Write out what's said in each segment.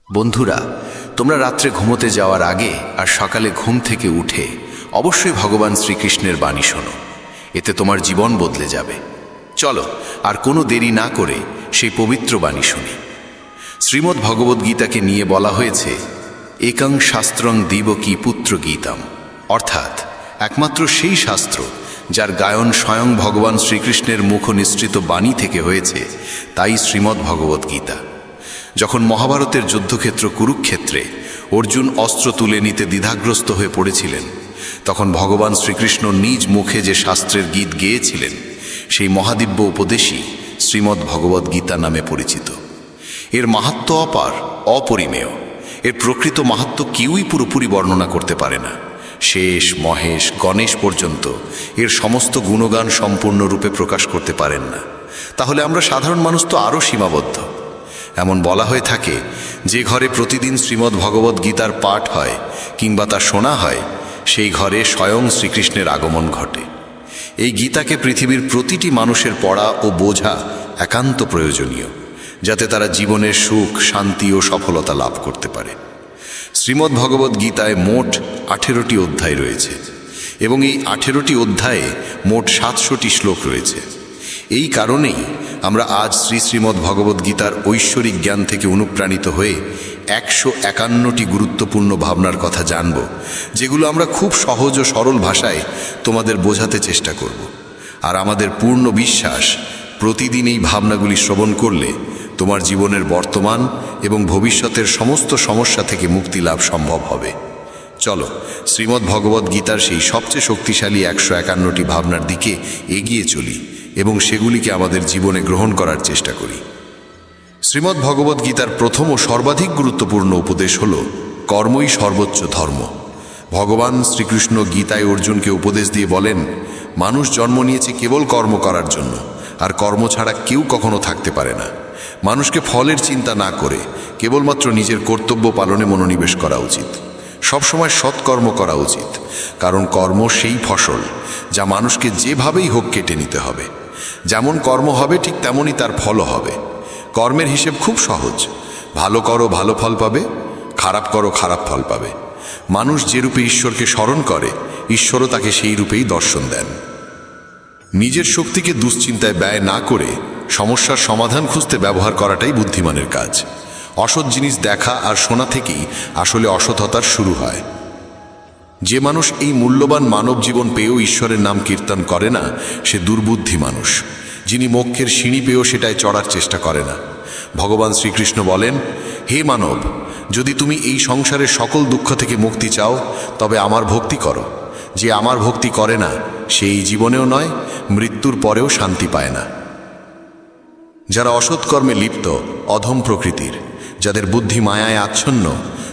বন্ধুরা, তোমরা রাত্রে ঘুমোতে যাওয়ার আগে আর সকালে ঘুম থেকে উঠে অবশ্যই ভগবান শ্রীকৃষ্ণের বাণী শোনো। এতে তোমার জীবন বদলে যাবে। চলো আর কোনো দেরি না করে সেই পবিত্র বাণী শুনি। শ্রীমদ্ ভগবদ্গীতাকে নিয়ে বলা হয়েছে একং শাস্ত্রং দিবকী পুত্র গীতাম, অর্থাৎ একমাত্র সেই শাস্ত্র যার গায়ন স্বয়ং ভগবান শ্রীকৃষ্ণের মুখ নিঃসৃত বাণী থেকে হয়েছে, তাই শ্রীমদ্ ভগবদ্গীতা। যখন মহাভারতের যুদ্ধক্ষেত্র কুরুক্ষেত্রে অর্জুন অস্ত্র তুলে নিতে দ্বিধাগ্রস্ত হয়ে পড়েছিলেন, তখন ভগবান শ্রীকৃষ্ণ নিজ মুখে যে শাস্ত্রের গীত গেয়েছিলেন, সেই মহাদিব্য উপদেশই শ্রীমদ্ ভগবদ্গীতা নামে পরিচিত। এর মাহাত্ম্য অপার, অপরিমেয়। এর প্রকৃত মাহাত্ম্য কেউই পুরোপুরি বর্ণনা করতে পারে না। শেষ, মহেশ, গণেশ পর্যন্ত এর সমস্ত গুণগান সম্পূর্ণরূপে প্রকাশ করতে পারেন না। তাহলে আমরা সাধারণ মানুষ তো আরও সীমাবদ্ধ। এমন বলা হয়ে থাকে, যে ঘরে প্রতিদিন শ্রীমদ্ ভগবদ্গীতার পাঠ হয় কিংবা তা শোনা হয়, সেই ঘরে স্বয়ং শ্রীকৃষ্ণের আগমন ঘটে। এই গীতাকে পৃথিবীর প্রতিটি মানুষের পড়া ও বোঝা একান্ত প্রয়োজনীয়, যাতে তারা জীবনের সুখ, শান্তি ও সফলতা লাভ করতে পারে। শ্রীমদ্ ভগবদ্গীতায় মোট 18টি অধ্যায় রয়েছে এবং এই 18টি অধ্যায়ে মোট 700টি শ্লোক রয়েছে। এই কারণেই আমরা আজ শ্রীমদ্ ভগবদ্গীতার ঐশ্বরিক জ্ঞান থেকে অনুপ্রাণিত হয়ে 151টি গুরুত্বপূর্ণ ভাবনার কথা জানব, যেগুলো আমরা খুব সহজ ও সরল ভাষায় তোমাদের বোঝাতে চেষ্টা করব। আর আমাদের পূর্ণ বিশ্বাস, প্রতিদিন এই ভাবনাগুলি শ্রবণ করলে তোমার জীবনের বর্তমান এবং ভবিষ্যতের সমস্ত সমস্যা থেকে মুক্তি লাভ সম্ভব হবে। চলো শ্রীমদ্ ভগবদ্গীতার সেই সবচেয়ে শক্তিশালী 151টি ভাবনার দিকে এগিয়ে চলি এবং সেগুলিকে আমাদের জীবনে গ্রহণ করার চেষ্টা করি। শ্রীমদ্ ভগবদ্গীতার প্রথম ও সর্বাধিক গুরুত্বপূর্ণ উপদেশ হল কর্মই সর্বোচ্চ ধর্ম। ভগবান শ্রীকৃষ্ণ গীতায় অর্জুনকে উপদেশ দিয়ে বলেন, মানুষ জন্ম নিয়েছে কেবল কর্ম করার জন্য, আর কর্ম ছাড়া কেউ কখনো থাকতে পারে না। মানুষকে ফলের চিন্তা না করে কেবলমাত্র নিজের কর্তব্য পালনে মনোনিবেশ করা উচিত। সবসময় সৎকর্ম করা উচিত, কারণ কর্ম সেই ফসল যা মানুষকে যেভাবেই হোক কেটে নিতে হবে। যেমন কর্ম হবে ঠিক তেমনই তার ফলও হবে। কর্মের হিসেব খুব সহজ। ভালো করো, ভালো ফল পাবে; খারাপ করো, খারাপ ফল পাবে। মানুষ যে রূপে ঈশ্বরকে স্মরণ করে, ঈশ্বরও তাকে সেই রূপেই দর্শন দেন। নিজের শক্তিকে দুশ্চিন্তায় ব্যয় না করে সমস্যার সমাধান খুঁজতে ব্যবহার করাটাই বুদ্ধিমানের কাজ। অসৎ জিনিস দেখা আর শোনা থেকেই আসলে অসৎতার শুরু হয়। যে মানুষ এই মূল্যবান মানব জীবন পেয়েও ঈশ্বরের নাম কীর্তন করে না, সে দুর্বুদ্ধি মানুষ, যিনি মোক্ষের সিঁড়ি পেয়েও সেটায় চড়ার চেষ্টা করে না। ভগবান শ্রীকৃষ্ণ বলেন, হে মানব, যদি তুমি এই সংসারের সকল দুঃখ থেকে মুক্তি চাও, তবে আমার ভক্তি করো। যে আমার ভক্তি করে না, সে এই জীবনেও নয়, মৃত্যুর পরেও শান্তি পায় না। যারা অসৎকর্মে লিপ্ত, অধম প্রকৃতির, যাদের বুদ্ধি মায়ায় আচ্ছন্ন,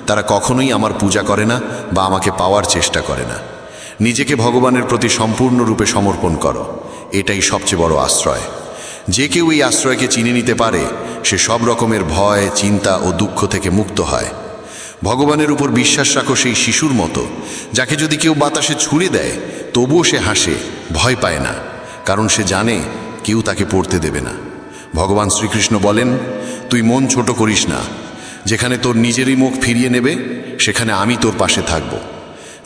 তারা কখনোই আমার পূজা করে না বা আমাকে পাওয়ার চেষ্টা করে না। নিজেকে ভগবানের প্রতি সম্পূর্ণরূপে সমর্পণ করো, এটাই সবচেয়ে বড় আশ্রয়। যে কেউ এই আশ্রয়কে চিনে নিতে পারে, সে সব রকমের ভয়, চিন্তা ও দুঃখ থেকে মুক্ত হয়। ভগবানের উপর বিশ্বাস রাখো সেই শিশুর মতো, যাকে যদি কেউ বাতাসে ছুঁড়ে দেয় তবুও সে হাসে, ভয় পায় না, কারণ সে জানে কেউ তাকে পড়তে দেবে না। ভগবান শ্রীকৃষ্ণ বলেন, তুই মন ছোট করিস না। যেখানে তোর নিজেরই মুখ ফিরিয়ে নেবে, সেখানে আমি তোর পাশে থাকব।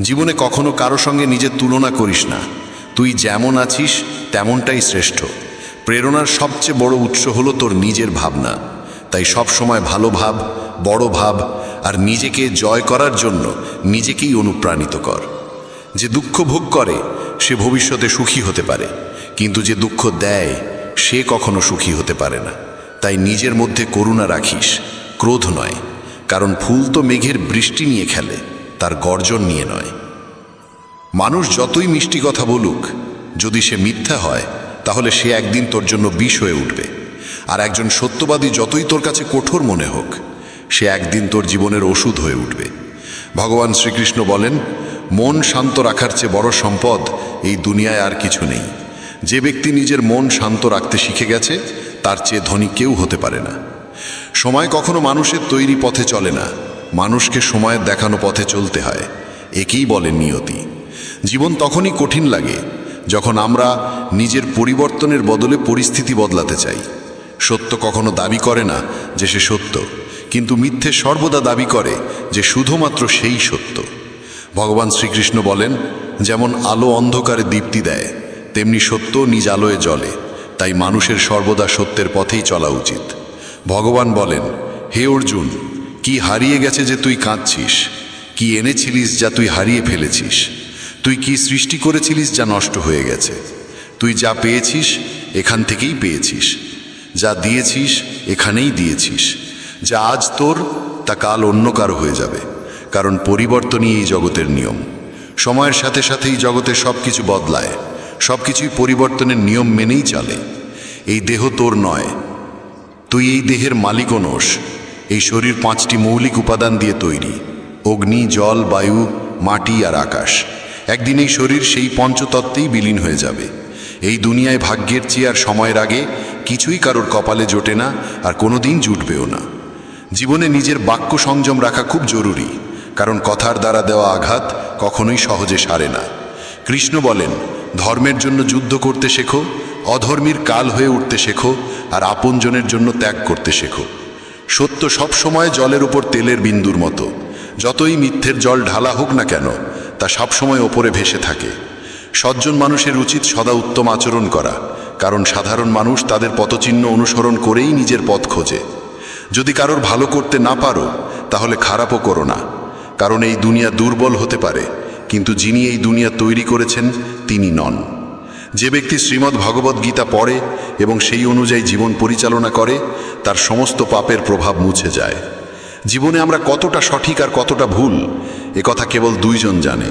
জীবনে কখনো কারো সঙ্গে নিজের তুলনা করিস না। তুই যেমন আছিস তেমনটাই শ্রেষ্ঠ। প্রেরণার সবচেয়ে বড় উৎস হলো তোর নিজের ভাবনা। তাই সব সময় ভালো ভাব, বড় ভাব, আর নিজেকে জয় করার জন্য নিজেকেই অনুপ্রাণিত কর। যে দুঃখ ভোগ করে সে ভবিষ্যতে সুখী হতে পারে, কিন্তু যে দুঃখ দেয় সে কখনো সুখী হতে পারে না। তাই নিজের মধ্যে করুণা রাখিস, ক্রোধ নয়, কারণ ফুল তো মেঘের বৃষ্টি নিয়ে খেলে, তার গর্জন নিয়ে নয়। মানুষ যতই মিষ্টি কথা বলুক, যদি সে মিথ্যা হয়, তাহলে সে একদিন তোর জন্য বিষ হয়ে উঠবে। আর একজন সত্যবাদী যতই তোর কাছে কঠোর মনে হোক, সে একদিন তোর জীবনের ওষুধ হয়ে উঠবে। ভগবান শ্রীকৃষ্ণ বলেন, মন শান্ত রাখার চেয়ে বড় সম্পদ এই দুনিয়ায় আর কিছু নেই। যে ব্যক্তি নিজের মন শান্ত রাখতে শিখে গেছে, তার চেয়ে ধনী কেউ হতে পারে না। সময় কখনো মানুষের তৈরি পথে চলে না, মানুষকে সময়ের দেখানো পথে চলতে হয়। একেই বলে নিয়তি। জীবন তখনই কঠিন লাগে যখন আমরা নিজের পরিবর্তনের বদলে পরিস্থিতি বদলাতে চাই। সত্য কখনো দাবি করে না যে সে সত্য, কিন্তু মিথ্যে সর্বদা দাবি করে যে শুধুমাত্র সেই সত্য। ভগবান শ্রীকৃষ্ণ বলেন, যেমন আলো অন্ধকারে দীপ্তি দেয়, তেমনি সত্য নিজ আলোয় জ্বলে। তাই মানুষের সর্বদা সত্যের পথেই চলা উচিত। ভগবান বলেন, হে অর্জুন, কি হারিয়ে গেছে যে তুই কাঁদছিস? কি এনেছিলিস যা তুই হারিয়ে ফেলেছিস? তুই কি সৃষ্টি করেছিলিস যা নষ্ট হয়ে গেছে? তুই যা পেয়েছিস এখান থেকেই পেয়েছিস, যা দিয়েছিস এখানেই দিয়েছিস। যা আজ তোর তা কাল অন্য কারো হয়ে যাবে, কারণ পরিবর্তনই এই জগতের নিয়ম। সময়ের সাথে সাথেই জগতের সব কিছু বদলায়, সব কিছুই পরিবর্তনের নিয়ম মেনেই চলে। এই দেহ তোর নয়, তুই এই দেহের মালিকও নোস। এই শরীর 5টি মৌলিক উপাদান দিয়ে তৈরি: অগ্নি, জল, বায়ু, মাটি আর আকাশ। একদিন এই শরীর সেই পঞ্চতত্ত্বেই বিলীন হয়ে যাবে। এই দুনিয়ায় ভাগ্যের চেয়ে আর সময়ের আগে কিছুই কারোর কপালে জোটে না, আর কোনোদিন জুটবেও না। জীবনে নিজের বাক্য সংযম রাখা খুব জরুরি, কারণ কথার দ্বারা দেওয়া আঘাত কখনোই সহজে সারে না। কৃষ্ণ বলেন, ধর্মের জন্য যুদ্ধ করতে শেখো, অধর্মীর কাল হয়ে উঠতে শেখো, আর আপনজনের জন্য ত্যাগ করতে শেখো। সত্য সব সময় জলের উপর তেলের বিন্দুর মতো। যতই মিথ্যের জল ঢালা হোক না কেন, তা সবসময় ওপরে ভেসে থাকে। সজ্জন মানুষের উচিত সদা উত্তম আচরণ করা, কারণ সাধারণ মানুষ তাদের পথচিহ্ন অনুসরণ করেই নিজের পথ খোঁজে। যদি কারোর ভালো করতে না পারো, তাহলে খারাপও করো না, কারণ এই দুনিয়া দুর্বল হতে পারে, কিন্তু যিনি এই দুনিয়া তৈরি করেছেন তিনি নন। যে ব্যক্তি শ্রীমদ্ ভগবদ গীতা পড়ে এবং সেই অনুযায়ী জীবন পরিচালনা করে, তার সমস্ত পাপের প্রভাব মুছে যায়। জীবনে আমরা কতটা সঠিক আর কতটা ভুল, একথা কেবল দুইজন জানে।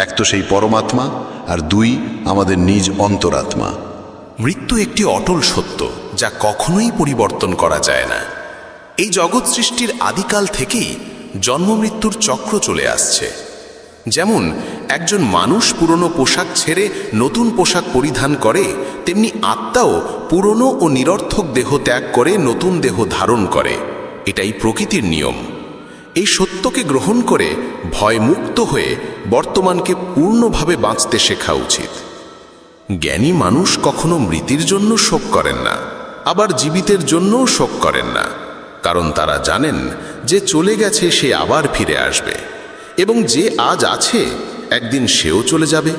এক তো সেই পরমাত্মা, আর দুই আমাদের নিজ অন্তরাত্মা। মৃত্যু একটি অটল সত্য, যা কখনোই পরিবর্তন করা যায় না। এই জগৎ সৃষ্টির আদিকাল থেকেই জন্ম মৃত্যুর চক্র চলে আসছে। যেমন একজন মানুষ পুরনো পোশাক ছেড়ে নতুন পোশাক পরিধান করে, তেমনি আত্মাও পুরনো ও নিরর্থক দেহ ত্যাগ করে নতুন দেহ ধারণ করে। এটাই প্রকৃতির নিয়ম। এই সত্যকে গ্রহণ করে ভয়মুক্ত হয়ে বর্তমানকে পূর্ণভাবে বাঁচতে শেখা উচিত। জ্ঞানী মানুষ কখনো মৃতের জন্য শোক করেন না, আবার জীবিতের জন্যও শোক করেন না, কারণ তারা জানেন যে চলে গেছে সে আবার ফিরে আসবে, এবং যে আজ আছে একদিন সেও চলে যাবে।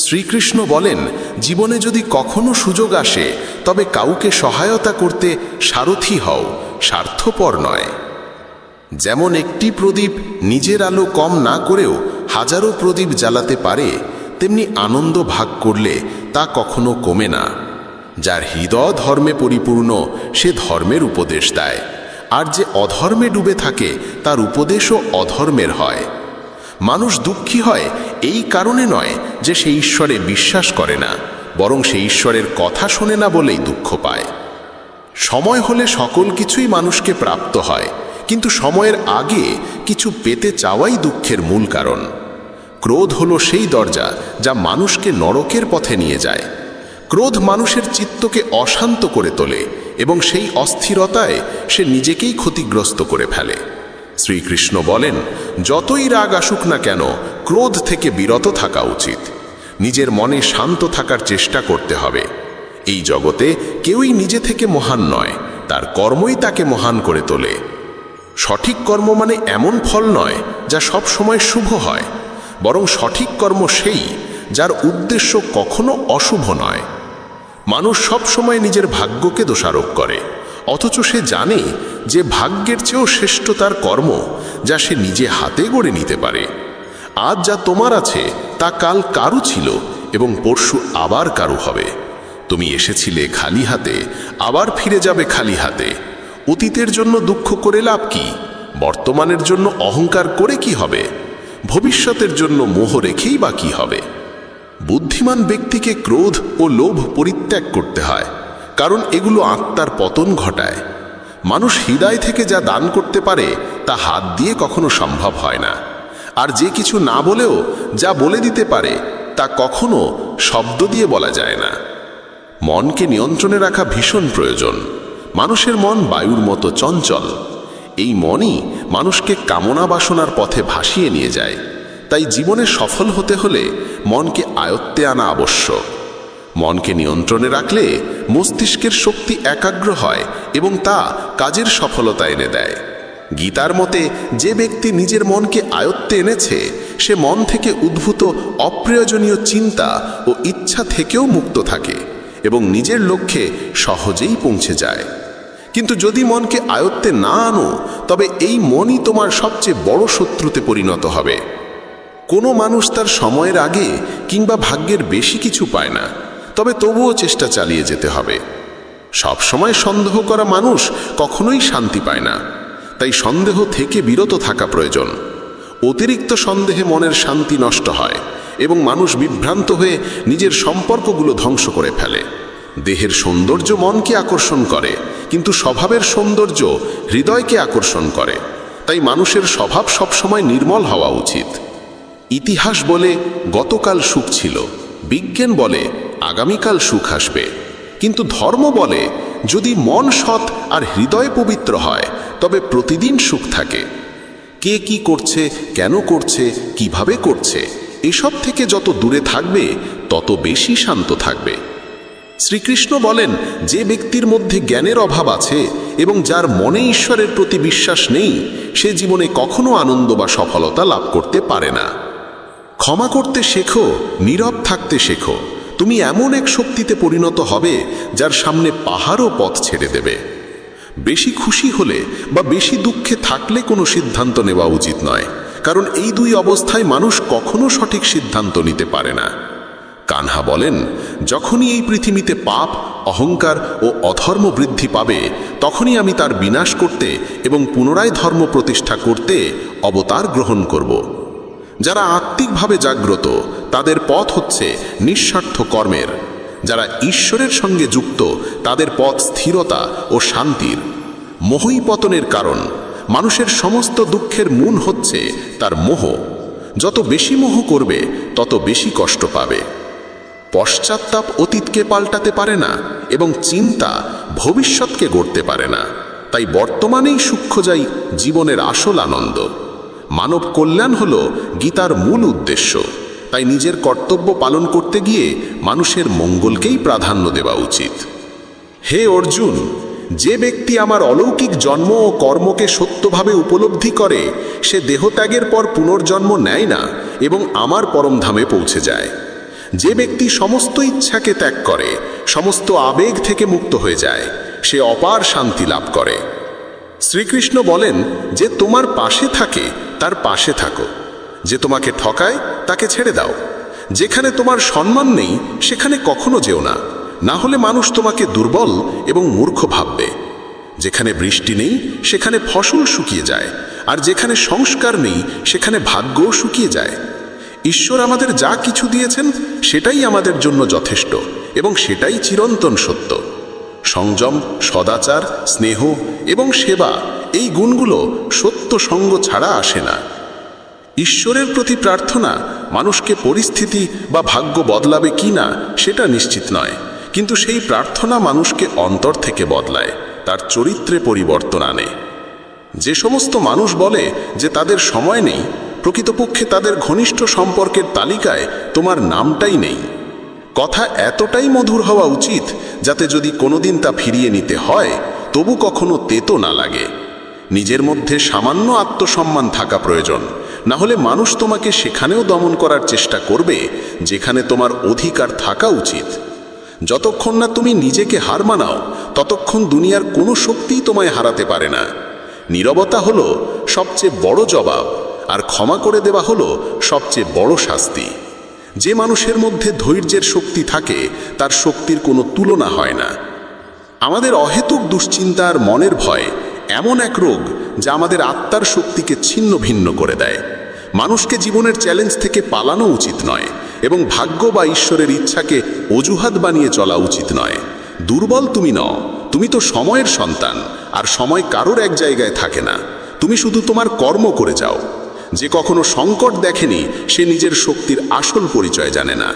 শ্রীকৃষ্ণ বলেন, জীবনে যদি কখনো সুযোগ আসে, তবে কাউকে সহায়তা করতে সারথি হও, স্বার্থপর নয়। যেমন একটি প্রদীপ নিজের আলো কম না করেও হাজারো প্রদীপ জ্বালাতে পারে, তেমনি আনন্দ ভাগ করলে তা কখনো কমে না। যার হৃদয় ধর্মে পরিপূর্ণ, সে ধর্মের উপদেশ দেয়, আর যে অধর্মে ডুবে থাকে তার উপদেশও অধর্মের হয়। মানুষ দুঃখী হয় এই কারণে নয় যে সে ঈশ্বরে বিশ্বাস করে না, বরং সে ঈশ্বরের কথা শোনে না বলেই দুঃখ পায়। সময় হলে সকল কিছুই মানুষকে প্রাপ্ত হয়, কিন্তু সময়ের আগে কিছু পেতে চাওয়াই দুঃখের মূল কারণ। ক্রোধ হলো সেই দরজা যা মানুষকে নরকের পথে নিয়ে যায়। ক্রোধ মানুষের চিত্তকে অশান্ত করে তোলে এবং সেই অস্থিরতায় সে নিজেকেই ক্ষতিগ্রস্ত করে ফেলে। শ্রীকৃষ্ণ বলেন, যতই রাগ আসুক না কেন, ক্রোধ থেকে বিরত থাকা উচিত। নিজের মনে শান্ত থাকার চেষ্টা করতে হবে। এই জগতে কেউই নিজে থেকে মহান নয়, তার কর্মই তাকে মহান করে তোলে। সঠিক কর্ম মানে এমন ফল নয় যা সব সময় শুভ হয়, বরং সঠিক কর্ম সেই যার উদ্দেশ্য কখনো অশুভ নয়। মানুষ সব সময় নিজের ভাগ্যকে দোষারোপ করে, অথচ সে জানে যে ভাগ্যের চেয়েও শ্রেষ্ঠ তার কর্ম, যা সে নিজে হাতে গড়ে নিতে পারে। আজ যা তোমার আছে তা কাল কারু ছিল এবং পরশু আবার কারু হবে। তুমি এসেছিলে খালি হাতে, আবার ফিরে যাবে খালি হাতে। অতীতের জন্য দুঃখ করে লাভ কি? বর্তমানের জন্য অহংকার করে কি হবে? ভবিষ্যতের জন্য মোহ রেখেই বা কি হবে? বুদ্ধিমান ব্যক্তিকে ক্রোধ ও লোভ পরিত্যাগ করতে হয়, কারণ এগুলো আত্মার পতন ঘটায়। মানুষ হৃদয় থেকে যা দান করতে পারে তা হাত দিয়ে কখনো সম্ভব হয় না, আর যে কিছু না বলেও যা বলে দিতে পারে তা কখনো শব্দ দিয়ে বলা যায় না। মনকে নিয়ন্ত্রণে রাখা ভীষণ প্রয়োজন। মানুষের মন বায়ুর মতো চঞ্চল। এই মনই মানুষকে কামনা বাসনার পথে ভাসিয়ে নিয়ে যায়। তাই জীবনে সফল হতে হলে মনকে আয়ত্তে আনা আবশ্যক। মনকে নিয়ন্ত্রণে রাখলে মস্তিষ্কের শক্তি একাগ্র হয় এবং তা কাজের সফলতা এনে দেয়। গীতার মতে যে ব্যক্তি নিজের মনকে আয়ত্তে এনেছে সে মন থেকে উদ্ভূত অপ্রয়োজনীয় চিন্তা ও ইচ্ছা থেকেও মুক্ত থাকে এবং নিজের লক্ষ্যে সহজেই পৌঁছে যায়। কিন্তু যদি মনকে আয়ত্তে না আনো তবে এই মনই তোমার সবচেয়ে বড় শত্রুতে পরিণত হবে। কোনো মানুষ তার সময়ের আগে কিংবা ভাগ্যের বেশি কিছু পায় না, তবে তবুও চেষ্টা চালিয়ে যেতে হবে। সব সময় সন্দেহ করা মানুষ কখনোই শান্তি পায় না, তাই সন্দেহ থেকে বিরত থাকা প্রয়োজন। অতিরিক্ত সন্দেহে মনের শান্তি নষ্ট হয় এবং মানুষ বিভ্রান্ত হয়ে নিজের সম্পর্কগুলো ধ্বংস করে ফেলে। দেহের সৌন্দর্য মনকে আকর্ষণ করে, কিন্তু স্বভাবের সৌন্দর্য হৃদয়কে আকর্ষণ করে। তাই মানুষের স্বভাব সবসময় নির্মল হওয়া উচিত। ইতিহাস বলে গতকাল সুখ ছিল, বিজ্ঞান বলে আগামীকাল সুখ আসবে, কিন্তু ধর্ম বলে যদি মন সৎ আর হৃদয় পবিত্র হয় তবে প্রতিদিন সুখ থাকে। কে কি করছে, কেন করছে, কিভাবে করছে, এসব থেকে যত দূরে থাকবে তত বেশি শান্ত থাকবে। শ্রীকৃষ্ণ বলেন, যে ব্যক্তির মধ্যে জ্ঞানের অভাব আছে এবং যার মনে ঈশ্বরের প্রতি বিশ্বাস নেই সে জীবনে কখনো আনন্দ বা সফলতা লাভ করতে পারে না। ক্ষমা করতে শেখো, নীরব থাকতে শেখো। তুমি এমন এক শক্তিতে পরিণত হবে যার সামনে পাহাড়ও পথ ছেড়ে দেবে। বেশি খুশি হলে বা বেশি দুঃখে থাকলে কোনো সিদ্ধান্ত নেওয়া উচিত নয়, কারণ এই দুই অবস্থায় মানুষ কখনো সঠিক সিদ্ধান্ত নিতে পারে না। কানহা বলেন, যখনই এই পৃথিবীতে পাপ, অহংকার ও অধর্ম বৃদ্ধি পাবে তখনই আমি তার বিনাশ করতে এবং পুনরায় ধর্ম প্রতিষ্ঠা করতে অবতার গ্রহণ করব। যারা আত্মিকভাবে জাগ্রত তাদের পথ হচ্ছে নিঃস্বার্থ কর্মের। যারা ঈশ্বরের সঙ্গে যুক্ত তাদের পথ স্থিরতা ও শান্তির। মোহই পতনের কারণ। মানুষের সমস্ত দুঃখের মূল হচ্ছে তার মোহ। যত বেশি মোহ করবে তত বেশি কষ্ট পাবে। পশ্চাত্তাপ অতীতকে পাল্টাতে পারে না এবং চিন্তা ভবিষ্যৎকে গড়তে পারে না। তাই বর্তমানেই সূক্ষ্ম যাই জীবনের আসল আনন্দ। মানব কল্যাণ হল গীতার মূল উদ্দেশ্য। তাই নিজের কর্তব্য পালন করতে গিয়ে মানুষের মঙ্গলকেই প্রাধান্য দেওয়া উচিত। হে অর্জুন, যে ব্যক্তি আমার অলৌকিক জন্ম ও কর্মকে সত্যভাবে উপলব্ধি করে সে দেহত্যাগের পর পুনর্জন্ম নেয় না এবং আমার পরমধামে পৌঁছে যায়। যে ব্যক্তি সমস্ত ইচ্ছাকে ত্যাগ করে, সমস্ত আবেগ থেকে মুক্ত হয়ে যায়, সে অপার শান্তি লাভ করে। শ্রীকৃষ্ণ বলেন, যে তোমার পাশে থাকে তার পাশে থাকো, যে তোমাকে ঠকায় তাকে ছেড়ে দাও। যেখানে তোমার সম্মান নেই সেখানে কখনো যেও না, না হলে মানুষ তোমাকে দুর্বল এবং মূর্খ ভাববে। যেখানে বৃষ্টি নেই সেখানে ফসল শুকিয়ে যায়, আর যেখানে সংস্কার নেই সেখানে ভাগ্যও শুকিয়ে যায়। ঈশ্বর আমাদের যা কিছু দিয়েছেন সেটাই আমাদের জন্য যথেষ্ট এবং সেটাই চিরন্তন সত্য। সংযম, সদাচার, স্নেহ এবং সেবা, এই গুণগুলো সত্য সঙ্গ ছাড়া আসে না। ঈশ্বরের প্রতি প্রার্থনা মানুষকে পরিস্থিতি বা ভাগ্য বদলাবে কি না সেটা নিশ্চিত নয়, কিন্তু সেই প্রার্থনা মানুষকে অন্তর থেকে বদলায়, তার চরিত্রে পরিবর্তন আনে। যে সমস্ত মানুষ বলে যে তাদের সময় নেই, প্রকৃতপক্ষে তাদের ঘনিষ্ঠ সম্পর্কের তালিকায় তোমার নামটাই নেই। কথা এতটাই মধুর হওয়া উচিত যাতে যদি কোনোদিন তা ফিরিয়ে নিতে হয় তবু কখনো তেতো না লাগে। নিজের মধ্যে সামান্য আত্মসম্মান থাকা প্রয়োজন, না হলে মানুষ তোমাকে সেখানেও দমন করার চেষ্টা করবে যেখানে তোমার অধিকার থাকা উচিত। যতক্ষণ না তুমি নিজেকে হার মানাও ততক্ষণ দুনিয়ার কোনো শক্তিই তোমায় হারাতে পারে না। নীরবতা হলো সবচেয়ে বড় জবাব, আর ক্ষমা করে দেওয়া হলো সবচেয়ে বড় শাস্তি। যে মানুষের মধ্যে ধৈর্যের শক্তি থাকে তার শক্তির কোনো তুলনা হয় না। আমাদের অহেতুক দুশ্চিন্তা আর মনের ভয় এমন এক রোগ যা আমাদের আত্মার শক্তিকে ছিন্ন ভিন্ন করে দেয়। মানুষকে জীবনের চ্যালেঞ্জ থেকে পালানো উচিত নয় এবং ভাগ্য বা ঈশ্বরের ইচ্ছাকে অজুহাত বানিয়ে চলা উচিত নয়। দুর্বল তুমি নও, তুমি তো সময়ের সন্তান, আর সময় কারোর এক জায়গায় থাকে না। তুমি শুধু তোমার কর্ম করে যাও। যে কখনো সংকট দেখেনি সে নিজের শক্তির আসল পরিচয় জানে না।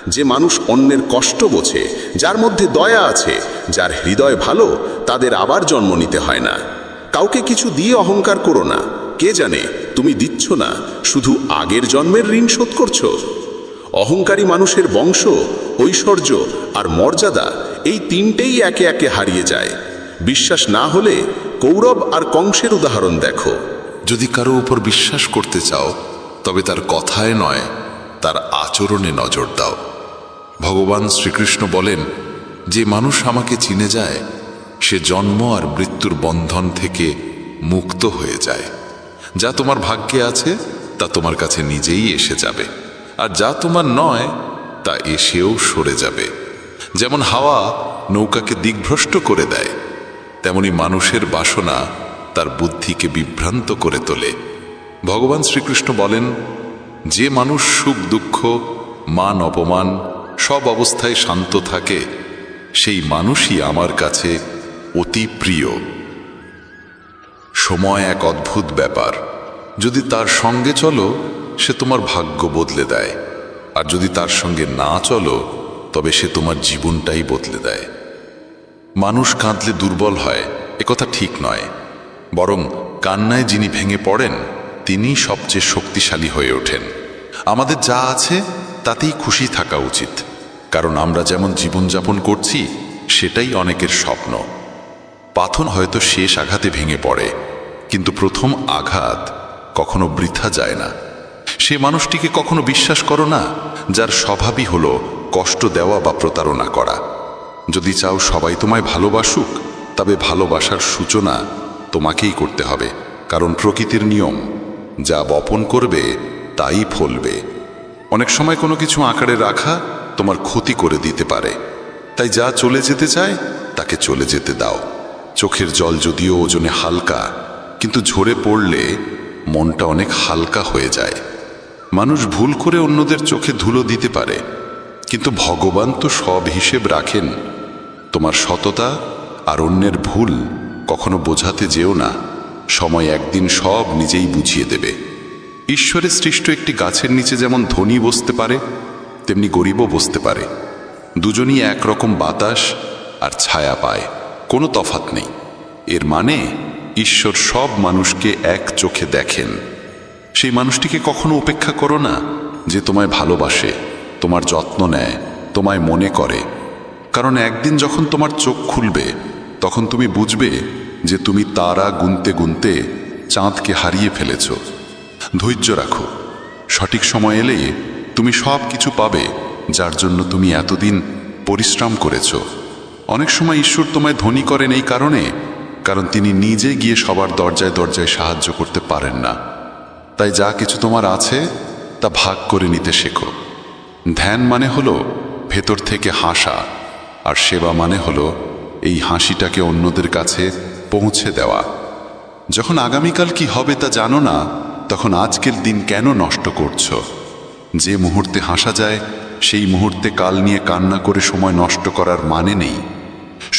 যে মানুষ অন্যের কষ্ট বোঝে, যার মধ্যে দয়া আছে, যার হৃদয় ভালো, তাদের আবার জন্ম নিতে হয় না। কাউকে কিছু দিয়ে অহংকার করো না, কে জানে তুমি দিচ্ছ না, শুধু আগের জন্মের ঋণ শোধ করছো। অহংকারী মানুষের বংশ, ঐশ্বর্য আর মর্যাদা, এই তিনটেই একে একে হারিয়ে যায়। বিশ্বাস না হলে কৌরব আর কংসের উদাহরণ দেখো। যদি কারো উপর বিশ্বাস করতে চাও তবে তার কথায় নয়, তার আচরণে নজর দাও। ভগবান শ্রীকৃষ্ণ বলেন, যে মানুষ আমাকে চিনে যায় সে জন্ম আর মৃত্যুর বন্ধন থেকে মুক্ত হয়ে যায়। যা তোমার ভাগ্যে আছে তা তোমার কাছে নিজেই এসে যাবে, আর যা তোমার নয় তা এসেও সরে যাবে। যেমন হাওয়া নৌকাকে দিকভ্রষ্ট করে দেয়, তেমনি মানুষের বাসনা তার বুদ্ধিকে বিভ্রান্ত করে তোলে। ভগবান শ্রীকৃষ্ণ বলেন, যে মানুষ সুখ দুঃখ মান অপমান সব অবস্থায় শান্ত থাকে সেই মানুষই আমার কাছে অতি প্রিয়। সময় এক অদ্ভুত ব্যাপার। যদি তার সঙ্গে চলো সে তোমার ভাগ্য বদলে দেয়, আর যদি তার সঙ্গে না চলো তবে সে তোমার জীবনটাই বদলে দেয়। মানুষ কাঁদলে দুর্বল হয় একথা ঠিক নয়, বরং কান্নায় যিনি ভেঙে পড়েন তিনিই সবচেয়ে শক্তিশালী হয়ে ওঠেন। আমাদের যা আছে তাতেই খুশি থাকা উচিত, কারণ আমরা যেমন জীবনযাপন করছি সেটাই অনেকের স্বপ্ন। পাথর হয়তো শেষ আঘাতে ভেঙে পড়ে, কিন্তু প্রথম আঘাত কখনো বৃথা যায় না। সে মানুষটিকে কখনো বিশ্বাস করো না যার স্বভাবই হলো কষ্ট দেওয়া বা প্রতারণা করা। যদি চাও সবাই তোমায় ভালোবাসুক, তবে ভালোবাসার সূচনা তোমাকেই করতে হবে, কারণ প্রকৃতির নিয়ম যা বপন করবে তাই ফলবে। অনেক সময় কোনো কিছু আঁকড়ে রাখা তোমার ক্ষতি করে দিতে পারে, তাই যা চলে যেতে চায় তাকে চলে যেতে দাও। চোখের জল যদিও ওজনে হালকা, কিন্তু ঝরে পড়লে মনটা অনেক হালকা হয়ে যায়। মানুষ ভুল করে অন্যদের চোখে ধুলো দিতে পারে, কিন্তু ভগবান তো সব হিসেব রাখেন। তোমার সততা আর অন্যের ভুল কখনো বোঝাতে যেও না, সময় একদিন সব নিজেই বুঝিয়ে দেবে। ঈশ্বরের সৃষ্ট একটি গাছের নিচে যেমন ধনী বসতে পারে তেমনি গরিবও বসতে পারে। দুজনই একরকম বাতাস আর ছায়া পায়, কোনো তফাৎ নেই। এর মানে ঈশ্বর সব মানুষকে এক চোখে দেখেন। সেই মানুষটিকে কখনো উপেক্ষা করো না যে তোমায় ভালোবাসে, তোমার যত্ন নেয়, তোমায় মনে করে। কারণ একদিন যখন তোমার চোখ খুলবে তখন তুমি বুঝবে যে তুমি তারা গুনতে গুনতে চাঁদকে হারিয়ে ফেলেছ। ধৈর্য রাখো, সঠিক সময় এলে তুমি সব কিছু পাবে যার জন্য তুমি এতদিন পরিশ্রম করেছ। অনেক সময় ঈশ্বর তোমায় ধনী করেন এই কারণ তিনি নিজে গিয়ে সবার দরজায় দরজায় সাহায্য করতে পারেন না। তাই যা কিছু তোমার আছে তা ভাগ করে নিতে শেখো। ধ্যান মানে হলো ভেতর থেকে হাসা, আর সেবা মানে হলো এই হাসিটাকে অন্যদের কাছে পৌঁছে দেওয়া। যখন আগামীকাল কি হবে তা জানো না, তখন আজকের দিন কেন নষ্ট করছো? যে মুহূর্তে হাসা যায় সেই মুহূর্তে কাল নিয়ে কান্না করে সময় নষ্ট করার মানে নেই।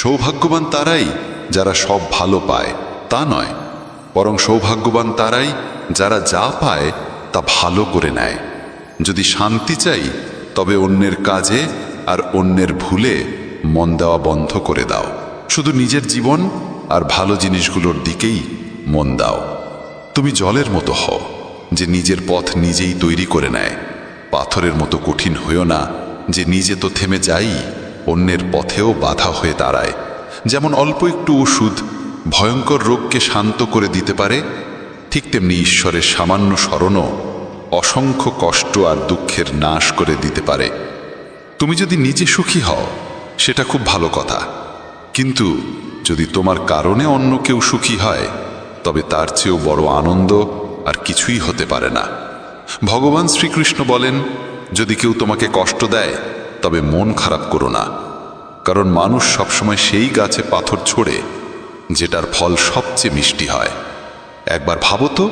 সৌভাগ্যবান তারাই যারা সব ভালো পায় তা নয়, বরং সৌভাগ্যবান তারাই যারা যা পায় তা ভালো করে নেয়। যদি শান্তি চাই তবে অন্যের কাজে আর অন্যের ভুলে মন দেওয়া বন্ধ করে দাও। শুধু নিজের জীবন আর ভালো জিনিসগুলোর দিকেই মন দাও। তুমি জলের মতো হও যে নিজের পথ নিজেই তৈরি করে নেয়। পাথরের মতো কঠিন হইও না যে নিজে তো থেমে যাই, অন্যের পথেও বাধা হয়ে দাঁড়ায়। যেমন অল্প একটু ওষুধ ভয়ঙ্কর রোগকে শান্ত করে দিতে পারে, ঠিক তেমনি ঈশ্বরের সামান্য স্মরণও অসংখ্য কষ্ট আর দুঃখের নাশ করে দিতে পারে। তুমি যদি নিজে সুখী হও সেটা খুব ভালো কথা, কিন্তু যদি তোমার কারণে অন্য কেউ সুখী হয় তবে তার চেয়েও বড় আনন্দ আর কিছুই হতে পারে না। ভগবান শ্রীকৃষ্ণ বলেন, যদি কেউ তোমাকে কষ্ট দেয় তবে মন খারাপ করো না, কারণ মানুষ সবসময় সেই গাছে পাথর ছোড়ে যেটার ফল সবচেয়ে মিষ্টি হয়। একবার ভাবো তো,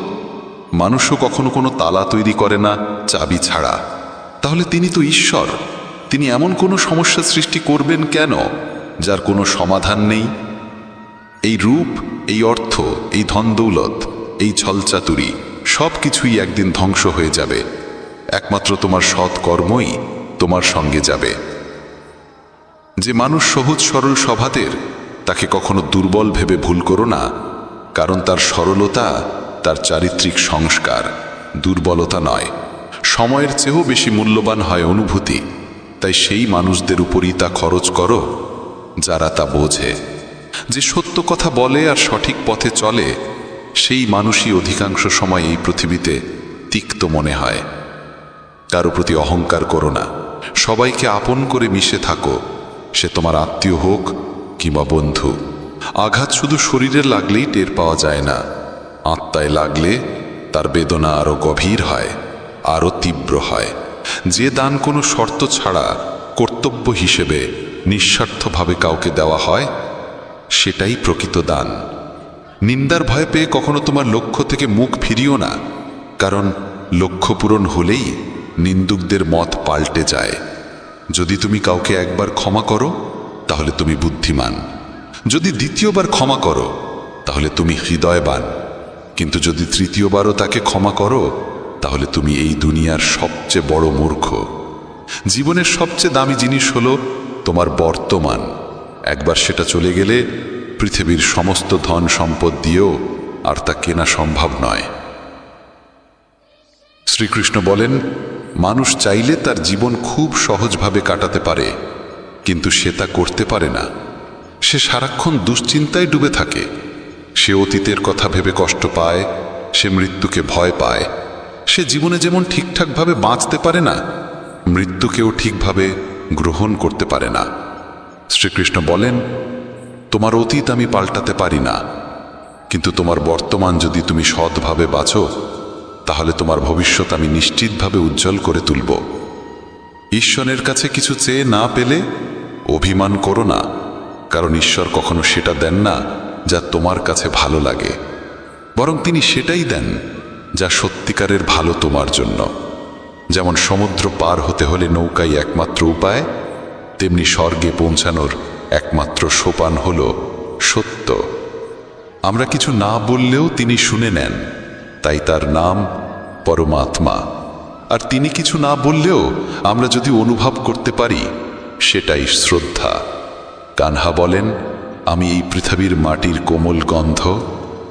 মানুষও কখনো কোনো তালা তৈরি করে না চাবি ছাড়া, তাহলে তিনি তো ঈশ্বর। তিনি এমন কোনো সমস্যা সৃষ্টি করবেন কেন যার কোনো সমাধান নেই? এই রূপ, এই অর্থ, এই ধনদৌলত, এই ছলচাতুরি সব কিছুই একদিন ধ্বংস হয়ে যাবে। একমাত্র তোমার সৎ কর্মই তোমার সঙ্গে যাবে। যে মানুষ সহজ সরল স্বভাবের তাকে কখনো দুর্বল ভেবে ভুল করো না, কারণ তার সরলতা তার চারিত্রিক সংস্কার, দুর্বলতা নয়। সময়ের চেয়েও বেশি মূল্যবান হয় অনুভূতি, তাই সেই মানুষদের উপরই তা খরচ করো যারা তা বোঝে। যে সত্য কথা বলে আর সঠিক পথে চলে সেই মানুষই অধিকাংশ সময় এই পৃথিবীতে তিক্ত মনে হয়। কারো প্রতি অহংকার করো না, সবাইকে আপন করে মিশে থাকো, সে তোমার আত্মীয় হোক কিংবা বন্ধু। আঘাত শুধু শরীরে লাগলেই টের পাওয়া যায় না, আত্মায় লাগলে তার বেদনা আরও গভীর হয়, আরও তীব্র হয়। যে দান কোনো শর্ত ছাড়া কর্তব্য হিসেবে নিঃস্বার্থভাবে কাউকে দেওয়া হয়, সেটাই প্রকৃত দান। নিন্দার ভয় পেয়ে কখনো তোমার লক্ষ্য থেকে মুখ ফিরিও না, কারণ লক্ষ্য পূরণ হলেই নিন্দুকদের মত পাল্টে যায়। যদি তুমি কাউকে একবার ক্ষমা করো তাহলে তুমি বুদ্ধিমান, যদি দ্বিতীয়বার ক্ষমা করো তাহলে তুমি হৃদয়বান, কিন্তু যদি তৃতীয়বারও তাকে ক্ষমা করো তাহলে তুমি এই দুনিয়ার সবচেয়ে বড় মূর্খ। জীবনের সবচেয়ে দামি জিনিস হলো তোমার বর্তমান। একবার সেটা চলে গেলে পৃথিবীর সমস্ত ধন সম্পদ দিয়েও আর তা কেনা সম্ভব নয়। শ্রীকৃষ্ণ বলেন, মানুষ চাইলে তার জীবন খুব সহজভাবে কাটাতে পারে, কিন্তু সে তা করতে পারে না। সে সারাক্ষণ দুশ্চিন্তায় ডুবে থাকে। সে অতীতের কথা ভেবে কষ্ট পায়, সে মৃত্যুকে ভয় পায়। সে জীবনে যেমন ঠিকঠাকভাবে বাঁচতে পারে না, মৃত্যুকেও ঠিকভাবে গ্রহণ করতে পারে না। শ্রীকৃষ্ণ বলেন, তোমার অতীত আমি পাল্টাতে পারি না, কিন্তু তোমার বর্তমান যদি তুমি সৎভাবে বাঁচো তাহলে তোমার ভবিষ্যৎ আমি নিশ্চিতভাবে উজ্জ্বল করে তুলব। ঈশ্বরের কাছে কিছু চেয়ে না পেলে অভিমান করো না, কারণ ঈশ্বর কখনো সেটা দেন না যা তোমার কাছে ভালো লাগে, বরং তিনি সেটাই দেন যা সত্যিকারের ভালো তোমার জন্য। যেমন সমুদ্র পার হতে হলে নৌকাই একমাত্র উপায়, তেমনি স্বর্গে পৌঁছানোর একমাত্র সোপান হল সত্য। আমরা কিছু না বললেও তিনি শুনে নেন, তাই তার নাম পরমাত্মা। আর তিনি কিছু না বললেও আমরা যদি অনুভব করতে পারি, সেটাই শ্রদ্ধা। কানহা বলেন, আমি এই পৃথিবীর মাটির কোমল গন্ধ,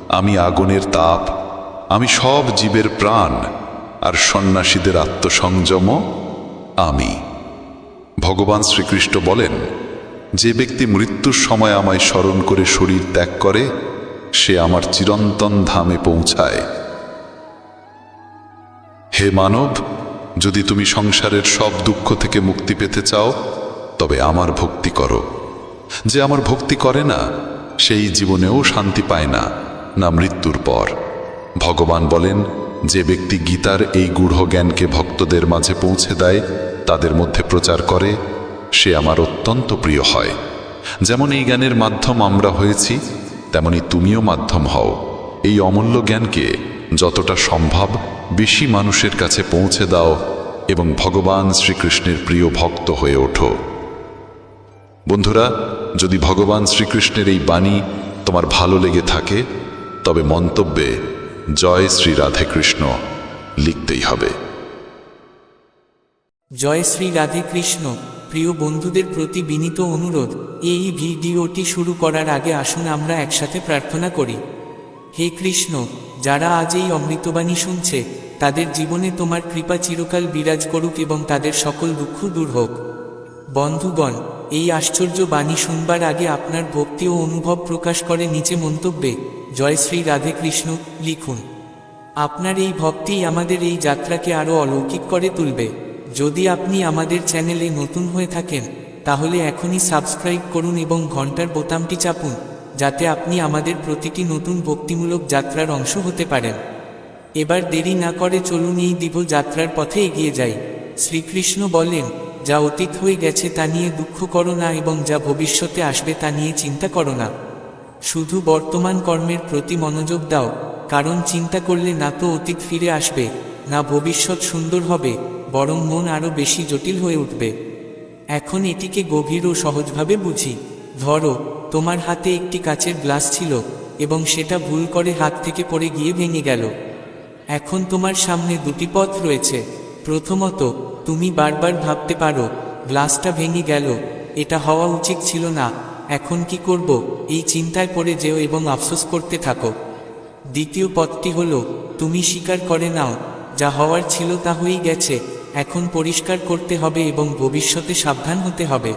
আমি আগুনের তাপ, আমি সব জীবের প্রাণ, আর সন্ন্যাসীদের আত্মসংযম আমি। ভগবান শ্রীকৃষ্ণ বলেন, যে ব্যক্তি মৃত্যুর সময় আমায় স্মরণ করে শরীর ত্যাগ করে, সে আমার চিরন্তন ধামে পৌঁছায়। হে মানব, যদি তুমি সংসারের সব দুঃখ থেকে মুক্তি পেতে চাও তবে আমার ভক্তি করো। যে আমার ভক্তি করে না সেই জীবনেও শান্তি পায় না, না মৃত্যুর পর। ভগবান বলেন, যে ব্যক্তি গীতার এই গূঢ় জ্ঞানকে ভক্তদের মাঝে পৌঁছে দেয়, তাদের মধ্যে প্রচার করে, সে আমার অত্যন্ত প্রিয় হয়। যেমন এই জ্ঞানের মাধ্যম আমরা হয়েছি, তেমনি তুমিও মাধ্যম হও। এই অমূল্য জ্ঞানকে যতটা সম্ভব বেশি মানুষের কাছে পৌঁছে দাও এবং ভগবান শ্রীকৃষ্ণের প্রিয় ভক্ত হয়ে ওঠো। বন্ধুরা, যদি ভগবান শ্রীকৃষ্ণের এই বাণী তোমার ভালো লেগে থাকে তবে মন্তব্যে জয় শ্রী রাধে কৃষ্ণ লিখতেই হবে। জয় শ্রী রাধে কৃষ্ণ। প্রিয় বন্ধুদের প্রতি বিনীত অনুরোধ, এই ভিডিওটি শুরু করার আগে আসুন আমরা একসাথে প্রার্থনা করি। হে কৃষ্ণ, যারা আজ এই অমৃতবাণী শুনছে তাদের জীবনে তোমার কৃপা চিরকাল বিরাজ করুক এবং তাদের সকল দুঃখ দূর হোক। বন্ধুগণ, এই আশ্চর্য বাণী শুনবার আগে আপনার ভক্তি ও অনুভব প্রকাশ করে নিচে মন্তব্যে জয় শ্রী রাধে কৃষ্ণ লিখুন। আপনার এই ভক্তিই আমাদের এই যাত্রাকে আরও অলৌকিক করে তুলবে। যদি আপনি আমাদের চ্যানেলে নতুন হয়ে থাকেন তাহলে এখনই সাবস্ক্রাইব করুন এবং ঘন্টার বোতামটি চাপুন, যাতে আপনি আমাদের প্রতিটি নতুন ভক্তিমূলক যাত্রার অংশ হতে পারেন। এবার দেরি না করে চলুন এই দিব্য যাত্রার পথে এগিয়ে যাই। শ্রীকৃষ্ণ বলেন, যা অতীত হয়ে গেছে তা নিয়ে দুঃখ করো না এবং যা ভবিষ্যতে আসবে তা নিয়ে চিন্তা করো না। শুধু বর্তমান কর্মের প্রতি মনোযোগ দাও, কারণ চিন্তা করলে না তো অতীত ফিরে আসবে, না ভবিষ্যৎ সুন্দর হবে, বরং মন আরও বেশি জটিল হয়ে উঠবে। এখন এটিকে গভীর ও সহজভাবে বুঝি। ধরো, তোমার হাতে একটি কাচের গ্লাস ছিল এবং সেটা ভুল করে হাত থেকে পড়ে গিয়ে ভেঙে গেল। এখন তোমার সামনে দুটি পথ রয়েছে। প্রথমত, তুমি বারবার ভাবতে পারো, গ্লাসটা ভেঙে গেল, এটা হওয়া উচিত ছিল না, এখন কি করব, এই চিন্তায় পড়ে যেও এবং আফসোস করতে থাকো। দ্বিতীয় পথটি হলো, তুমি স্বীকার করে নাও, যা হওয়ার ছিল তা হয়েই গেছে, এখন পরিষ্কার করতে হবে এবং ভবিষ্যতে সাবধান হতে হবে।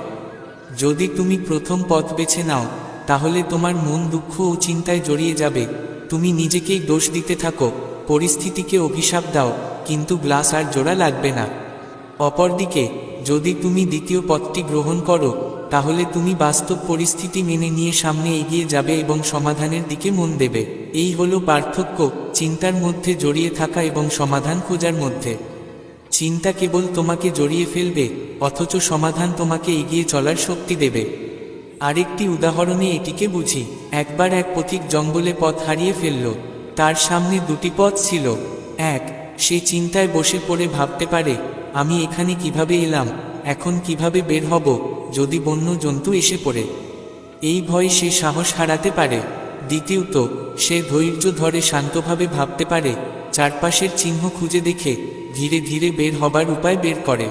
যদি তুমি প্রথম পথ বেছে নাও তাহলে তোমার মন দুঃখ ও চিন্তায় জড়িয়ে যাবে। তুমি নিজেকেই দোষ দিতে থাকো, পরিস্থিতিকে অভিশাপ দাও, কিন্তু গ্লাস আর জোড়া লাগবে না। অপরদিকে যদি তুমি দ্বিতীয় পথটি গ্রহণ করো, তাহলে তুমি বাস্তব পরিস্থিতি মেনে নিয়ে সামনে এগিয়ে যাবে এবং সমাধানের দিকে মন দেবে। এই হলো পার্থক্য চিন্তার মধ্যে জড়িয়ে থাকা এবং সমাধান খোঁজার মধ্যে। চিন্তা কেবল তোমাকে জড়িয়ে ফেলবে, অথচ সমাধান তোমাকে এগিয়ে চলার শক্তি দেবে। আরেকটি উদাহরণে এটিকে বুঝি। একবার এক পথিক জঙ্গলে পথ হারিয়ে ফেলল। তার সামনে দুটি পথ ছিল। এক, সে চিন্তায় বসে পড়ে ভাবতে পারে, আমি এখানে কিভাবে এলাম, এখন কিভাবে বের হব যদি বন্য জন্তু এসে পড়ে। এই ভয়ে সে সাহস হারাতে পারে। দ্বিতীয়ত, সে ধৈর্য ধরে শান্তভাবে ভাবতে পারে, চারপাশের চিহ্ন খুঁজে দেখে ধীরে ধীরে বের হবার উপায় বের করে।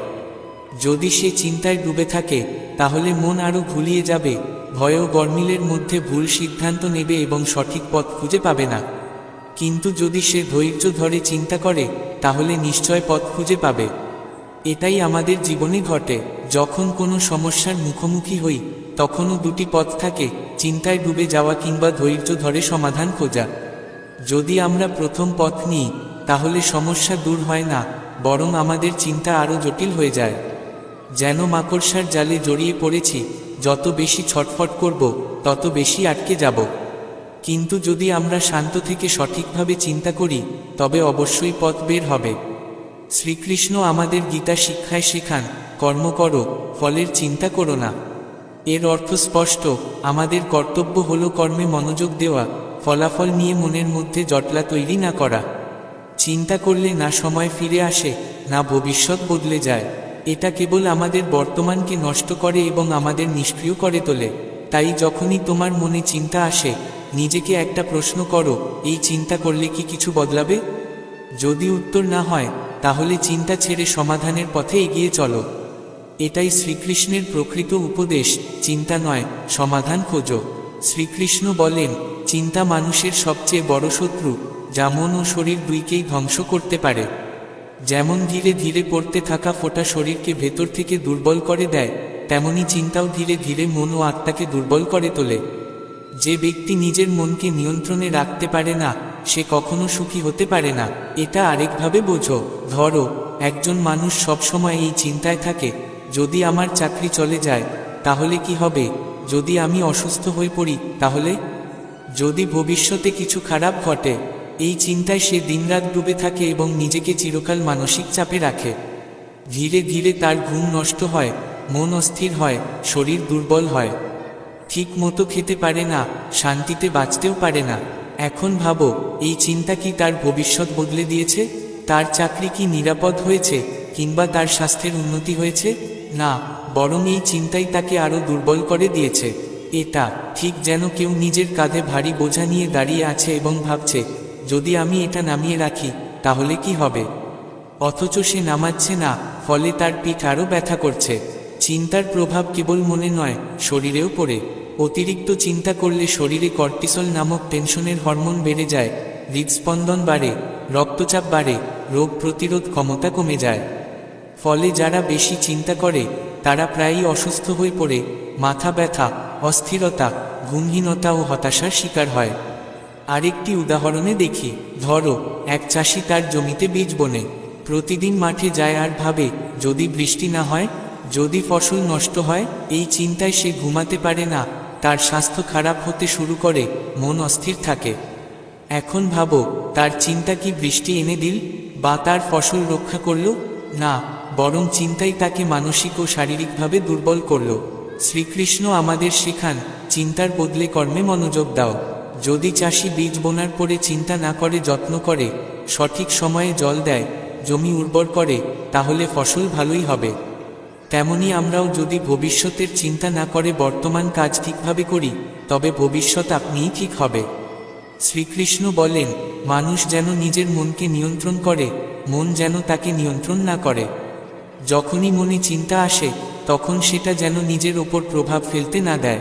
যদি সে চিন্তায় ডুবে থাকে, তাহলে মন আরও ঘুলিয়ে যাবে, ভয় ও গরমিলের মধ্যে ভুল সিদ্ধান্ত নেবে এবং সঠিক পথ খুঁজে পাবে না। কিন্তু যদি সে ধৈর্য ধরে চিন্তা করে, তাহলে নিশ্চয় পথ খুঁজে পাবে। এটাই আমাদের জীবনে ঘটে। যখন কোনো সমস্যার মুখোমুখি হই, তখনও দুটি পথ থাকে, চিন্তায় ডুবে যাওয়া কিংবা ধৈর্য ধরে সমাধান খোঁজা। যদি আমরা প্রথম পথ নিই, তাহলে সমস্যা দূর হয় না, বরং আমাদের চিন্তা আরও জটিল হয়ে যায়। যেন মাকড়সার জালে জড়িয়ে পড়েছি, যত বেশি ছটফট করব, তত বেশি আটকে যাব। কিন্তু যদি আমরা শান্ত থেকে সঠিকভাবে চিন্তা করি, তবে অবশ্যই পথ বের হবে। শ্রীকৃষ্ণ আমাদের গীতা শিক্ষায় শেখান, কর্ম করো, ফলের চিন্তা করো না। এর অর্থ স্পষ্ট, আমাদের কর্তব্য হলো কর্মে মনোযোগ দেওয়া, ফলাফল নিয়ে মনের মধ্যে জটলা তৈরি না করা। চিন্তা করলে না সময় ফিরে আসে, না ভবিষ্যৎ বদলে যায়। এটা কেবল আমাদের বর্তমানকে নষ্ট করে এবং আমাদের নিষ্ক্রিয় করে তোলে। তাই যখনই তোমার মনে চিন্তা আসে, নিজেকে একটা প্রশ্ন করো, এই চিন্তা করলে কি কিছু বদলাবে? যদি উত্তর না হয়, তাহলে চিন্তা ছেড়ে সমাধানের পথে এগিয়ে চলো। এটাই শ্রীকৃষ্ণের প্রকৃত উপদেশ, চিন্তা নয়, সমাধান খোঁজো। শ্রীকৃষ্ণ বলেন, চিন্তা মানুষের সবচেয়ে বড় শত্রু, যা মন ও শরীর দুইকেই ধ্বংস করতে পারে। যেমন ধীরে ধীরে পড়তে থাকা ফোঁটা শরীরকে ভেতর থেকে দুর্বল করে দেয়, তেমনি চিন্তাও ধীরে ধীরে মন ও আত্মাকে দুর্বল করে তোলে। যে ব্যক্তি নিজের মনকে নিয়ন্ত্রণে রাখতে পারে না, সে কখনো সুখী হতে পারে না। এটা আরেকভাবে বোঝো। ধরো, একজন মানুষ সবসময় এই চিন্তায় থাকে, যদি আমার চাকরি চলে যায়, তাহলে কি হবে? যদি আমি অসুস্থ হয়ে পড়ি, তাহলে? যদি ভবিষ্যতে কিছু খারাপ ঘটে? এই চিন্তায় সে দিনরাত ডুবে থাকে এবং নিজেকে চিরকাল মানসিক চাপে রাখে। ধীরে ধীরে তার ঘুম নষ্ট হয়, মন অস্থির হয়, শরীর দুর্বল হয়, ঠিক মতো খেতে পারে না, শান্তিতে বাঁচতেও পারে না। এখন ভাবো, এই চিন্তা কি তার ভবিষ্যৎ বদলে দিয়েছে? তার চাকরি কি নিরাপদ হয়েছে, কিংবা তার স্বাস্থ্যের উন্নতি হয়েছে? না, বরং এই চিন্তাই তাকে আরও দুর্বল করে দিয়েছে। এটা ঠিক যেন কেউ নিজের কাঁধে ভারী বোঝা নিয়ে দাঁড়িয়ে আছে এবং ভাবছে, যদি আমি এটা নামিয়ে রাখি, তাহলে কি হবে? অথচ সে নামাচ্ছে না, ফলে তার পিঠ আরও ব্যথা করছে। চিন্তার প্রভাব কেবল মনে নয়, শরীরেও পড়ে। অতিরিক্ত চিন্তা করলে শরীরে কর্টিসল নামক টেনশনের হরমোন বেড়ে যায়, হৃদস্পন্দন বাড়ে, রক্তচাপ বাড়ে, রোগ প্রতিরোধ ক্ষমতা কমে যায়। ফলে যারা বেশি চিন্তা করে, তারা প্রায়ই অসুস্থ হয়ে পড়ে, মাথা ব্যথা, অস্থিরতা, ঘুমহীনতা ও হতাশার শিকার হয়। আরেকটি উদাহরণে দেখি। ধরো, এক চাষি তার জমিতে বীজ বোনে। প্রতিদিন মাঠে যায় আর ভাবে, যদি বৃষ্টি না হয়, যদি ফসল নষ্ট হয়। এই চিন্তায় সে ঘুমাতে পারে না, তার স্বাস্থ্য খারাপ হতে শুরু করে, মন অস্থির থাকে। এখন ভাবো, তার চিন্তা কি বৃষ্টি এনে দিল বা তার ফসল রক্ষা করল? না, বরং চিন্তাই তাকে মানসিক ও শারীরিকভাবে দুর্বল করল। শ্রীকৃষ্ণ আমাদের শেখান, চিন্তার বদলে কর্মে মনোযোগ দাও। যদি চাষি বীজ বোনার পরে চিন্তা না করে, যত্ন করে, সঠিক সময়ে জল দেয়, জমি উর্বর করে, তাহলে ফসল ভালোই হবে। তেমনি আমরাও যদি ভবিষ্যতের চিন্তা না করে বর্তমান কাজ ঠিকভাবে করি, তবে ভবিষ্যৎ আপনিই ঠিক হবে। শ্রীকৃষ্ণ বলেন, মানুষ যেন নিজের মনকে নিয়ন্ত্রণ করে, মন যেন তাকে নিয়ন্ত্রণ না করে। যখনই মনে চিন্তা আসে, তখন সেটা যেন নিজের ওপর প্রভাব ফেলতে না দেয়।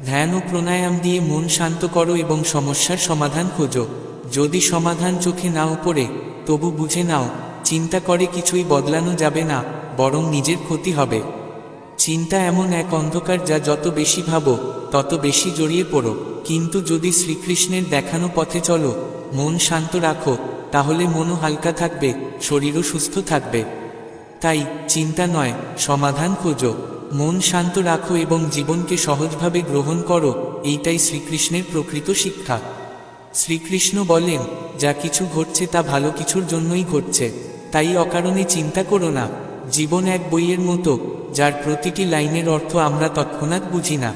ধ্যান ও প্রাণায়াম দিয়ে মন শান্ত করো এবং সমস্যার সমাধান খোঁজো। যদি সমাধান চোখে নাও পড়ে, তবু বুঝে নাও, চিন্তা করে কিছুই বদলানো যাবে না, বরং নিজের ক্ষতি হবে। চিন্তা এমন এক অন্ধকার যা যত বেশি ভাবো তত বেশি জড়িয়ে পড়ো, কিন্তু যদি শ্রীকৃষ্ণের দেখানো পথে চলো, মন শান্ত রাখো, তাহলে মনও হালকা থাকবে, শরীরও সুস্থ থাকবে। তাই চিন্তা নয়, সমাধান খোঁজো, মন শান্ত রাখো এবং জীবনকে সহজভাবে গ্রহণ করো। এইটাই শ্রীকৃষ্ণের প্রকৃত শিক্ষা। শ্রীকৃষ্ণ বলেন, যা কিছু ঘটছে তা ভালো কিছুর জন্যই ঘটছে, তাই অকারণে চিন্তা করো না। জীবন এক বইয়ের মতো, যার প্রতিটি লাইনের অর্থ আমরা তৎক্ষণাৎ বুঝি না,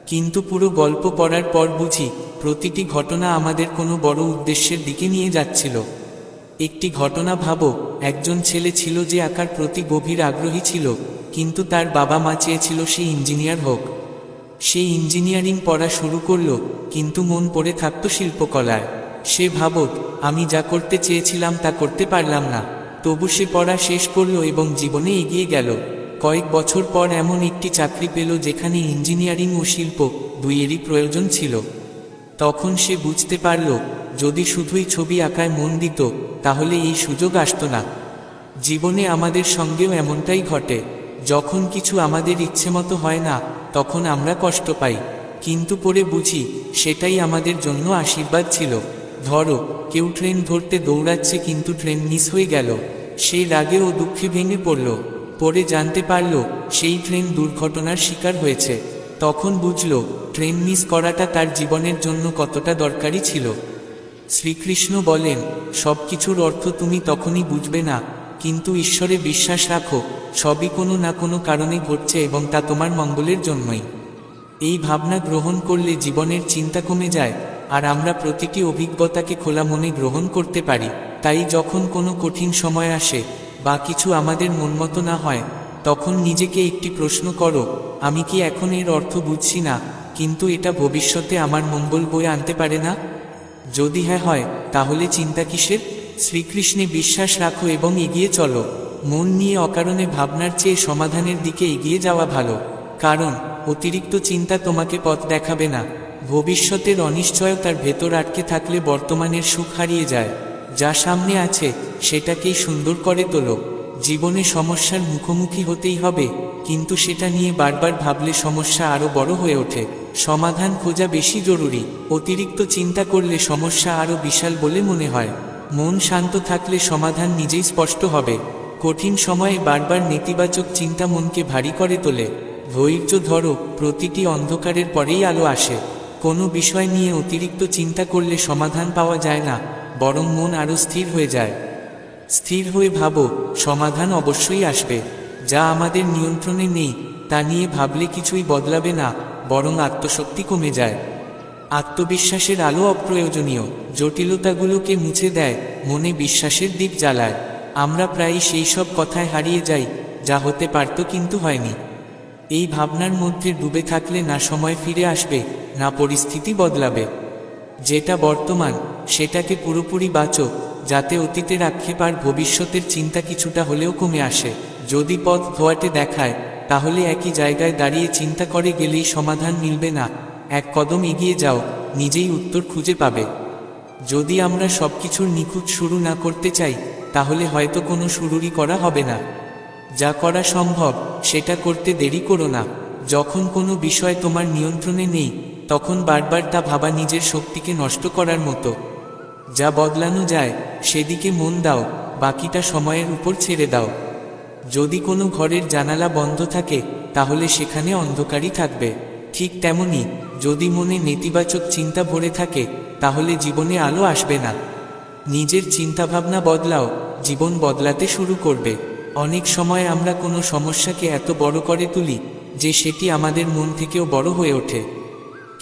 কিন্তু পুরো গল্প পড়ার পর বুঝি প্রতিটি ঘটনা আমাদের কোনো বড় উদ্দেশ্যের দিকে নিয়ে যাচ্ছিল। একটি ঘটনা ভাবো, একজন ছেলে ছিল যে আঁকার প্রতি গভীর আগ্রহী ছিল, কিন্তু তার বাবা মা চেয়েছিল সে ইঞ্জিনিয়ার হোক। সে ইঞ্জিনিয়ারিং পড়া শুরু করলো, কিন্তু মন পড়ে থাকতো শিল্পকলায়। সে ভাবত, আমি যা করতে চেয়েছিলাম তা করতে পারলাম না। তবু সে পড়া শেষ করলো এবং জীবনে এগিয়ে গেল। কয়েক বছর পর এমন একটি চাকরি পেল যেখানে ইঞ্জিনিয়ারিং ও শিল্প দুইয়েরই প্রয়োজন ছিল। তখন সে বুঝতে পারল, যদি শুধুই ছবি আঁকায় মন দিত তাহলে এই সুযোগ আসতো না। জীবনে আমাদের সঙ্গেও এমনটাই ঘটে। যখন কিছু আমাদের ইচ্ছেমতো হয় না তখন আমরা কষ্ট পাই, কিন্তু পরে বুঝি সেটাই আমাদের জন্য আশীর্বাদ ছিল। ধরো, কেউ ট্রেন ধরতে দৌড়াচ্ছে কিন্তু ট্রেন মিস হয়ে গেল। সেই রাগে ও দুঃখে ভেঙে পড়ল। পরে জানতে পারল সেই ট্রেন দুর্ঘটনার শিকার হয়েছে। তখন বুঝল ট্রেন মিস করাটা তার জীবনের জন্য কতটা দরকারি ছিল। শ্রীকৃষ্ণ বলেন, সব কিছুর অর্থ তুমি তখনই বুঝবে না, কিন্তু ঈশ্বরে বিশ্বাস রাখো, সবই কোনো না কোনো কারণে ঘটছে এবং তা তোমার মঙ্গলের জন্যই। এই ভাবনা গ্রহণ করলে জীবনের চিন্তা কমে যায়, আর আমরা প্রতিটি অভিজ্ঞতাকে খোলা মনে গ্রহণ করতে পারি। তাই যখন কোনো কঠিন সময় আসে বা কিছু আমাদের মনমতো না হয়, তখন নিজেকে একটি প্রশ্ন করো, আমি কি এখন এর অর্থ বুঝছি না, কিন্তু এটা ভবিষ্যতে আমার মঙ্গল বয়ে আনতে পারে না? যদি হ্যাঁ হয়, তাহলে চিন্তা কিসের? শ্রীকৃষ্ণে বিশ্বাস রাখো এবং এগিয়ে চলো। মন নিয়ে অকারণে ভাবনার চেয়ে সমাধানের দিকে এগিয়ে যাওয়া ভালো, কারণ অতিরিক্ত চিন্তা তোমাকে পথ দেখাবে না। ভবিষ্যতের অনিশ্চয়তার ভেতর আটকে থাকলে বর্তমানের সুখ হারিয়ে যায়। যা সামনে আছে সেটাকেই সুন্দর করে তোলো। জীবনে সমস্যার মুখোমুখি হতেই হবে, কিন্তু সেটা নিয়ে বারবার ভাবলে সমস্যা আরও বড় হয়ে ওঠে। সমাধান খোঁজা বেশি জরুরি। অতিরিক্ত চিন্তা করলে সমস্যা আরও বিশাল বলে মনে হয়। মন শান্ত থাকলে সমাধান নিজেই স্পষ্ট হবে। কঠিন সময়ে বারবার নেতিবাচক চিন্তা মনকে ভারী করে তোলে। ধৈর্য ধরো, প্রতিটি অন্ধকারের পরেই আলো আসে। কোনো বিষয় নিয়ে অতিরিক্ত চিন্তা করলে সমাধান পাওয়া যায় না, বরং মন আরও স্থির হয়ে যায়। স্থির হয়ে ভাবো, সমাধান অবশ্যই আসবে। যা আমাদের নিয়ন্ত্রণে নেই তা নিয়ে ভাবলে কিছুই বদলাবে না, বরং আত্মশক্তি কমে যায়। আত্মবিশ্বাসের আলো অপ্রয়োজনীয় জটিলতাগুলোকে মুছে দেয়, মনে বিশ্বাসের দিক জ্বালায়। আমরা প্রায়ই সেই সব কথায় হারিয়ে যাই যা হতে পারত কিন্তু হয়নি। এই ভাবনার মধ্যে ডুবে থাকলে না সময় ফিরে আসবে, না পরিস্থিতি বদলাবে। যেটা বর্তমান সেটাকে পুরোপুরি বাঁচো, যাতে অতীতের আক্ষেপ আর ভবিষ্যতের চিন্তা কিছুটা হলেও কমে আসে। যদি পথ ধোয়াটে দেখায়, তাহলে একই জায়গায় দাঁড়িয়ে চিন্তা করে গেলেই সমাধান মিলবে না। এক কদম এগিয়ে যাও, নিজেই উত্তর খুঁজে পাবে। যদি আমরা সবকিছুর নিখুঁত শুরু না করতে চাই, তাহলে হয়তো কোনো শুরুরই করা হবে না। যা করা সম্ভব সেটা করতে দেরি করো না। যখন কোনো বিষয় তোমার নিয়ন্ত্রণে নেই, তখন বারবার তা ভাবা নিজের শক্তিকে নষ্ট করার মতো। যা বদলানো যায় সেদিকে মন দাও, বাকিটা সময়ের উপর ছেড়ে দাও। যদি কোনো ঘরের জানালা বন্ধ থাকে, তাহলে সেখানে অন্ধকারই থাকবে। ঠিক তেমনি, যদি মনে নেতিবাচক চিন্তা ভরে থাকে, তাহলে জীবনে আলো আসবে না। নিজের চিন্তাভাবনা বদলাও, জীবন বদলাতে শুরু করবে। অনেক সময় আমরা কোনো সমস্যাকে এত বড় করে তুলি যে সেটি আমাদের মন থেকেও বড় হয়ে ওঠে।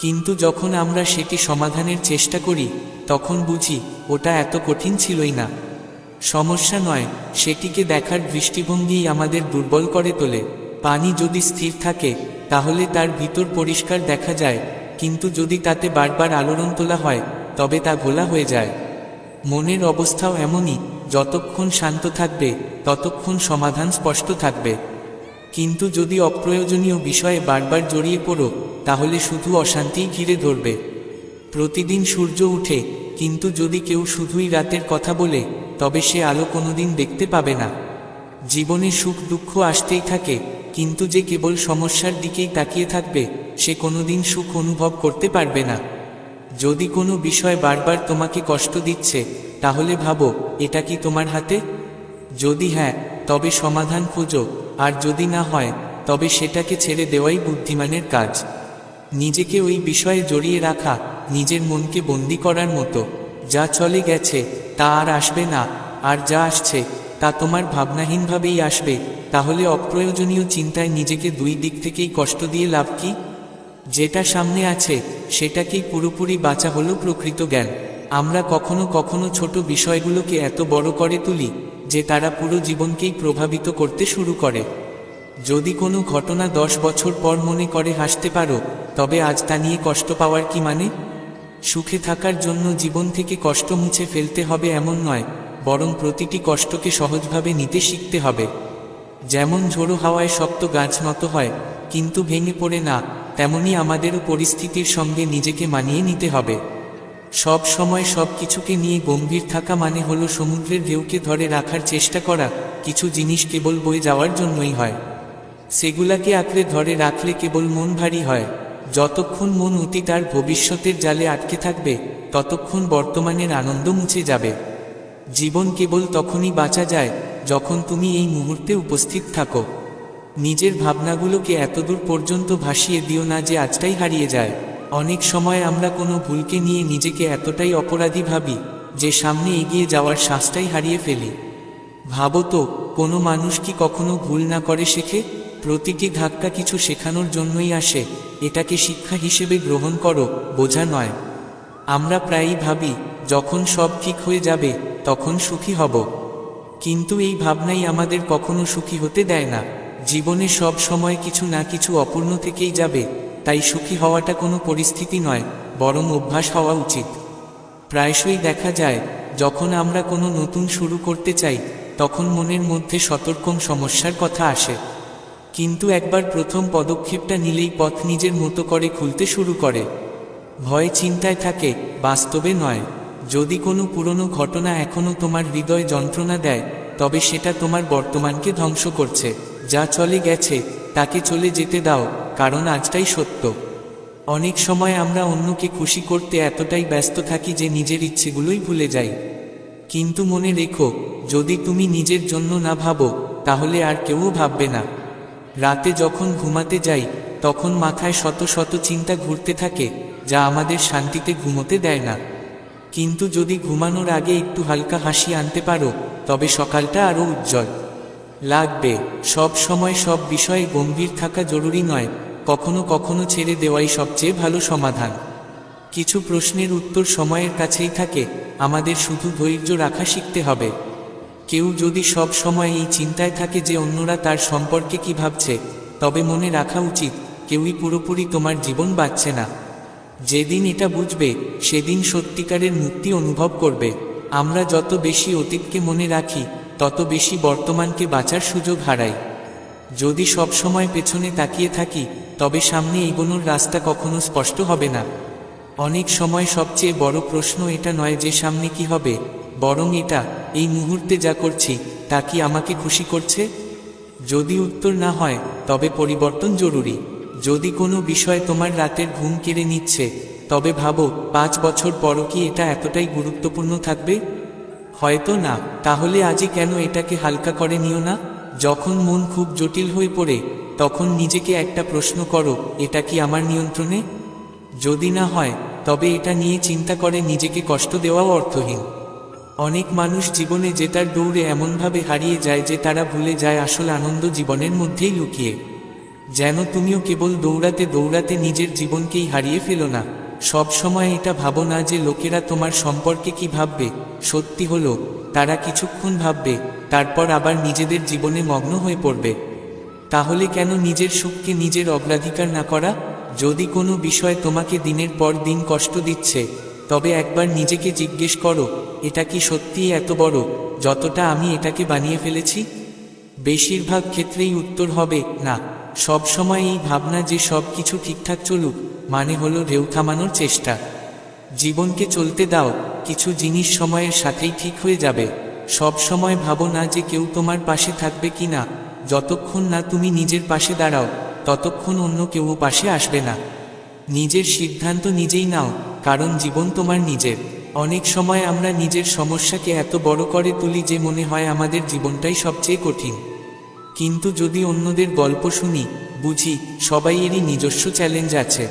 কিন্তু যখন আমরা সেটি সমাধানের চেষ্টা করি, তখন বুঝি ওটা এত কঠিন ছিলই না। সমস্যা নয়, সেটিকে দেখার দৃষ্টিভঙ্গিই আমাদের দুর্বল করে তোলে। পানি যদি স্থির থাকে, তাহলে তার ভিতর পরিষ্কার দেখা যায়, কিন্তু যদি তাতে বারবার আলোড়ন তোলা হয়, তবে তা ঘোলা হয়ে যায়। মনের অবস্থাও এমনই, যতক্ষণ শান্ত থাকবে ততক্ষণ সমাধান স্পষ্ট থাকবে। কিন্তু যদি অপ্রয়োজনীয় বিষয়ে বারবার জড়িয়ে পড়ো, তাহলে শুধু অশান্তিই ঘিরে ধরবে। প্রতিদিন সূর্য উঠে, কিন্তু যদি কেউ শুধুই রাতের কথা বলে, তবে সে আলো কোনোদিন দেখতে পাবে না। জীবনে সুখ দুঃখ আসতেই থাকে, কিন্তু যে কেবল সমস্যার দিকেই তাকিয়ে থাকবে সে কোনোদিন সুখ অনুভব করতে পারবে না। যদি কোনো বিষয় বারবার তোমাকে কষ্ট দিচ্ছে, তাহলে ভাবো এটা কি তোমার হাতে? যদি হ্যাঁ, তবে সমাধান খোঁজো, আর যদি না হয় তবে সেটাকে ছেড়ে দেওয়াই বুদ্ধিমানের কাজ। নিজেকে ওই বিষয়ে জড়িয়ে রাখা নিজের মনকে বন্দি করার মতো। যা চলে গেছে তা আর আসবে না, আর যা আসছে তা তোমার ভাবনাহীনভাবেই আসবে। তাহলে অপ্রয়োজনীয় চিন্তায় নিজেকে দুই দিক থেকেই কষ্ট দিয়ে লাভ কি? যেটা সামনে আছে সেটাকেই পুরোপুরি বাঁচা হলো প্রকৃত জ্ঞান। আমরা কখনো কখনো ছোট বিষয়গুলোকে এত বড় করে তুলি যে তারা পুরো জীবনকেই প্রভাবিত করতে শুরু করে। যদি কোনো ঘটনা 10 বছর পর মনে করে হাসতে পারো, তবে আজ তা নিয়ে কষ্ট পাওয়ার কি মানে? সুখে থাকার জন্য জীবন থেকে কষ্ট মুছে ফেলতে হবে এমন নয়, বরং প্রতিটি কষ্টকে সহজভাবে নিতে শিখতে হবে। যেমন ঝোড়ো হাওয়ায় শক্ত গাছ নত হয় কিন্তু ভেঙে পড়ে না, তেমনি আমাদেরও পরিস্থিতির সঙ্গে নিজেকে মানিয়ে নিতে হবে। সব সময় সব কিছুকে নিয়ে গম্ভীর থাকা মানে হলো সমুদ্রের ঢেউকে ধরে রাখার চেষ্টা করা। কিছু জিনিস কেবল বয়ে যাওয়ার জন্যই হয়, সেগুলাকে আঁকড়ে ধরে রাখলে কেবল মন ভারী হয়। যতক্ষণ মন অতীত আর ভবিষ্যতের জালে আটকে থাকবে, ততক্ষণ বর্তমানের আনন্দ মুছে যাবে। জীবন কেবল তখনই বাঁচা যায় যখন তুমি এই মুহূর্তে উপস্থিত থাকো। নিজের ভাবনাগুলোকে এতদূর পর্যন্ত ভাসিয়ে দিও না যে আজটাই হারিয়ে যায়। অনেক সময় আমরা কোনো ভুলকে নিয়ে নিজেকে এতটাই অপরাধী ভাবি যে সামনে এগিয়ে যাওয়ার শ্বাসটাই হারিয়ে ফেলি। ভাবো তো, কোনো মানুষ কি কখনো ভুল না করে শেখে? প্রতিটি ধাক্কা কিছু শেখানোর জন্যই আসে। এটাকে শিক্ষা হিসেবে গ্রহণ করো, বোঝা নয়। আমরা প্রায়ই ভাবি যখন সব ঠিক হয়ে যাবে তখন সুখী হব, কিন্তু এই ভাবনাই আমাদের কখনো সুখী হতে দেয় না। জীবনে সব সময় কিছু না কিছু অপূর্ণ থেকেই যাবে, তাই সুখী হওয়াটা কোনো পরিস্থিতি নয়, বরং অভ্যাস হওয়া উচিত। প্রায়শই দেখা যায় যখন আমরা কোনো নতুন শুরু করতে চাই, তখন মনের মধ্যে সতর্ক সমস্যার কথা আসে, কিন্তু একবার প্রথম পদক্ষেপটা নিলেই পথ নিজের মতো করে খুলতে শুরু করে। ভয় চিন্তায় থাকে, বাস্তবে নয়। যদি কোনো পুরনো ঘটনা এখনও তোমার হৃদয় যন্ত্রণা দেয়, তবে সেটা তোমার বর্তমানকে ধ্বংস করছে। যা চলে গেছে তাকে চলে যেতে দাও, কারণ আজটাই সত্য। অনেক সময় আমরা অন্যকে খুশি করতে এতটাই ব্যস্ত থাকি যে নিজের ইচ্ছেগুলোই ভুলে যাই। কিন্তু মনে রেখো, যদি তুমি নিজের জন্য না ভাবো, তাহলে আর কেউও ভাববে না। রাতে যখন ঘুমাতে যাই, তখন মাথায় শত শত চিন্তা ঘুরতে থাকে যা আমাদের শান্তিতে ঘুমোতে দেয় না। কিন্তু যদি ঘুমানোর আগে একটু হালকা হাসি আনতে পারো, তবে সকালটা আরও উজ্জ্বল লাগবে। সব সময় সব বিষয়ে গম্ভীর থাকা জরুরি নয়, কখনো কখনো ছেড়ে দেওয়াই সবচেয়ে ভালো সমাধান। কিছু প্রশ্নের উত্তর সময়ের কাছেই থাকে, আমাদের শুধু ধৈর্য রাখা শিখতে হবে। কেউ যদি সব সময় এই চিন্তায় থাকে যে অন্যরা তার সম্পর্কে কি ভাবছে, তবে মনে রাখা উচিত কেউই পুরোপুরি তোমার জীবন বাঁচছে না। যেদিন এটা বুঝবে, সেদিন সত্যিকারের মুক্তি অনুভব করবে। আমরা যত বেশি অতীতকে মনে রাখি, তত বেশি বর্তমানকে বাঁচার সুযোগ হারাই। যদি সব সময় পেছনে তাকিয়ে থাকি, তবে সামনে এগোনোর রাস্তা কখনো স্পষ্ট হবে না। অনেক সময় সবচেয়ে বড় প্রশ্ন এটা নয় যে সামনে কি হবে, বরং এটা, এই মুহূর্তে যা করছি তা কি আমাকে খুশি করছে? যদি উত্তর না হয়, তবে পরিবর্তন জরুরি। যদি কোনো বিষয় তোমার রাতের ঘুম কেড়ে নিচ্ছে, তবে ভাবো 5 বছর পরও কি এটা এতটাই গুরুত্বপূর্ণ থাকবে? হয়তো না। তাহলে আজই কেন এটাকে হালকা করে নিও না? যখন মন খুব জটিল হয়ে পড়ে, তখন নিজেকে একটা প্রশ্ন করো, এটা কি আমার নিয়ন্ত্রণে? যদি না হয়, তবে এটা নিয়ে চিন্তা করে নিজেকে কষ্ট দেওয়াও অর্থহীন। অনেক মানুষ জীবনে জেতার দৌড়ে এমনভাবে হারিয়ে যায় যে তারা ভুলে যায় আসল আনন্দ জীবনের মধ্যেই লুকিয়ে। যেন তুমিও কেবল দৌড়াতে দৌড়াতে নিজের জীবনকেই হারিয়ে ফেলো না। সব সময় এটা ভাবো না যে লোকেরা তোমার সম্পর্কে কি ভাববে। সত্যি হলো, তারা কিছুক্ষণ ভাববে, তারপর আবার নিজেদের জীবনে মগ্ন হয়ে পড়বে। তাহলে কেন নিজের সুখকে নিজের অগ্রাধিকার না করা? যদি কোনো বিষয় তোমাকে দিনের পর দিন কষ্ট দিচ্ছে, তবে একবার নিজেকে জিজ্ঞেস করো, এটা কি সত্যিই এত বড় যতটা আমি এটাকে বানিয়ে ফেলেছি? বেশিরভাগ ক্ষেত্রেই উত্তর হবে না। সব সময় এই ভাবনা যে সব কিছু ঠিকঠাক চলুক মানে হলো ঢেউ থামানোর চেষ্টা। জীবনকে চলতে দাও, কিছু জিনিস সময়ের সাথেই ঠিক হয়ে যাবে। সব সময় ভাবো না যে কেউ তোমার পাশে থাকবে কি না। যতক্ষণ না তুমি নিজের পাশে দাঁড়াও ততক্ষণ অন্য কেউ পাশে আসবে না। নিজের সিদ্ধান্ত নিজেই নাও, কারণ জীবন তোমার নিজের। অনেক সময় আমরা নিজের সমস্যাকে এত বড় করে তুলি যে মনে হয় আমাদের জীবনটাই সবচেয়ে কঠিন। কিন্তু যদি অন্যদের গল্প শুনি, বুঝি সবাই এরই নিজস্ব চ্যালেঞ্জ আছে।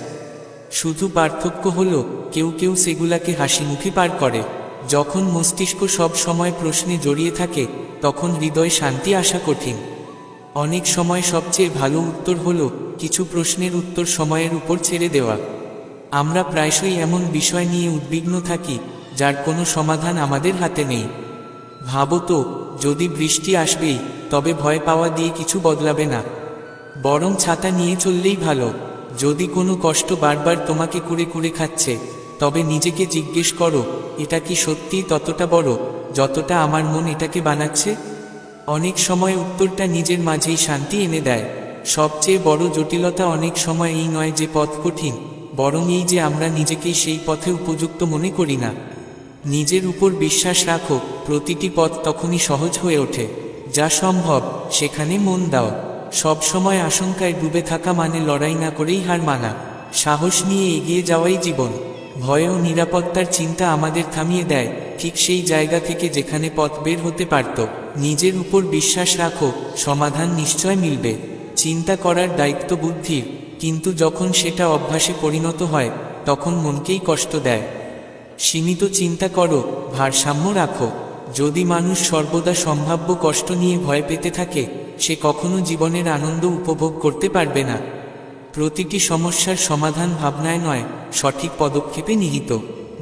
শুধু পার্থক্য হলো কেউ কেউ সেগুলাকে হাসি মুখে পার করে। যখন মস্তিষ্ক সব সময় প্রশ্নে জড়িয়ে থাকে তখন হৃদয় শান্তি আসা কঠিন। অনেক সময় সবচেয়ে ভালো উত্তর হলো কিছু প্রশ্নের উত্তর সময়ের উপর ছেড়ে দেওয়া। আমরা প্রায়শই এমন বিষয় নিয়ে উদ্বিগ্ন থাকি যার কোনো সমাধান আমাদের হাতে নেই। ভাবো তো, যদি বৃষ্টি আসবেই, তবে ভয় পাওয়া দিয়ে কিছু বদলাবে না, বরং ছাতা নিয়ে চললেই ভালো। যদি কোনো কষ্ট বারবার তোমাকে কুরে কুরে খাচ্ছে, তবে নিজেকে জিজ্ঞেস করো, এটা কি সত্যিই ততটা বড় যতটা আমার মন এটাকে বানাচ্ছে? অনেক সময় উত্তরটা নিজের মাঝেই শান্তি এনে দেয়। সবচেয়ে বড় জটিলতা অনেক সময় এই নয় যে পথ কঠিন, বরং এই যে আমরা নিজেকেই সেই পথে উপযুক্ত মনে করি না। নিজের উপর বিশ্বাস রাখো, প্রতিটি পথ তখনই সহজ হয়ে ওঠে যা সম্ভব সেখানে মন দাও। সব সময় আশঙ্কায় ডুবে থাকা মানে লড়াই না করেই হার মানা। সাহস নিয়ে এগিয়ে যাওয়াই জীবন। ভয় ও নিরাপত্তার চিন্তা আমাদের থামিয়ে দেয় ঠিক সেই জায়গা থেকে যেখানে পথ বের হতে পারত। নিজের উপর বিশ্বাস রাখো, সমাধান নিশ্চয় মিলবে। চিন্তা করার দায়িত্ব বুদ্ধির, কিন্তু যখন সেটা অভ্যাসে পরিণত হয় তখন মনকেই কষ্ট দেয়। সীমিত চিন্তা করো, ভারসাম্য রাখো। যদি মানুষ সর্বদা সম্ভাব্য কষ্ট নিয়ে ভয় পেতে থাকে, সে কখনো জীবনের আনন্দ উপভোগ করতে পারবে না। প্রতিটি সমস্যার সমাধান ভাবনায় নয়, সঠিক পদক্ষেপে নিহিত।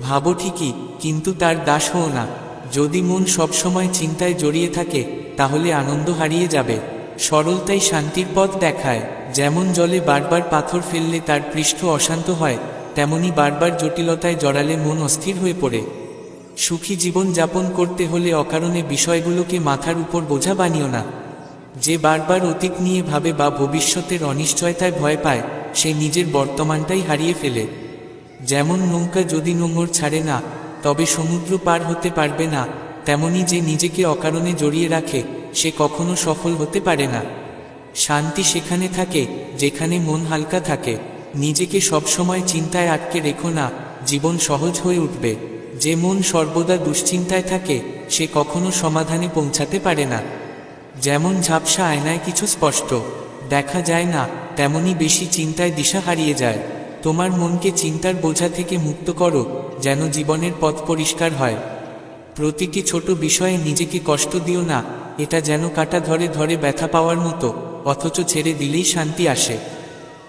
ভাবো ঠিকই, কিন্তু তার দাস হও না। যদি মন সবসময় চিন্তায় জড়িয়ে থাকে, তাহলে আনন্দ হারিয়ে যাবে। সরলতাই শান্তির পথ দেখায়। যেমন জলে বারবার পাথর ফেললে তার পৃষ্ঠ অশান্ত হয়, তেমনি বারবার জটিলতায় জড়ালে মন অস্থির হয়ে পড়ে। সুখী জীবন যাপন করতে হলে অকারণে বিষয়গুলোকে মাথার উপর বোঝা বানিও না। যে বারবার অতীত নিয়ে ভাবে বা ভবিষ্যতের অনিশ্চয়তায় ভয় পায়, সে নিজের বর্তমানটাই হারিয়ে ফেলে। যেমন নৌকা যদি নোঙর ছাড়ে না, তবে সমুদ্র পার হতে পারবে না, তেমনি যে নিজেকে অকারণে জড়িয়ে রাখে, সে কখনো সফল হতে পারে না। শান্তি সেখানে থাকে যেখানে মন হালকা থাকে। নিজেকে সবসময় চিন্তায় আটকে রেখো না, জীবন সহজ হয়ে উঠবে। যে মন সর্বদা দুশ্চিন্তায় থাকে, সে কখনো সমাধানে পৌঁছাতে পারে না। যেমন ঝাপসা আয়নায় কিছু স্পষ্ট দেখা যায় না, তেমনি বেশি চিন্তায় দিশা হারিয়ে যায়। তোমার মনকে চিন্তার বোঝা থেকে মুক্ত করো, যেন জীবনের পথ পরিষ্কার হয়। প্রতিটি ছোট বিষয়ে নিজেকে কষ্ট দিও না, এটা যেন কাটা ধরে ধরে ব্যথা পাওয়ার মতো, অথচ ছেড়ে দিলেই শান্তি আসে।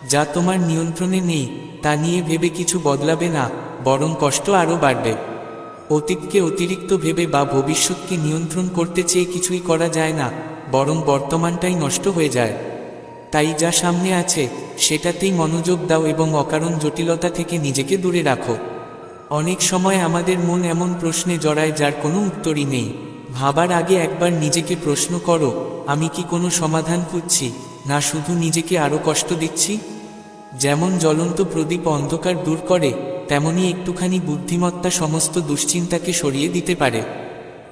যা তোমার নিয়ন্ত্রণে নেই তা নিয়ে ভেবে কিছু বদলাবে না, বরং কষ্ট আরও বাড়বে। অতীতকে অতিরিক্ত ভেবে বা ভবিষ্যৎকে নিয়ন্ত্রণ করতে চেয়ে কিছুই করা যায় না, বরং বর্তমানটাই নষ্ট হয়ে যায়। তাই যা সামনে আছে সেটাতেই মনোযোগ দাও এবং অকারণ জটিলতা থেকে নিজেকে দূরে রাখো। অনেক সময় আমাদের মন এমন প্রশ্নে জড়ায় যার কোনো উত্তরই নেই। ভাবার আগে একবার নিজেকে প্রশ্ন করো, আমি কি কোনো সমাধান খুঁজছি, না শুধু নিজেকে আরও কষ্ট দিচ্ছি? যেমন জ্বলন্ত প্রদীপ অন্ধকার দূর করে, তেমনি একটুখানি বুদ্ধিমত্তা সমস্ত দুশ্চিন্তাকে সরিয়ে দিতে পারে।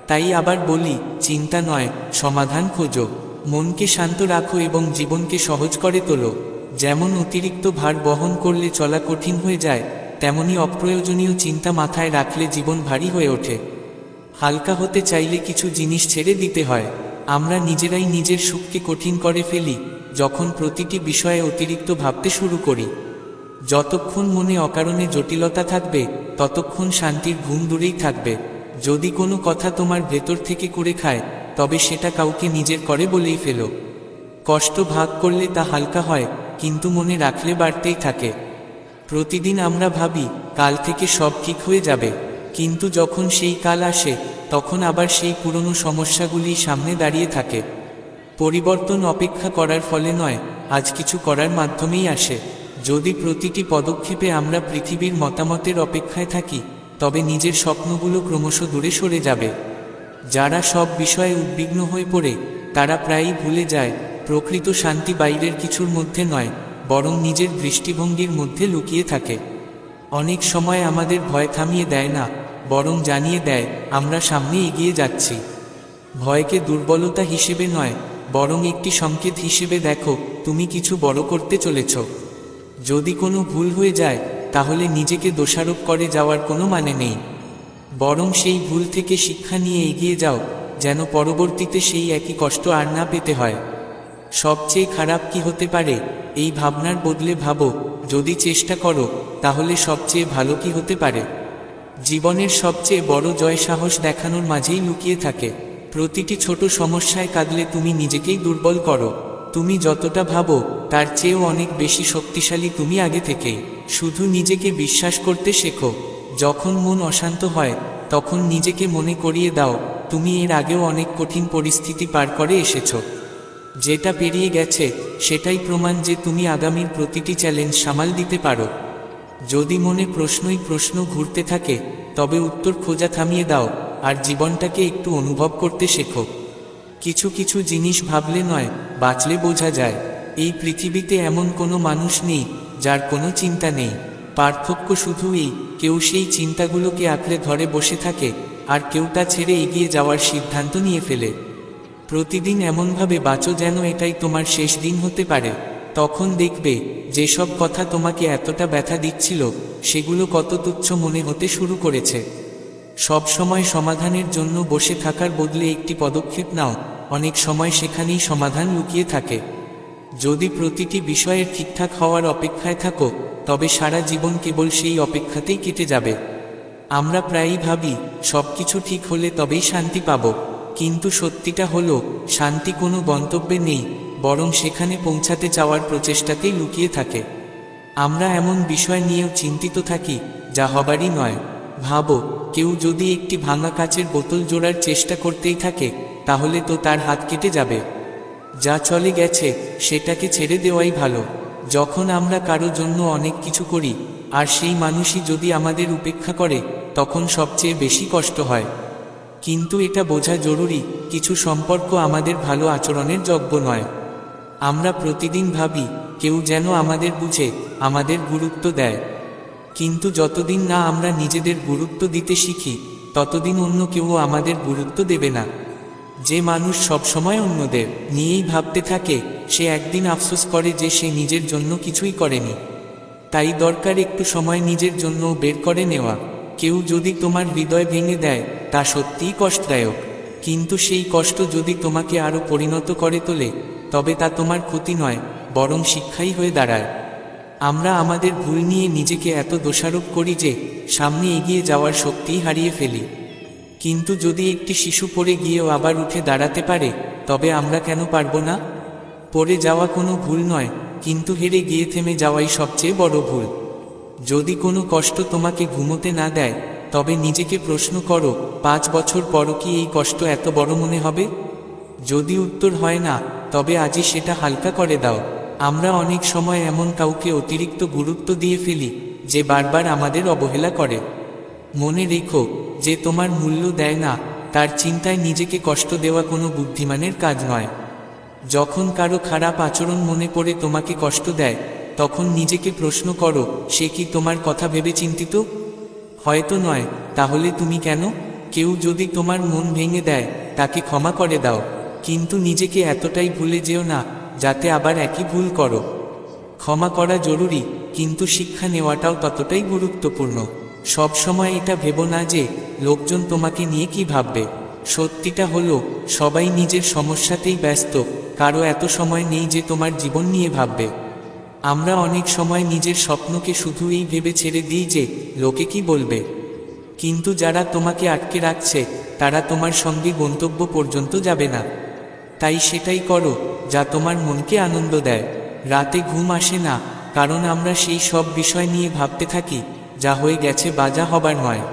তাই আবার বলি, চিন্তা নয়, সমাধান খোঁজো। মনকে শান্ত রাখো এবং জীবনকে সহজ করে তোলো। যেমন অতিরিক্ত ভার বহন করলে চলা কঠিন হয়ে যায়, তেমনি অপ্রয়োজনীয় চিন্তা মাথায় রাখলে জীবন ভারী হয়ে ওঠে। হালকা হতে চাইলে কিছু জিনিস ছেড়ে দিতে হয়। আমরা নিজেরাই নিজের সুখকে কঠিন করে ফেলি যখন প্রতিটি বিষয়ে অতিরিক্ত ভাবতে শুরু করি। যতক্ষণ মনে অকারণে জটিলতা থাকবে, ততক্ষণ শান্তির ঘুম দূরেই থাকবে। যদি কোনো কথা তোমার ভেতর থেকে কুরে খায়, তবে সেটা কাউকে নিজের করে বলেই ফেলো। কষ্ট ভাগ করলে তা হালকা হয়, কিন্তু মনে রাখলে বাড়তেই থাকে। প্রতিদিন আমরা ভাবি কাল থেকে সব ঠিক হয়ে যাবে, কিন্তু যখন সেই কাল আসে তখন আবার সেই পুরনো সমস্যাগুলি সামনে দাঁড়িয়ে থাকে। পরিবর্তন অপেক্ষা করার ফলে নয়, আজ কিছু করার মাধ্যমেই আসে। যদি প্রতিটি পদক্ষেপে আমরা পৃথিবীর মতামতের অপেক্ষায় থাকি, তবে নিজের স্বপ্নগুলো ক্রমশ দূরে সরে যাবে। যারা সব বিষয়ে উদ্বিগ্ন হয়ে পড়ে, তারা প্রায়ই ভুলে যায় প্রকৃত শান্তি বাইরের কিছুর মধ্যে নয়, বরং নিজের দৃষ্টিভঙ্গির মধ্যে লুকিয়ে থাকে। অনেক সময় আমাদের ভয় থামিয়ে দেয় না, বরং জানিয়ে দেয় আমরা সামনে এগিয়ে যাচ্ছি। ভয়কে দুর্বলতা হিসেবে নয়, বরং একটি সংকেত হিসেবে দেখো তুমি কিছু বড় করতে চলেছ। যদি কোনো ভুল হয়ে যায় তাহলে নিজেকে দোষারোপ করে যাওয়ার কোনো মানে নেই, বরং সেই ভুল থেকে শিক্ষা নিয়ে এগিয়ে যাও, যেন পরবর্তীতে সেই একই কষ্ট আর না পেতে হয়। সবচেয়ে খারাপ কি হতে পারে এই ভাবনার বদলে ভাবো, যদি চেষ্টা করো তাহলে সবচেয়ে ভালো কি হতে পারে। জীবনের সবচেয়ে বড় জয় সাহস দেখানোর মাঝেই লুকিয়ে থাকে। প্রতিটি ছোট সমস্যায় কাঁদলে তুমি নিজেকেই দুর্বল করো। তুমি যতটা ভাবো তার চেয়েও অনেক বেশি শক্তিশালী তুমি আগে থেকেই। শুধু নিজেকে বিশ্বাস করতে শেখো। যখন মন অশান্ত হয় তখন নিজেকে মনে করিয়ে দাও তুমি এর আগেও অনেক কঠিন পরিস্থিতি পার করে এসেছো। যেটা পেরিয়ে গেছে সেটাই প্রমাণ যে তুমি আগামীর প্রতিটি চ্যালেঞ্জ সামাল দিতে পারো। যদি মনে প্রশ্নই প্রশ্ন ঘুরতে থাকে তবে উত্তর খোঁজা থামিয়ে দাও আর জীবনটাকে একটু অনুভব করতে শেখো। কিছু কিছু জিনিস ভাবলে নয়, বাঁচলে বোঝা যায়। এই পৃথিবীতে এমন কোনো মানুষ নেই যার কোনো চিন্তা নেই। পার্থক্য শুধু এই, কেউ সেই চিন্তাগুলোকে আঁকড়ে ধরে বসে থাকে আর কেউ তা ছেড়ে এগিয়ে যাওয়ার সিদ্ধান্ত নিয়ে ফেলে। প্রতিদিন এমনভাবে বাঁচো যেন এটাই তোমার শেষ দিন হতে পারে। তখন দেখবে যেসব কথা তোমাকে এতটা ব্যথা দিচ্ছিল সেগুলো কত তুচ্ছ মনে হতে শুরু করেছে। সব সময় সমাধানের জন্য বসে থাকার বদলে একটি পদক্ষেপ নাও, অনেক সময় সেখানেই সমাধান লুকিয়ে থাকে। যদি প্রতিটি বিষয়ের ঠিকঠাক হওয়ার অপেক্ষায় থাকো তবে সারা জীবন কেবল সেই অপেক্ষাতেই কেটে যাবে। আমরা প্রায়ই ভাবি সবকিছু ঠিক হলে তবেই শান্তি পাব, কিন্তু সত্যিটা হলো শান্তি কোনো গন্তব্যে নেই, বরং সেখানে পৌঁছাতে চাওয়ার প্রচেষ্টাতেই লুকিয়ে থাকে। আমরা এমন বিষয় নিয়েও চিন্তিত থাকি যা হবারই নয়। ভাবো, কেউ যদি একটি ভাঙা কাচের বোতল জোড়ার চেষ্টা করতেই থাকে তাহলে তো তার হাত কেটে যাবে। যা চলে গেছে সেটাকে ছেড়ে দেওয়াই ভালো। যখন আমরা কারো জন্য অনেক কিছু করি আর সেই মানুষই যদি আমাদের উপেক্ষা করে তখন সবচেয়ে বেশি কষ্ট হয়। কিন্তু এটা বোঝা জরুরি, কিছু সম্পর্ক আমাদের ভালো আচরণের যোগ্য নয়। আমরা প্রতিদিন ভাবি কেউ যেন আমাদের বুঝে, আমাদের গুরুত্ব দেয়, কিন্তু যতদিন না আমরা নিজেদের গুরুত্ব দিতে শিখি ততদিন অন্য কেউ আমাদের গুরুত্ব দেবে না। যে মানুষ সবসময় অন্যদের নিয়েই ভাবতে থাকে সে একদিন আফসোস করে যে সে নিজের জন্য কিছুই করেনি। তাই দরকার একটু সময় নিজের জন্য বের করে নেওয়া। কেউ যদি তোমার হৃদয় ভেঙে দেয় তা সত্যিই কষ্টদায়ক, কিন্তু সেই কষ্ট যদি তোমাকে আরও পরিণত করে তোলে তবে তা তোমার ক্ষতি নয়, বরং শিক্ষাই হয়ে দাঁড়ায়। আমরা আমাদের ভুল নিয়ে নিজেকে এত দোষারোপ করি যে সামনে এগিয়ে যাওয়ার শক্তিই হারিয়ে ফেলি। কিন্তু যদি একটি শিশু পড়ে গিয়েও আবার উঠে দাঁড়াতে পারে তবে আমরা কেন পারবো না? পড়ে যাওয়া কোনো ভুল নয়, কিন্তু হেরে গিয়ে থেমে যাওয়াই সবচেয়ে বড় ভুল। যদি কোনো কষ্ট তোমাকে ঘুমোতে না দেয় তবে নিজেকে প্রশ্ন করো, 5 বছর পরও কি এই কষ্ট এত বড় মনে হবে? যদি উত্তর হয় না তবে আজই সেটা হালকা করে দাও। আমরা অনেক সময় এমন কাউকে অতিরিক্ত গুরুত্ব দিয়ে ফেলি যে বারবার আমাদের অবহেলা করে। মনে রেখো, যে তোমার মূল্য দেয় না তার চিন্তায় নিজেকে কষ্ট দেওয়া কোনো বুদ্ধিমানের কাজ নয়। যখন কারো খারাপ আচরণ মনে পড়ে তোমাকে কষ্ট দেয় তখন নিজেকে প্রশ্ন করো, সে কি তোমার কথা ভেবে চিন্তিত? হয়তো নয়, তাহলে তুমি কেন? কেউ যদি তোমার মন ভেঙে দেয় তাকে ক্ষমা করে দাও, কিন্তু নিজেকে এতটাই ভুলে যেও না যাতে আবার একই ভুল করো। ক্ষমা করা জরুরি, কিন্তু শিক্ষা নেওয়াটাও ততটাই গুরুত্বপূর্ণ। সব সময় এটা ভেবো না যে লোকজন তোমাকে নিয়ে কি ভাববে। সত্যিটা হলো সবাই নিজের সমস্যাতেই ব্যস্ত, কারো এত সময় নেই যে তোমার জীবন নিয়ে ভাববে। আমরা অনেক সময় নিজের স্বপ্নকে শুধু এই ভেবে ছেড়ে দিই যে লোকে কি বলবে, কিন্তু যারা তোমাকে আটকে রাখছে তারা তোমার সঙ্গে গন্তব্য পর্যন্ত যাবে না। তাই সেটাই করো যা তোমার মনকে আনন্দ দেয়। রাতে ঘুম আসে না কারণ আমরা সেই সব বিষয় নিয়ে ভাবতে থাকি যা হয়ে গেছে বা যা হবার নয়।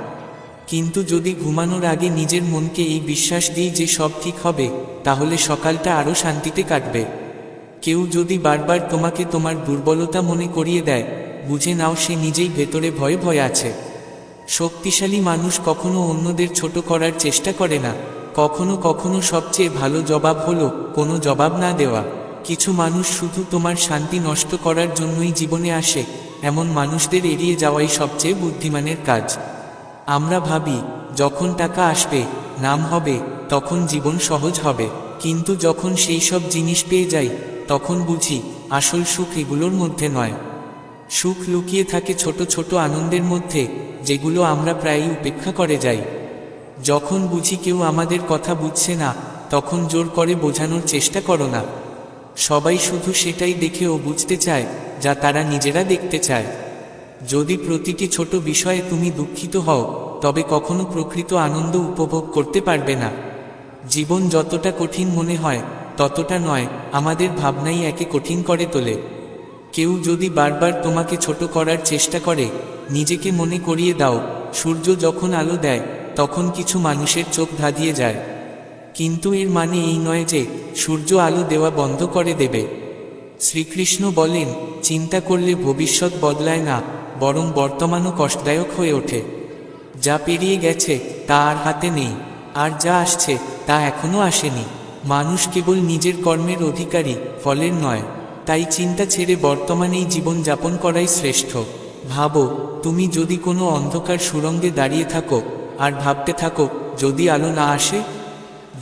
কিন্তু যদি ঘুমানোর আগে নিজের মনকে এই বিশ্বাস দিই যে সব ঠিক হবে তাহলে সকালটা আরও শান্তিতে কাটবে। কেউ যদি বারবার তোমাকে তোমার দুর্বলতা মনে করিয়ে দেয় বুঝে নাও সে নিজেই ভেতরে ভয়ে ভয়ে আছে। শক্তিশালী মানুষ কখনো অন্যদের ছোট করার চেষ্টা করে না। কখনো কখনো সবচেয়ে ভালো জবাব হলো কোনো জবাব না দেওয়া। কিছু মানুষ শুধু তোমার শান্তি নষ্ট করার জন্যই জীবনে আসে, এমন মানুষদের এড়িয়ে যাওয়াই সবচেয়ে বুদ্ধিমানের কাজ। আমরা ভাবি যখন টাকা আসবে নাম হবে, তখন জীবন সহজ হবে। কিন্তু যখন সেই সব জিনিস পেয়ে যাই, তখন বুঝি আসল সুখ এগুলোর মধ্যে নয়। সুখ লুকিয়ে থাকে ছোট ছোট আনন্দের মধ্যে, যেগুলো আমরা প্রায়ই উপেক্ষা করে যাই। যখন বুঝি কেউ আমাদের কথা বুঝছে না, তখন জোর করে বোঝানোর চেষ্টা করো না। সবাই শুধু সেটাই দেখে ও বুঝতে চায় যা তারা নিজেরা দেখতে চায়। যদি প্রতিটি ছোট বিষয়ে তুমি দুঃখিত হও, তবে কখনো প্রকৃত আনন্দ উপভোগ করতে পারবে না। জীবন যতটা কঠিন মনে হয় ততটা নয়, আমাদের ভাবনাই একে কঠিন করে তোলে। কেউ যদি বারবার তোমাকে ছোট করার চেষ্টা করে, নিজেকে মনে করিয়ে দাও, সূর্য যখন আলো দেয় তখন কিছু মানুষের চোখ ধাঁধিয়ে যায়। কিন্তু এর মানে এই নয় যে সূর্য আলো দেওয়া বন্ধ করে দেবে। শ্রীকৃষ্ণ বলেন, চিন্তা করলে ভবিষ্যৎ বদলায় না, বরং বর্তমানও কষ্টদায়ক হয়ে ওঠে। যা পেরিয়ে গেছে তা আর হাতে নেই, আর যা আসছে তা এখনো আসেনি। মানুষ কেবল নিজের কর্মের অধিকারী, ফলের নয়। তাই চিন্তা ছেড়ে বর্তমানেই জীবন যাপন করাই শ্রেষ্ঠ। ভাবো, তুমি যদি কোনো অন্ধকার সুড়ঙ্গে দাঁড়িয়ে থাকো আর ভাবতে থাকো, যদি আলো না আসে,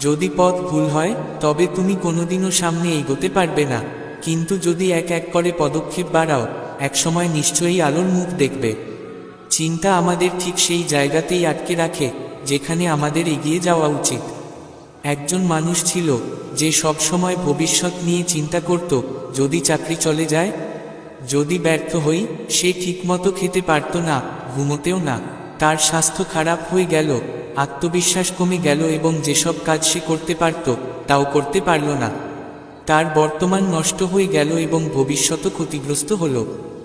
যদি পথ ভুল হয়, তবে তুমি কোনোদিনও সামনে এগোতে পারবে না। কিন্তু যদি এক এক করে পদক্ষেপ বাড়াও, একসময় নিশ্চয়ই আলোর মুখ দেখবে। চিন্তা আমাদের ঠিক সেই জায়গাতেই আটকে রাখে যেখানে আমাদের এগিয়ে যাওয়া উচিত। একজন মানুষ ছিল যে সব সময় ভবিষ্যৎ নিয়ে চিন্তা করত, যদি চাকরি চলে যায়, যদি ব্যর্থ হই। সে ঠিকমতো খেতে পারত না, ঘুমোতেও না। তার স্বাস্থ্য খারাপ হয়ে গেল, আত্মবিশ্বাস কমে গেল এবং যেসব কাজ সে করতে পারত তাও করতে পারল না। তার বর্তমান নষ্ট হয়ে গেল এবং ভবিষ্যৎ ক্ষতিগ্রস্ত হল।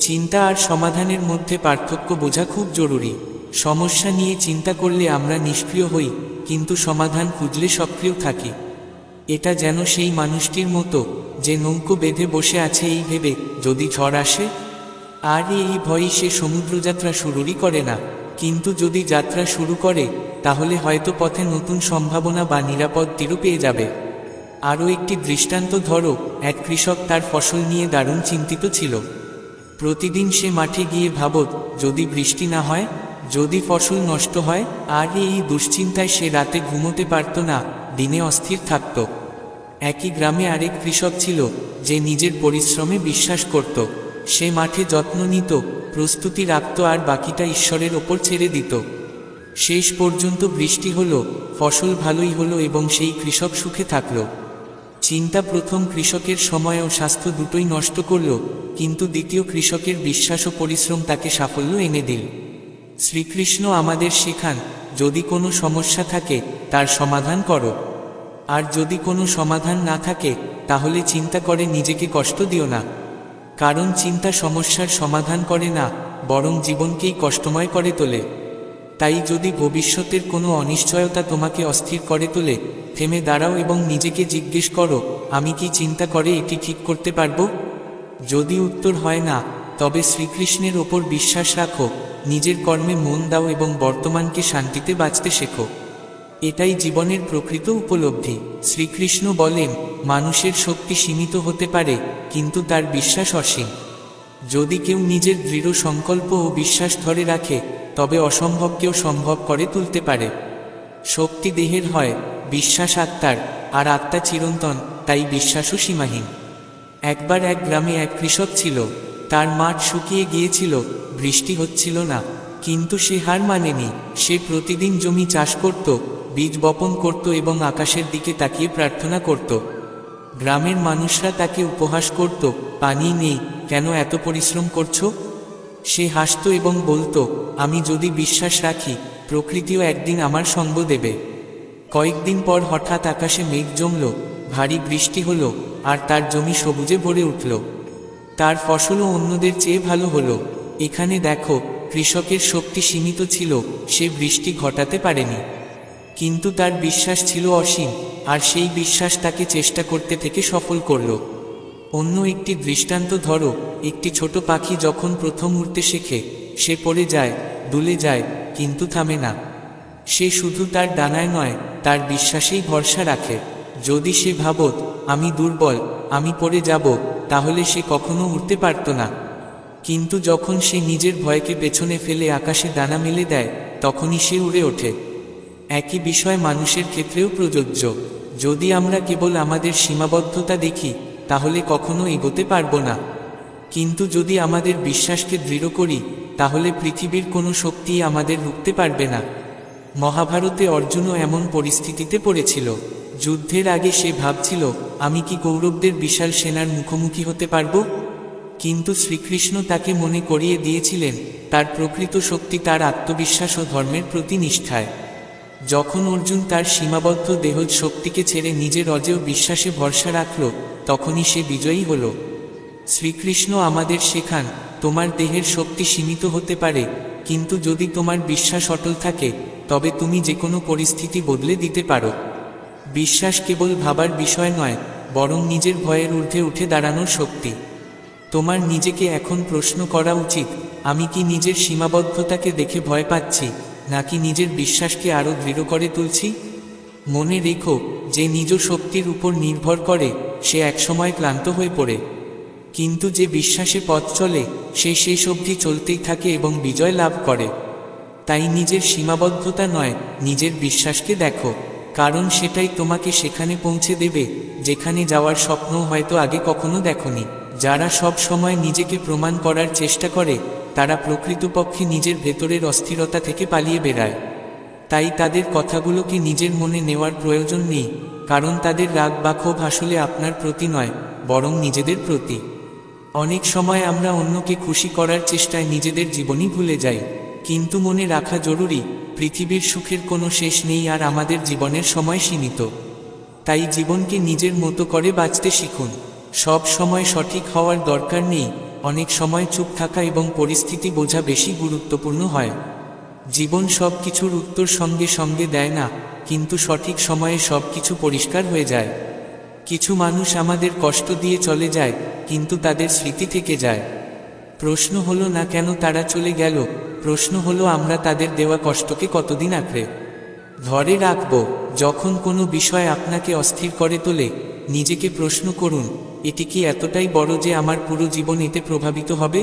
চিন্তা আর সমাধানের মধ্যে পার্থক্য বোঝা খুব জরুরি। সমস্যা নিয়ে চিন্তা করলে আমরা নিষ্ক্রিয় হই, কিন্তু সমাধান খুঁজলে সক্রিয় থাকি। এটা যেন সেই মানুষটির মতো যে নৌকো বেঁধে বসে আছে এই ভেবে, যদি ঝড় আসে। আর এই ভয়ই সে সমুদ্রযাত্রা শুরুই করে না। কিন্তু যদি যাত্রা শুরু করে, তাহলে হয়তো পথে নতুন সম্ভাবনা বা নিরাপদ তীরও পেয়ে যাবে। আরও একটি দৃষ্টান্ত ধরো, এক কৃষক তার ফসল নিয়ে দারুণ চিন্তিত ছিল। প্রতিদিন সে মাঠে গিয়ে ভাবত, যদি বৃষ্টি না হয়, যদি ফসল নষ্ট হয়। আর এই দুশ্চিন্তায় সে রাতে ঘুমোতে পারত না, দিনে অস্থির থাকত। একই গ্রামে আরেক কৃষক ছিল যে নিজের পরিশ্রমে বিশ্বাস করত। সে মাঠে যত্ন নিত, প্রস্তুতি রাখত আর বাকিটা ঈশ্বরের ওপর ছেড়ে দিত। শেষ পর্যন্ত বৃষ্টি হলো, ফসল ভালোই হলো এবং সেই কৃষক সুখে থাকল। চিন্তা প্রথম কৃষকের সময় ও স্বাস্থ্য দুটোই নষ্ট করল, কিন্তু দ্বিতীয় কৃষকের বিশ্বাস ও পরিশ্রম তাকে সাফল্য এনে দিল। শ্রীকৃষ্ণ আমাদের শেখান, যদি কোনো সমস্যা থাকে তার সমাধান করো, আর যদি কোনো সমাধান না থাকে তাহলে চিন্তা করে নিজেকে কষ্ট দিও না। কারণ চিন্তা সমস্যার সমাধান করে না, বরং জীবনকেই কষ্টময় করে তোলে। তাই যদি ভবিষ্যতের কোনো অনিশ্চয়তা তোমাকে অস্থির করে তোলে, থেমে দাঁড়াও এবং নিজেকে জিজ্ঞেস করো, আমি কি চিন্তা করে এটি ঠিক করতে পারবো? যদি উত্তর হয় না, তবে শ্রীকৃষ্ণের ওপর বিশ্বাস রাখো, নিজের কর্মে মন দাও এবং বর্তমানকে শান্তিতে বাঁচতে শেখো। এটাই জীবনের প্রকৃত উপলব্ধি। শ্রীকৃষ্ণ বলেন, মানুষের শক্তি সীমিত হতে পারে, কিন্তু তার বিশ্বাস অসীম। যদি কেউ নিজের দৃঢ় সংকল্প ও বিশ্বাস ধরে রাখে, তবে অসম্ভবকেও সম্ভব করে তুলতে পারে। শক্তি দেহের হয়, বিশ্বাস আত্মার, আর আত্মা চিরন্তন, তাই বিশ্বাসও সীমাহীন। একবার এক গ্রামে এক কৃষক ছিল। তার মাঠ শুকিয়ে গিয়েছিল, বৃষ্টি হচ্ছিল না, কিন্তু সে হার মানেনি। সে প্রতিদিন জমি চাষ করত, বীজ বপন করত এবং আকাশের দিকে তাকিয়ে প্রার্থনা করত। গ্রামের মানুষরা তাকে উপহাস করত, পানি নেই, কেন এত পরিশ্রম করছো? সে হাসত এবং বলতো, আমি যদি বিশ্বাস রাখি, প্রকৃতিও একদিন আমার সঙ্গ দেবে। কয়েকদিন পর হঠাৎ আকাশে মেঘ জমল, ভারী বৃষ্টি হলো, আর তার জমি সবুজে ভরে উঠল। তার ফসলও অন্যদের চেয়ে ভালো হলো। এখানে দেখো, কৃষকের শক্তি সীমিত ছিল, সে বৃষ্টি ঘটাতে পারেনি, কিন্তু তার বিশ্বাস ছিল অসীম, আর সেই বিশ্বাস তাকে চেষ্টা করতে থেকে সফল করল। অন্য একটি দৃষ্টান্ত ধরো, একটি ছোট পাখি যখন প্রথম উড়তে শেখে, সে পড়ে যায়, দুলে যায়, কিন্তু থামে না। সে শুধু তার ডানায় নয়, তার বিশ্বাসেই ভরসা রাখে। যদি সে ভাবত, আমি দুর্বল, আমি পড়ে যাব, তাহলে সে কখনো উড়তে পারত না। কিন্তু যখন সে নিজের ভয়কে পেছনে ফেলে আকাশে ডানা মেলে দেয়, তখনই সে উড়ে ওঠে। একই বিষয় মানুষের ক্ষেত্রেও প্রযোজ্য। যদি আমরা কেবল আমাদের সীমাবদ্ধতা দেখি, তাহলে কখনো এগোতে পারবো না। কিন্তু যদি আমাদের বিশ্বাসকে দৃঢ় করি, তাহলে পৃথিবীর কোনো শক্তিই আমাদের রুখতে পারবে না। মহাভারতে অর্জুনও এমন পরিস্থিতিতে পড়েছিল। যুদ্ধের আগে সে ভাবছিল, আমি কি কৌরবদের বিশাল সেনার মুখোমুখি হতে পারবো? কিন্তু শ্রীকৃষ্ণ তাকে মনে করিয়ে দিয়েছিলেন, তার প্রকৃত শক্তি তার আত্মবিশ্বাস ও ধর্মের প্রতি নিষ্ঠায়। যখন অর্জুন তার সীমাবদ্ধ দেহজ শক্তিকে ছেড়ে নিজের অজেয় বিশ্বাসে ভরসা রাখল, তখনই সে বিজয়ী হল। শ্রীকৃষ্ণ আমাদের শেখান, তোমার দেহের শক্তি সীমিত হতে পারে, কিন্তু যদি তোমার বিশ্বাস অটল থাকে, তবে তুমি যে কোনো পরিস্থিতি বদলে দিতে পারো। বিশ্বাস কেবল ভাবার বিষয় নয়, বরং নিজের ভয়ের ঊর্ধ্বে উঠে দাঁড়ানোর শক্তি। তোমার নিজেকে এখন প্রশ্ন করা উচিত, আমি কি নিজের সীমাবদ্ধতাকে দেখে ভয় পাচ্ছি, নাকি নিজের বিশ্বাসকে আরও দৃঢ় করে তুলছি? মনে রেখো, যে নিজ শক্তির উপর নির্ভর করে, সে একসময় ক্লান্ত হয়ে পড়ে। কিন্তু যে বিশ্বাসে পথ চলে, সে শেষ অবধি চলতেই থাকে এবং বিজয় লাভ করে। তাই নিজের সীমাবদ্ধতা নয়, নিজের বিশ্বাসকে দেখো, কারণ সেটাই তোমাকে সেখানে পৌঁছে দেবে, যেখানে যাওয়ার স্বপ্নও হয়তো আগে কখনো দেখোনি। যারা সব সময় নিজেকে প্রমাণ করার চেষ্টা করে, তারা প্রকৃতপক্ষে নিজের ভেতরের অস্থিরতা থেকে পালিয়ে বেড়ায়। তাই তাদের কথাগুলোকে নিজের মনে নেওয়ার প্রয়োজন নেই, কারণ তাদের রাগ বা ক্ষোভ আসলে আপনার প্রতি নয়, বরং নিজেদের প্রতি। অনেক সময় আমরা অন্যকে খুশি করার চেষ্টায় নিজেদের জীবনই ভুলে যাই। কিন্তু মনে রাখা জরুরি, পৃথিবীর সুখের কোনো শেষ নেই আর আমাদের জীবনের সময় সীমিত। তাই জীবনকে নিজের মতো করে বাঁচতে শিখুন। সব সময় সঠিক হওয়ার দরকার নেই, অনেক সময় চুপ থাকা এবং পরিস্থিতি বোঝা বেশি গুরুত্বপূর্ণ হয়। জীবন সব কিছুর উত্তর সঙ্গে সঙ্গে দেয় না, কিন্তু সঠিক সময়ে সব কিছু পরিষ্কার হয়ে যায়। কিছু মানুষ আমাদের কষ্ট দিয়ে চলে যায়, কিন্তু তাদের স্মৃতি থেকে যায়। প্রশ্ন হলো না কেন তারা চলে গেল, প্রশ্ন হলো আমরা তাদের দেওয়া কষ্টকে কতদিন আঁকড়ে ধরে রাখব। যখন কোনো বিষয় আপনাকে অস্থির করে তোলে, নিজেকে প্রশ্ন করুন, এটি কি এতটাই বড় যে আমার পুরো জীবন এতে প্রভাবিত হবে?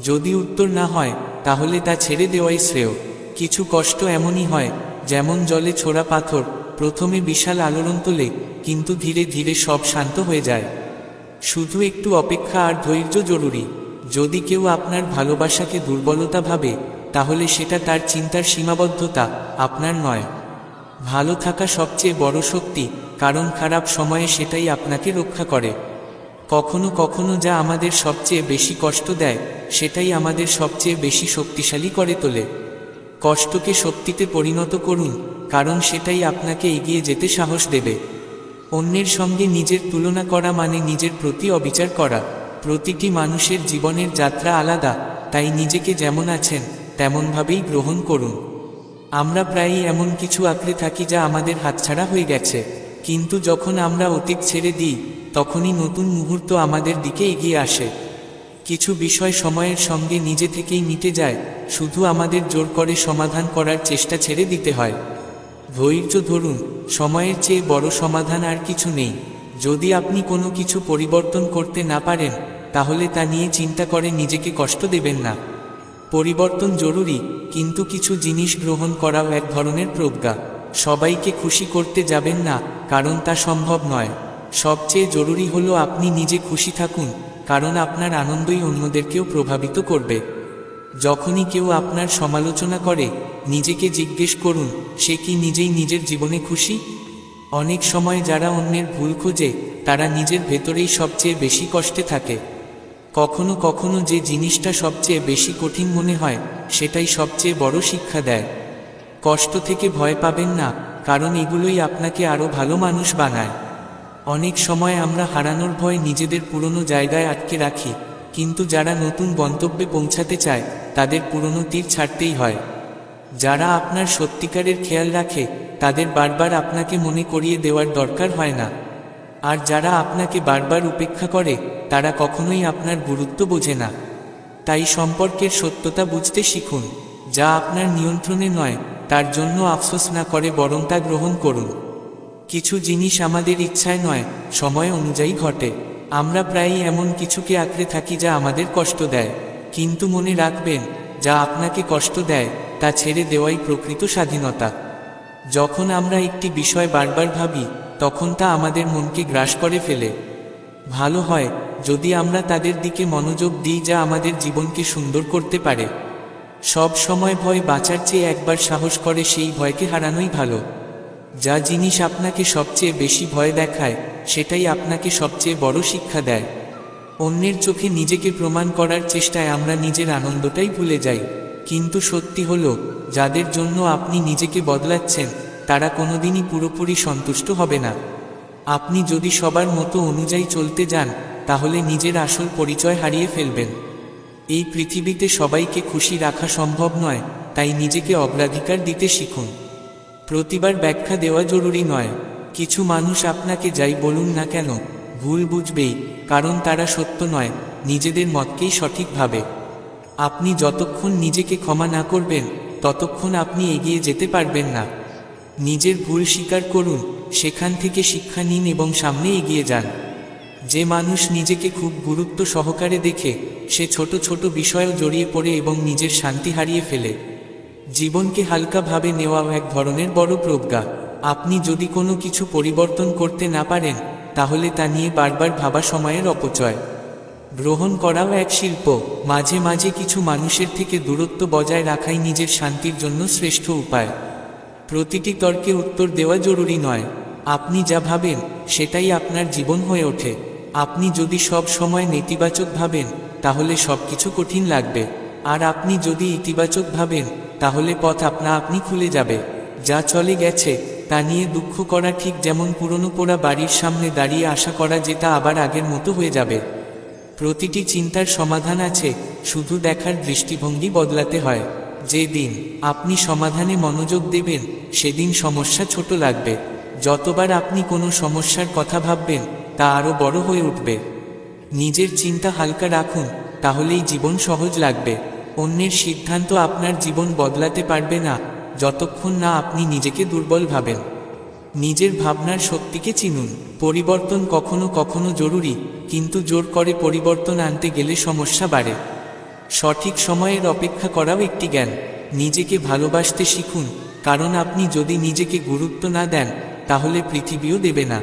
যদি উত্তর না হয়, তাহলে তা ছেড়ে দেওয়াই শ্রেয়। কিছু কষ্ট এমনই হয়, যেমন জলে ছোড়া পাথর, প্রথমে বিশাল আলোড়ন তোলে, কিন্তু ধীরে ধীরে সব শান্ত হয়ে যায়। শুধু একটু অপেক্ষা আর ধৈর্য জরুরি। যদি কেউ আপনার ভালোবাসাকে দুর্বলতা ভাবে, তাহলে সেটা তার চিন্তার সীমাবদ্ধতা, আপনার নয়। ভালো থাকা সবচেয়ে বড় শক্তি, কারণ খারাপ সময়ে সেটাই আপনাকে রক্ষা করে। কখনো কখনো যা আমাদের সবচেয়ে বেশি কষ্ট দেয়, সেটাই আমাদের সবচেয়ে বেশি শক্তিশালী করে তোলে। কষ্টকে শক্তিতে পরিণত করুন, কারণ সেটাই আপনাকে এগিয়ে যেতে সাহস দেবে। অন্যের সঙ্গে নিজের তুলনা করা মানে নিজের প্রতি অবিচার করা। প্রতিটি মানুষের জীবনের যাত্রা আলাদা, তাই নিজেকে যেমন আছেন তেমনভাবেই গ্রহণ করুন। আমরা প্রায়ই এমন কিছু আঁকড়ে থাকি যা আমাদের হাতছাড়া হয়ে গেছে, কিন্তু যখন আমরা অতীত ছেড়ে দিই, তখনই নতুন মুহূর্ত আমাদের দিকে এগিয়ে আসে। কিছু বিষয় সময়ের সঙ্গে নিজে থেকেই মিটে যায়, শুধু আমাদের জোর করে সমাধান করার চেষ্টা ছেড়ে দিতে হয়। ধৈর্য ধরুন, সময়ের চেয়ে বড় সমাধান আর কিছু নেই। যদি আপনি কোনো কিছু পরিবর্তন করতে না পারেন, তাহলে তা নিয়ে চিন্তা করে নিজেকে কষ্ট দেবেন না। পরিবর্তন জরুরি, কিন্তু কিছু জিনিস গ্রহণ করাও এক ধরনের প্রজ্ঞা। সবাইকে খুশি করতে যাবেন না, কারণ তা সম্ভব নয়। সবচেয়ে জরুরি হলো আপনি নিজে খুশি থাকুন, কারণ আপনার আনন্দই অন্যদেরকেও প্রভাবিত করবে। যখনই কেউ আপনার সমালোচনা করে, নিজেকে জিজ্ঞেস করুন, সে কি নিজেই নিজের জীবনে খুশি? অনেক সময় যারা অন্যের ভুল খোঁজে, তারা নিজের ভেতরেই সবচেয়ে বেশি কষ্টে থাকে। কখনো কখনো যে জিনিসটা সবচেয়ে বেশি কঠিন মনে হয়, সেটাই সবচেয়ে বড় শিক্ষা দেয়। কষ্ট থেকে ভয় পাবেন না, কারণ এগুলোই আপনাকে আরও ভালো মানুষ বানায়। অনেক সময় আমরা হারানোর ভয় নিজেদের পুরনো জায়গায় আটকে রাখি, কিন্তু যারা নতুন গন্তব্যে পৌঁছাতে চায়, তাদের পুরনো তীর ছাড়তেই হয়। যারা আপনার সত্যিকারের খেয়াল রাখে, তাদের বারবার আপনাকে মনে করিয়ে দেওয়ার দরকার হয় না। আর যারা আপনাকে বারবার উপেক্ষা করে, তারা কখনোই আপনার গুরুত্ব বোঝে না। তাই সম্পর্কের সত্যতা বুঝতে শিখুন। যা আপনার নিয়ন্ত্রণে নয়, তার জন্য আফসোস না করে বরং তা গ্রহণ করুন। কিছু জিনিস আমাদের ইচ্ছায় নয়, সময় অনুযায়ী ঘটে। আমরা প্রায়ই এমন কিছুকে আঁকড়ে থাকি যা আমাদের কষ্ট দেয়, কিন্তু মনে রাখবেন, যা আপনাকে কষ্ট দেয় তা ছেড়ে দেওয়াই প্রকৃত স্বাধীনতা। যখন আমরা একটি বিষয় বারবার ভাবি তখন তা আমাদের মনকে গ্রাস করে ফেলে। ভালো হয় যদি আমরা তাদের দিকে মনোযোগ দিই যা আমাদের জীবনকে সুন্দর করতে পারে। সব সময় ভয় বাঁচার চেয়ে একবার সাহস করে সেই ভয়কে হারানোই ভালো। যা জিনিস আপনাকে সবচেয়ে বেশি ভয় দেখায় সেটাই আপনাকে সবচেয়ে বড় শিক্ষা দেয়। অন্যের চোখে নিজেকে প্রমাণ করার চেষ্টায় আমরা নিজের আনন্দটাই ভুলে যাই। কিন্তু সত্যি হলো, যাদের জন্য আপনি নিজেকে বদলাচ্ছেন তারা কোনোদিনই পুরোপুরি সন্তুষ্ট হবে না। আপনি যদি সবার মতো অনুযায়ী চলতে যান তাহলে নিজের আসল পরিচয় হারিয়ে ফেলবেন। এই পৃথিবীতে সবাইকে খুশি রাখা সম্ভব নয়, তাই নিজেকে অগ্রাধিকার দিতে শিখুন। প্রতিবার ব্যাখ্যা দেওয়া জরুরি নয়। কিছু মানুষ আপনাকে যাই বলুন না কেন ভুল বুঝবেই, কারণ তারা সত্য নয়, নিজেদের মতকেই সঠিক ভাবে। আপনি যতক্ষণ নিজেকে ক্ষমা না করবেন ততক্ষণ আপনি এগিয়ে যেতে পারবেন না। নিজের ভুল স্বীকার করুন, সেখান থেকে শিক্ষা নিন এবং সামনে এগিয়ে যান। যে মানুষ নিজেকে খুব গুরুত্ব সহকারে দেখে সে ছোট ছোট বিষয়েও জড়িয়ে পড়ে এবং নিজের শান্তি হারিয়ে ফেলে। জীবনকে হালকাভাবে নেওয়াও এক ধরনের বড় প্রজ্ঞা। আপনি যদি কোনো কিছু পরিবর্তন করতে না পারেন তাহলে তা নিয়ে বারবার ভাবা সময়ের অপচয়। গ্রহণ করাও এক শিল্প। মাঝে মাঝে কিছু মানুষের থেকে দূরত্ব বজায় রাখাই নিজের শান্তির জন্য শ্রেষ্ঠ উপায়। প্রতিটি তর্কে উত্তর দেওয়া জরুরি নয়। আপনি যা ভাবেন সেটাই আপনার জীবন হয়ে ওঠে। আপনি যদি সব সময় নেতিবাচক ভাবেন তাহলে সবকিছু কঠিন লাগবে, আর আপনি যদি ইতিবাচক ভাবেন তাহলে পথ আপনা আপনি খুলে যাবে। যা চলে গেছে তা নিয়ে দুঃখ করা ঠিক যেমন পুরনো পোড়া বাড়ির সামনে দাঁড়িয়ে আশা করা যে তা আবার আগের মতো হয়ে যাবে। প্রতিটি চিন্তার সমাধান আছে, শুধু দেখার দৃষ্টিভঙ্গি বদলাতে হয়। যেদিন আপনি সমাধানে মনোযোগ দেবেন সেদিন সমস্যা ছোট লাগবে। যতবার আপনি কোনো সমস্যার কথা ভাববেন তা আরও বড় হয়ে উঠবে। নিজের চিন্তা হালকা রাখুন, তাহলেই জীবন সহজ লাগবে। অন্যের সিদ্ধান্ত আপনার জীবন বদলাতে পারবে না যতক্ষণ না আপনি নিজেকে দুর্বল ভাবেন। নিজের ভাবনার শক্তিকে চিনুন। পরিবর্তন কখনো কখনো জরুরি, কিন্তু জোর করে পরিবর্তন আনতে গেলে সমস্যা বাড়ে। সঠিক সময়ের অপেক্ষা করাও একটি জ্ঞান। নিজেকে ভালোবাসতে শিখুন, কারণ আপনি যদি নিজেকে গুরুত্ব না দেন তাহলে পৃথিবীও দেবে না।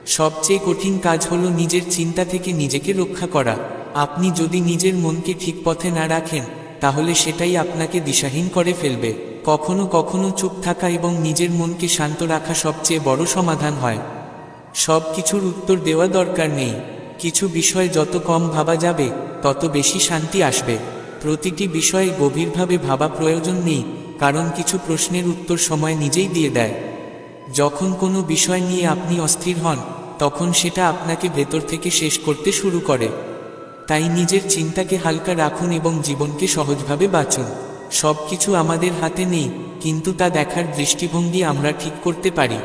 সবচেয়ে কঠিন কাজ হলো নিজের চিন্তা থেকে নিজেকে রক্ষা করা। আপনি যদি নিজের মনকে ঠিক পথে না রাখেন তাহলে সেটাই আপনাকে দিশাহীন করে ফেলবে। কখনো কখনো চুপ থাকা এবং নিজের মনকে শান্ত রাখা সবচেয়ে বড় সমাধান হয়। সব কিছুর উত্তর দেওয়া দরকার নেই। কিছু বিষয় যত কম ভাবা যাবে তত বেশি শান্তি আসবে। প্রতিটি বিষয়ে গভীরভাবে ভাবা প্রয়োজন নেই, কারণ কিছু প্রশ্নের উত্তর সময় নিজেই দিয়ে দেয়। যখন কোনো বিষয় নিয়ে আপনি অস্থির হন তখন সেটা আপনাকে ভেতর থেকে শেষ করতে শুরু করে। তাই নিজের চিন্তাকে হালকা রাখুন এবং জীবনকে সহজভাবে বাঁচুন। সব কিছু আমাদের হাতে নেই, কিন্তু তা দেখার দৃষ্টিভঙ্গি আমরা ঠিক করতে পারি।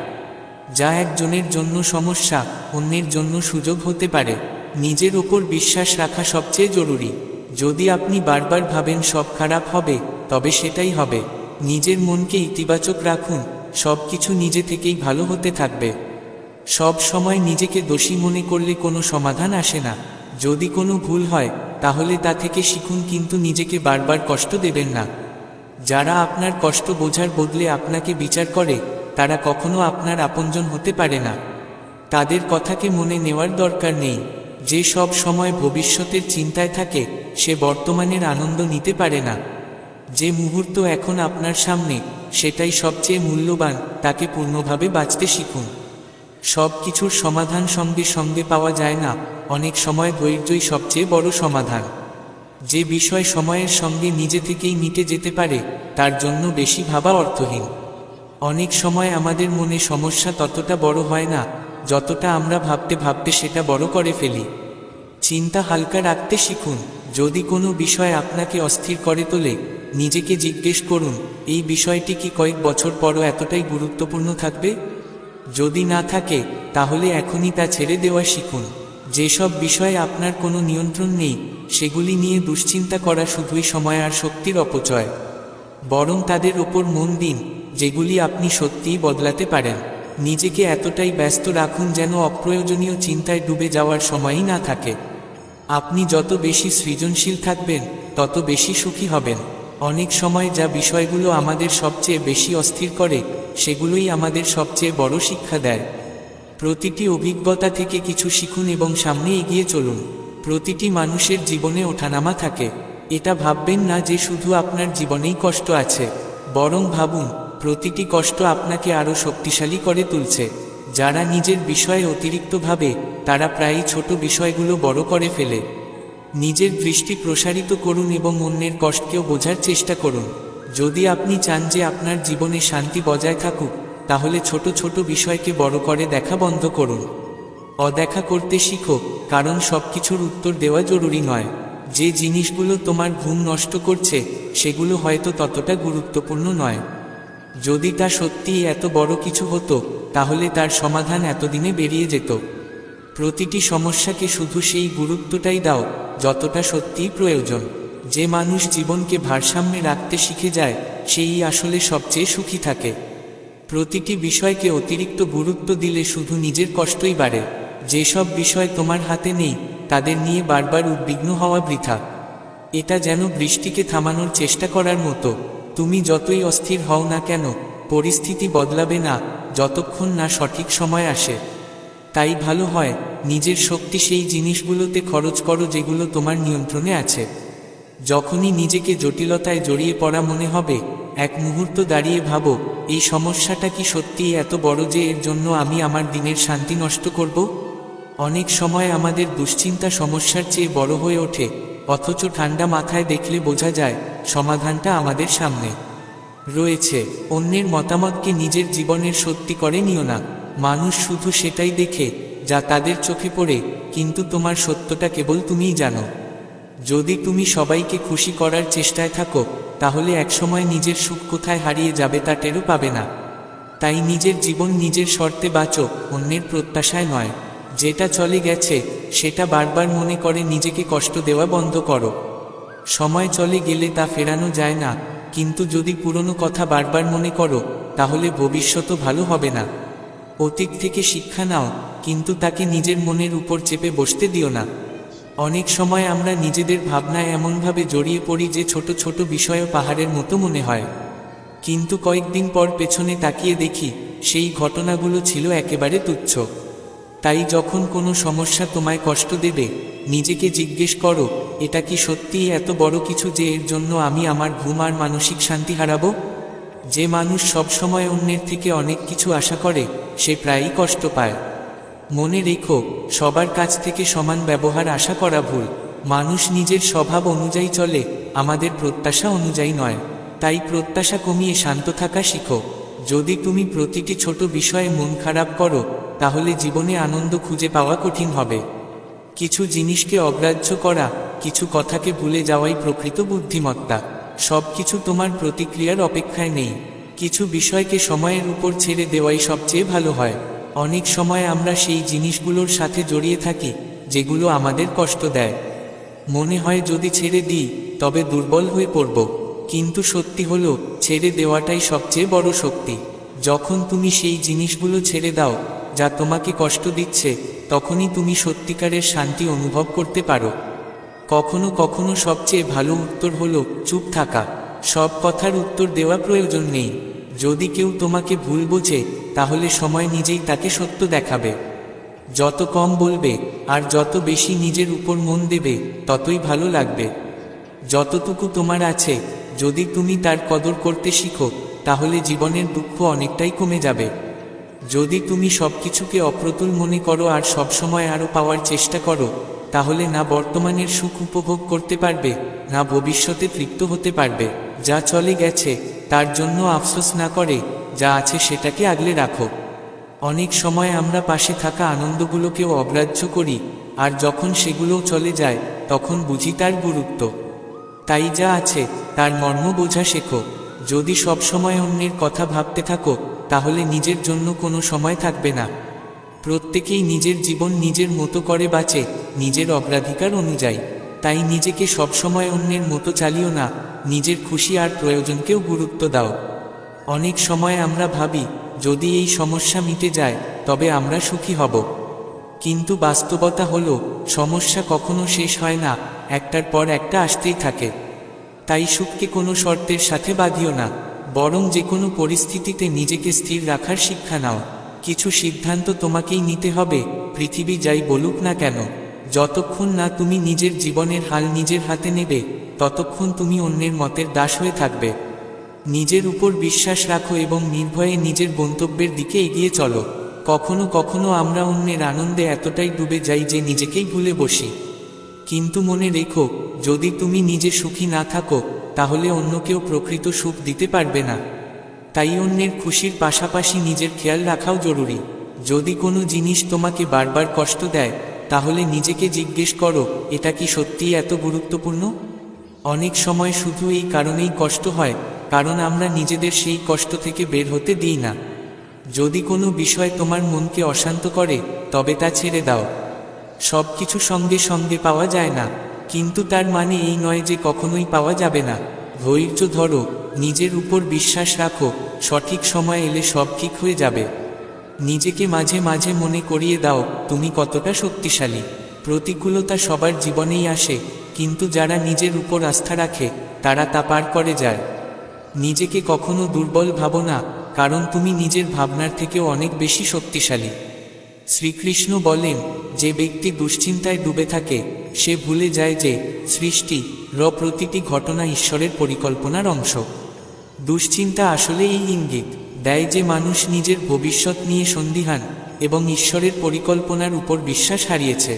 যা একজনের জন্য সমস্যা অন্যের জন্য সুযোগ হতে পারে। নিজের ওপর বিশ্বাস রাখা সবচেয়ে জরুরি। যদি আপনি বারবার ভাবেন সব খারাপ হবে তবে সেটাই হবে। নিজের মনকে ইতিবাচক রাখুন, সব কিছু নিজে থেকেই ভালো হতে থাকবে। সব সময় নিজেকে দোষী মনে করলে কোনো সমাধান আসে না। যদি কোনো ভুল হয় তাহলে তা থেকে শিখুন, কিন্তু নিজেকে বারবার কষ্ট দেবেন না। যারা আপনার কষ্ট বোঝার বদলে আপনাকে বিচার করে তারা কখনো আপনার আপনজন হতে পারে না। তাদের কথাকে মনে নেওয়ার দরকার নেই। যে সব সময় ভবিষ্যতের চিন্তায় থাকে সে বর্তমানের আনন্দ নিতে পারে না। যে মুহূর্ত এখন আপনার সামনে সেটাই সবচেয়ে মূল্যবান, তাকে পূর্ণভাবে বাঁচতে শিখুন। সব কিছুর সমাধান সঙ্গে সঙ্গে পাওয়া যায় না, অনেক সময় ধৈর্যই সবচেয়ে বড় সমাধান। যে বিষয় সময়ের সঙ্গে নিজে থেকেই মিটে যেতে পারে তার জন্য বেশি ভাবা অর্থহীন। অনেক সময় আমাদের মনে সমস্যা ততটা বড় হয় না যতটা আমরা ভাবতে ভাবতে সেটা বড় করে ফেলি। চিন্তা হালকা রাখতে শিখুন। যদি কোনো বিষয় আপনাকে অস্থির করে তোলে নিজেকে জিজ্ঞেস করুন, এই বিষয়টি কি কয়েক বছর পরও এতটাই গুরুত্বপূর্ণ থাকবে? যদি না থাকে তাহলে এখনই তা ছেড়ে দেওয়া শিখুন। যেসব বিষয়ে আপনার কোনো নিয়ন্ত্রণ নেই সেগুলি নিয়ে দুশ্চিন্তা করা শুধুই সময় আর শক্তির অপচয়। বরং তাদের ওপর মন দিন যেগুলি আপনি সত্যিই বদলাতে পারেন। নিজেকে এতটাই ব্যস্ত রাখুন যেন অপ্রয়োজনীয় চিন্তায় ডুবে যাওয়ার সময়ই না থাকে। আপনি যত বেশি সৃজনশীল থাকবেন তত বেশি সুখী হবেন। অনেক সময় যা বিষয়গুলো আমাদের সবচেয়ে বেশি অস্থির করে সেগুলোই আমাদের সবচেয়ে বড় শিক্ষা দেয়। প্রতিটি অভিজ্ঞতা থেকে কিছু শিখুন এবং সামনে এগিয়ে চলুন। প্রতিটি মানুষের জীবনে ওঠানামা থাকে। এটা ভাববেন না যে শুধু আপনার জীবনেই কষ্ট আছে, বরং ভাবুন প্রতিটি কষ্ট আপনাকে আরও শক্তিশালী করে তুলছে। যারা নিজের বিষয়ে অতিরিক্ত ভাবে তারা প্রায়ই ছোট বিষয়গুলো বড় করে ফেলে। নিজের দৃষ্টি প্রসারিত করুন এবং অন্যের কষ্টকেও বোঝার চেষ্টা করুন। যদি আপনি চান যে আপনার জীবনে শান্তি বজায় থাকুক, তাহলে ছোট ছোট বিষয়কে বড় করে দেখা বন্ধ করুন। অদেখা করতে শিখো, কারণ সবকিছুর উত্তর দেওয়া জরুরি নয়। যে জিনিসগুলো তোমার ঘুম নষ্ট করছে সেগুলো হয়তো ততটা গুরুত্বপূর্ণ নয়। যদি তা সত্যিই এত বড় কিছু হতো, তাহলে তার সমাধান এতদিনে বেরিয়ে যেত। প্রতিটি সমস্যাকে শুধু সেই গুরুত্বটাই দাও যতটা সত্যিই প্রয়োজন। যে মানুষ জীবনকে ভারসাম্যে রাখতে শিখে যায় সেই আসলে সবচেয়ে সুখী থাকে। প্রতিটি বিষয়কে অতিরিক্ত গুরুত্ব দিলে শুধু নিজের কষ্টই বাড়ে। যেসব বিষয় তোমার হাতে নেই তাদের নিয়ে বারবার উদ্বিগ্ন হওয়া বৃথা। এটা যেন বৃষ্টিকে থামানোর চেষ্টা করার মতো। তুমি যতই অস্থির হও না কেন, পরিস্থিতি বদলাবে না যতক্ষণ না সঠিক সময় আসে। তাই ভালো হয় নিজের শক্তি সেই জিনিসগুলোতে খরচ করো যেগুলো তোমার নিয়ন্ত্রণে আছে। যখনই নিজেকে জটিলতায় জড়িয়ে পড়া মনে হবে, এক মুহূর্ত দাঁড়িয়ে ভাবো, এই সমস্যাটা কি সত্যিই এত বড় যে এর জন্য আমি আমার দিনের শান্তি নষ্ট করব? অনেক সময় আমাদের দুশ্চিন্তা সমস্যার চেয়ে বড় হয়ে ওঠে, অথচ ঠান্ডা মাথায় দেখলে বোঝা যায় সমাধানটা আমাদের সামনে রয়েছে। অন্যের মতামতকে নিজের জীবনের সত্যি করে নিও না। মানুষ শুধু সেটাই দেখে যা তাদের চোখে পড়ে, কিন্তু তোমার সত্যটা কেবল তুমিই জানো। যদি তুমি সবাইকে খুশি করার চেষ্টায় থাকো, তাহলে একসময় নিজের সুখ কোথায় হারিয়ে যাবে তা টেরও পাবে না। তাই নিজের জীবন নিজের শর্তে বাঁচো, অন্যের প্রত্যাশায় নয়। যেটা চলে গেছে সেটা বারবার মনে করে নিজেকে কষ্ট দেওয়া বন্ধ করো। সময় চলে গেলে তা ফেরানো যায় না, কিন্তু যদি পুরনো কথা বারবার মনে করো তাহলে ভবিষ্যৎও ভালো হবে না। অতীত থেকে শিক্ষা নাও, কিন্তু তাকে নিজের মনের উপর চেপে বসতে দিও না। অনেক সময় আমরা নিজেদের ভাবনায় এমনভাবে জড়িয়ে পড়ি যে ছোট ছোট বিষয়ও পাহাড়ের মতো মনে হয়, কিন্তু কয়েকদিন পর পেছনে তাকিয়ে দেখি সেই ঘটনাগুলো ছিল একেবারে তুচ্ছ। তাই যখন কোনো সমস্যা তোমায় কষ্ট দেবে, নিজেকে জিজ্ঞেস করো, এটা কি সত্যিই এত বড় কিছু যে এর জন্য আমি আমার ঘুম আর মানসিক শান্তি হারাবো? যে মানুষ সবসময় অন্যের থেকে অনেক কিছু আশা করে সে প্রায়ই কষ্ট পায়। মনে রেখো, সবার কাছ থেকে সমান ব্যবহার আশা করা ভুল। মানুষ নিজের স্বভাব অনুযায়ী চলে, আমাদের প্রত্যাশা অনুযায়ী নয়। তাই প্রত্যাশা কমিয়ে শান্ত থাকা শিখো। যদি তুমি প্রতিটি ছোট বিষয়ে মন খারাপ করো, তাহলে জীবনে আনন্দ খুঁজে পাওয়া কঠিন হবে। কিছু জিনিসকে অগ্রাহ্য করা, কিছু কথাকে ভুলে যাওয়াই প্রকৃত বুদ্ধিমত্তা। সব কিছু তোমার প্রতিক্রিয়ার অপেক্ষায় নেই। কিছু বিষয়কে সময়ের উপর ছেড়ে দেওয়াই সবচেয়ে ভালো হয়। অনেক সময় আমরা সেই জিনিসগুলোর সাথে জড়িয়ে থাকি যেগুলো আমাদের কষ্ট দেয়। মনে হয় যদি ছেড়ে দিই তবে দুর্বল হয়ে পড়ব, কিন্তু সত্যি হলো ছেড়ে দেওয়াটাই সবচেয়ে বড় শক্তি। যখন তুমি সেই জিনিসগুলো ছেড়ে দাও যা তোমাকে কষ্ট দিচ্ছে, তখনই তুমি সত্যিকারের শান্তি অনুভব করতে পারো। কখনো কখনো সবচেয়ে ভালো উত্তর হলো চুপ থাকা। সব কথার উত্তর দেওয়া প্রয়োজন নেই। যদি কেউ তোমাকে ভুল বোঝে, তাহলে সময় নিজেই তাকে সত্য দেখাবে। যত কম বলবে আর যত বেশি নিজের উপর মন দেবে, ততই ভালো লাগবে। যতটুকু তোমার আছে, যদি তুমি তার কদর করতে শিখো, তাহলে জীবনের দুঃখ অনেকটাই কমে যাবে। যদি তুমি সবকিছুকে অপ্রতুল মনে করো আর সবসময় আরও পাওয়ার চেষ্টা করো, তাহলে না বর্তমানের সুখ উপভোগ করতে পারবে, না ভবিষ্যতে তৃপ্ত হতে পারবে। যা চলে গেছে তার জন্য আফসোস না করে যা আছে সেটাকে আগলে রাখো। অনেক সময় আমরা পাশে থাকা আনন্দগুলোকেও অগ্রাহ্য করি, আর যখন সেগুলোও চলে যায় তখন বুঝি তার গুরুত্ব। তাই যা আছে তার মর্ম বোঝা শেখো। যদি সব সময় অন্যের কথা ভাবতে থাকো, তাহলে নিজের জন্য কোনো সময় থাকবে না। প্রত্যেকেই নিজের জীবন নিজের মতো করে বাঁচে, নিজের অগ্রাধিকার অনুযায়ী। তাই নিজেকে সবসময় অন্যের মতো চালিও না, নিজের খুশি আর প্রয়োজনকেও গুরুত্ব দাও। অনেক সময় আমরা ভাবি যদি এই সমস্যা মিটে যায় তবে আমরা সুখী হব, কিন্তু বাস্তবতা হলো সমস্যা কখনো শেষ হয় না, একটার পর একটা আসতেই থাকে। তাই সুখকে কোনো শর্তের সাথে বাঁধিও না, বরং যে কোনো পরিস্থিতিতে নিজেকে স্থির রাখার শিক্ষা নাও। কিছু সিদ্ধান্ত তোমাকেই নিতে হবে, পৃথিবী যাই বলুক না কেন। যতক্ষণ না তুমি নিজের জীবনের হাল নিজের হাতে নেবে, ততক্ষণ তুমি অন্যের মতের দাস হয়ে থাকবে। নিজের উপর বিশ্বাস রাখো এবং নির্ভয়ে নিজের গন্তব্যের দিকে এগিয়ে চলো। কখনো কখনো আমরা অন্যের আনন্দে এতটাই ডুবে যাই যে নিজেকেই ভুলে বসি। কিন্তু মনে রেখো, যদি তুমি নিজে সুখী না থাকো, তাহলে অন্য কেউ প্রকৃত সুখ দিতে পারবে না। তাই অন্যের খুশির পাশাপাশি নিজের খেয়াল রাখাও জরুরি। যদি কোনো জিনিস তোমাকে বারবার কষ্ট দেয়, তাহলে নিজেকে জিজ্ঞেস করো, এটা কি সত্যিই এত গুরুত্বপূর্ণ? অনেক সময় শুধু এই কারণেই কষ্ট হয়, কারণ আমরা নিজেদের সেই কষ্ট থেকে বের হতে দিই না। যদি কোনো বিষয় তোমার মনকে অশান্ত করে, তবে তা ছেড়ে দাও। সব কিছু সঙ্গে সঙ্গে পাওয়া যায় না, কিন্তু তার মানে এই নয় যে কখনোই পাওয়া যাবে না। ধৈর্য ধরো, নিজের উপর বিশ্বাস রাখো, সঠিক সময় এলে সব ঠিক হয়ে যাবে। নিজেকে মাঝে মাঝে মনে করিয়ে দাও তুমি কতটা শক্তিশালী। প্রতিকূলতা সবার জীবনেই আসে, কিন্তু যারা নিজের উপর আস্থা রাখে, তারা তা পার করে যায়। নিজেকে কখনো দুর্বল ভাবো না, কারণ তুমি নিজের ভাবনার থেকেও অনেক বেশি শক্তিশালী। শ্রীকৃষ্ণ বলেন, যে ব্যক্তি দুশ্চিন্তায় ডুবে থাকে, সে ভুলে যায় যে সৃষ্টির প্রতিটি ঘটনা ঈশ্বরের পরিকল্পনার অংশ। দুশ্চিন্তা আসলে এই ইঙ্গিত দেয় যে মানুষ নিজের ভবিষ্যৎ নিয়ে সন্দিহান এবং ঈশ্বরের পরিকল্পনার উপর বিশ্বাস হারিয়েছে।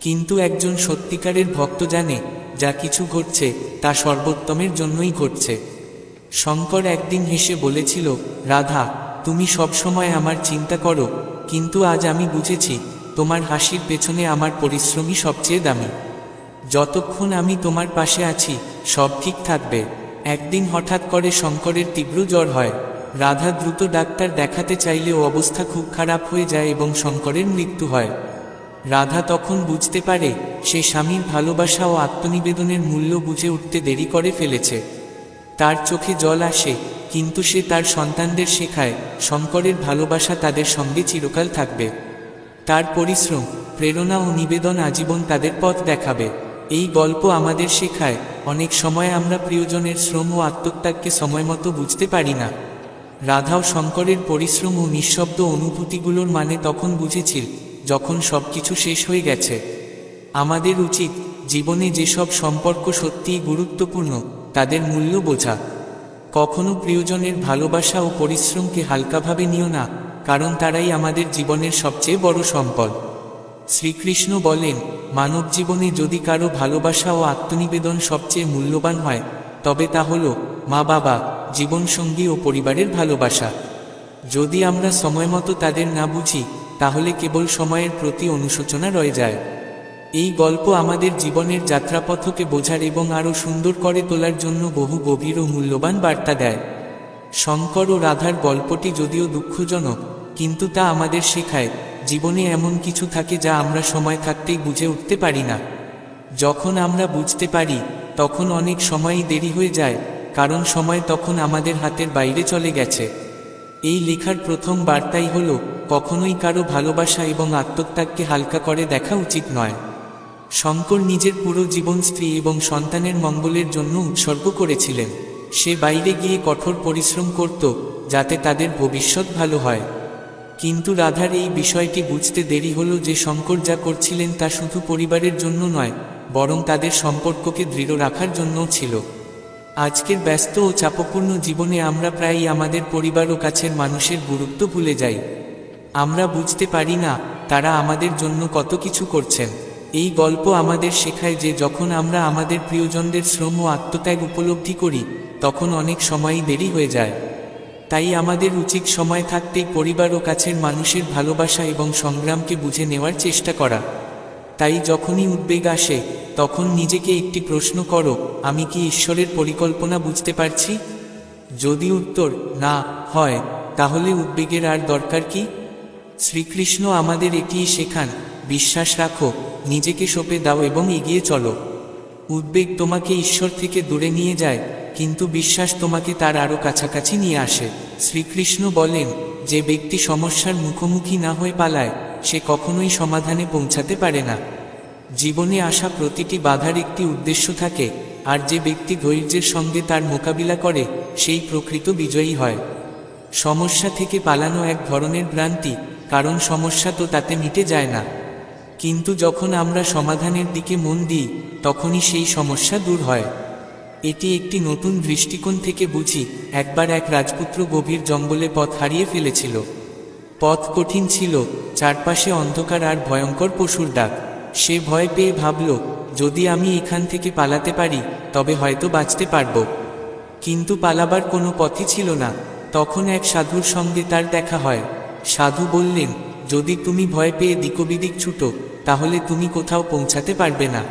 কিন্তু একজন সত্যিকারের ভক্ত জানে, যা কিছু ঘটছে তা সর্বোত্তমের জন্যই ঘটছে। শঙ্কর একদিন হেসে বলেছিল, রাধা, তুমি সবসময় আমার চিন্তা করো, কিন্তু আজ আমি বুঝেছি তোমার হাসির পেছনে আমার পরিশ্রমই সবচেয়ে দামি। যতক্ষণ আমি তোমার পাশে আছি, সব ঠিক থাকবে। একদিন হঠাৎ করে শঙ্করের তীব্র জ্বর হয়। রাধা দ্রুত ডাক্তার দেখাতে চাইলেও অবস্থা খুব খারাপ হয়ে যায় এবং শঙ্করের মৃত্যু হয়। রাধা তখন বুঝতে পারে সে স্বামীর ভালোবাসা ও আত্মনিবেদনের মূল্য বুঝে উঠতে দেরি করে ফেলেছে। তার চোখে জল আসে, কিন্তু সে তার সন্তানদের শেখায় শঙ্করের ভালোবাসা তাদের সঙ্গে চিরকাল থাকবে। তার পরিশ্রম, প্রেরণা ও নিবেদন আজীবন তাদের পথ দেখাবে। এই গল্প আমাদের শেখায়, অনেক সময় আমরা প্রিয়জনের শ্রম ও আত্মত্যাগকে সময়মতো বুঝতে পারি না। রাধাও শঙ্করের পরিশ্রম ও নিঃশব্দ অনুভূতিগুলোর মানে তখন বুঝেছিল, যখন সবকিছু শেষ হয়ে গেছে। আমাদের উচিত জীবনে যেসব সম্পর্ক সত্যিই গুরুত্বপূর্ণ, তাদের মূল্য বোঝা। কখনো প্রিয়জনের ভালোবাসা ও পরিশ্রমকে হালকাভাবে নিও না, কারণ তারাই আমাদের জীবনের সবচেয়ে বড় সম্পদ। শ্রীকৃষ্ণ বলেন, মানব জীবনে যদি কারো ভালোবাসা ও আত্মনিবেদন সবচেয়ে মূল্যবান হয়, তবে তা হলো মা বাবা, জীবনসঙ্গী ও পরিবারের ভালোবাসা। যদি আমরা সময়মতো তাদের না বুঝি, তাহলে কেবল সময়ের প্রতি অনুশোচনা রয়ে যায়। এই গল্প আমাদের জীবনের যাত্রাপথকে বোঝার এবং আরও সুন্দর করে তোলার জন্য বহু গভীর ও মূল্যবান বার্তা দেয়। শঙ্কর ও রাধার গল্পটি যদিও দুঃখজনক, কিন্তু তা আমাদের শেখায় জীবনে এমন কিছু থাকে যা আমরা সময় থাকতেই বুঝে উঠতে পারি না। যখন আমরা বুঝতে পারি, তখন অনেক সময়ই দেরি হয়ে যায়, কারণ সময় তখন আমাদের হাতের বাইরে চলে গেছে। এই লেখার প্রথম বার্তাই হলো, কখনোই কারো ভালোবাসা এবং আত্মত্যাগকে হালকা করে দেখা উচিত নয়। শঙ্কর নিজের পুরো জীবন স্ত্রী এবং সন্তানের মঙ্গলের জন্য উৎসর্গ করেছিলেন। সে বাইরে গিয়ে কঠোর পরিশ্রম করত, যাতে তাদের ভবিষ্যৎ ভালো হয়। কিন্তু রাধার এই বিষয়টি বুঝতে দেরি হলো যে শঙ্কর যা করছিলেন তা শুধু পরিবারের জন্য নয়, বরং তাদের সম্পর্ককে দৃঢ় রাখার জন্যও ছিল। আজকের ব্যস্ত ও চাপপূর্ণ জীবনে আমরা প্রায়ই আমাদের পরিবার ও কাছের মানুষের গুরুত্ব ভুলে যাই। আমরা বুঝতে পারি না তারা আমাদের জন্য কত কিছু করছেন। এই গল্প আমাদের শেখায় যে যখন আমরা আমাদের প্রিয়জনদের শ্রম ও আত্মত্যাগ উপলব্ধি করি, তখন অনেক সময়ই দেরি হয়ে যায়। তাই আমাদের উচিত সময় থাকতেই পরিবার ও কাছের মানুষের ভালোবাসা এবং সংগ্রামকে বুঝে নেওয়ার চেষ্টা করা। তাই যখনই উদ্বেগ আসে, তখন নিজেকে একটি প্রশ্ন করো, আমি কি ঈশ্বরের পরিকল্পনা বুঝতে পারছি? যদি উত্তর না হয়, তাহলে উদ্বেগের আর দরকার কি? শ্রীকৃষ্ণ আমাদের এটিই শেখান, বিশ্বাস রাখো, নিজেকে সঁপে দাও এবং এগিয়ে চলো। উদ্বেগ তোমাকে ঈশ্বর থেকে দূরে নিয়ে যায়, কিন্তু বিশ্বাস তোমাকে তার আরও কাছাকাছি নিয়ে আসে। শ্রীকৃষ্ণ বলেন, যে ব্যক্তি সমস্যার মুখোমুখি না হয়ে পালায়, সে কখনোই সমাধানে পৌঁছাতে পারে না। জীবনে আসা প্রতিটি বাধার একটি উদ্দেশ্য থাকে, আর যে ব্যক্তি ধৈর্যের সঙ্গে তার মোকাবিলা করে সেই প্রকৃত বিজয়ী হয়। সমস্যা থেকে পালানো এক ধরনের ভ্রান্তি, কারণ সমস্যা তো তাতে মিটে যায় না। কিন্তু যখন আমরা সমাধানের দিকে মন দিই তখনই সেই সমস্যা দূর হয়। এটি একটি নতুন দৃষ্টিকোণ থেকে বুঝি। একবার এক রাজপুত্র গভীর জঙ্গলে পথ হারিয়ে ফেলেছিল। পথ কঠিন ছিল, চারপাশে অন্ধকার আর ভয়ঙ্কর পশুর ডাক। সে ভয় পেয়ে ভাবল, যদি আমি এখান থেকে পালাতে পারি তবে হয়তো বাঁচতে পারব। কিন্তু পালাবার কোনো পথই ছিল না। তখন এক সাধুর সঙ্গে তার দেখা হয়। সাধু বললেন, যদি তুমি ভয় পেয়ে দিকবিদিক ছুটো তাহলে তুমি কোথাও পৌঁছাতে পারবে না।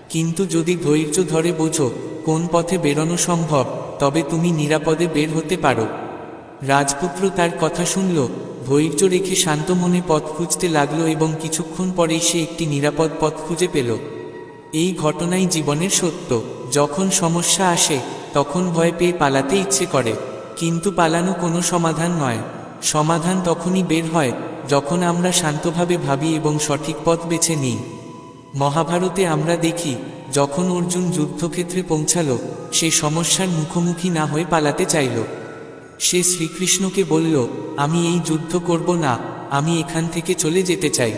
কিন্তু যদি ধৈর্য ধরে বোঝো কোন পথে বেরোনো সম্ভব, তবে তুমি নিরাপদে বের হতে পারো। রাজপুত্র তার কথা শুনল, ধৈর্য রেখে শান্ত মনে পথ খুঁজতে লাগলো এবং কিছুক্ষণ পরেই সে একটি নিরাপদ পথ খুঁজে পেল। এই ঘটনাই জীবনের সত্য। যখন সমস্যা আসে তখন ভয় পেয়ে পালাতে ইচ্ছে করে, কিন্তু পালানো কোনো সমাধান নয়। সমাধান তখনই বের হয় যখন আমরা শান্তভাবে ভাবি এবং সঠিক পথ বেছে নিই। মহাভারতে আমরা দেখি, যখন অর্জুন যুদ্ধক্ষেত্রে পৌঁছালো, সে সমস্যার মুখোমুখি না হয়ে পালাতে চাইল। সে শ্রীকৃষ্ণকে বলল, আমি এই যুদ্ধ করব না, আমি এখান থেকে চলে যেতে চাই।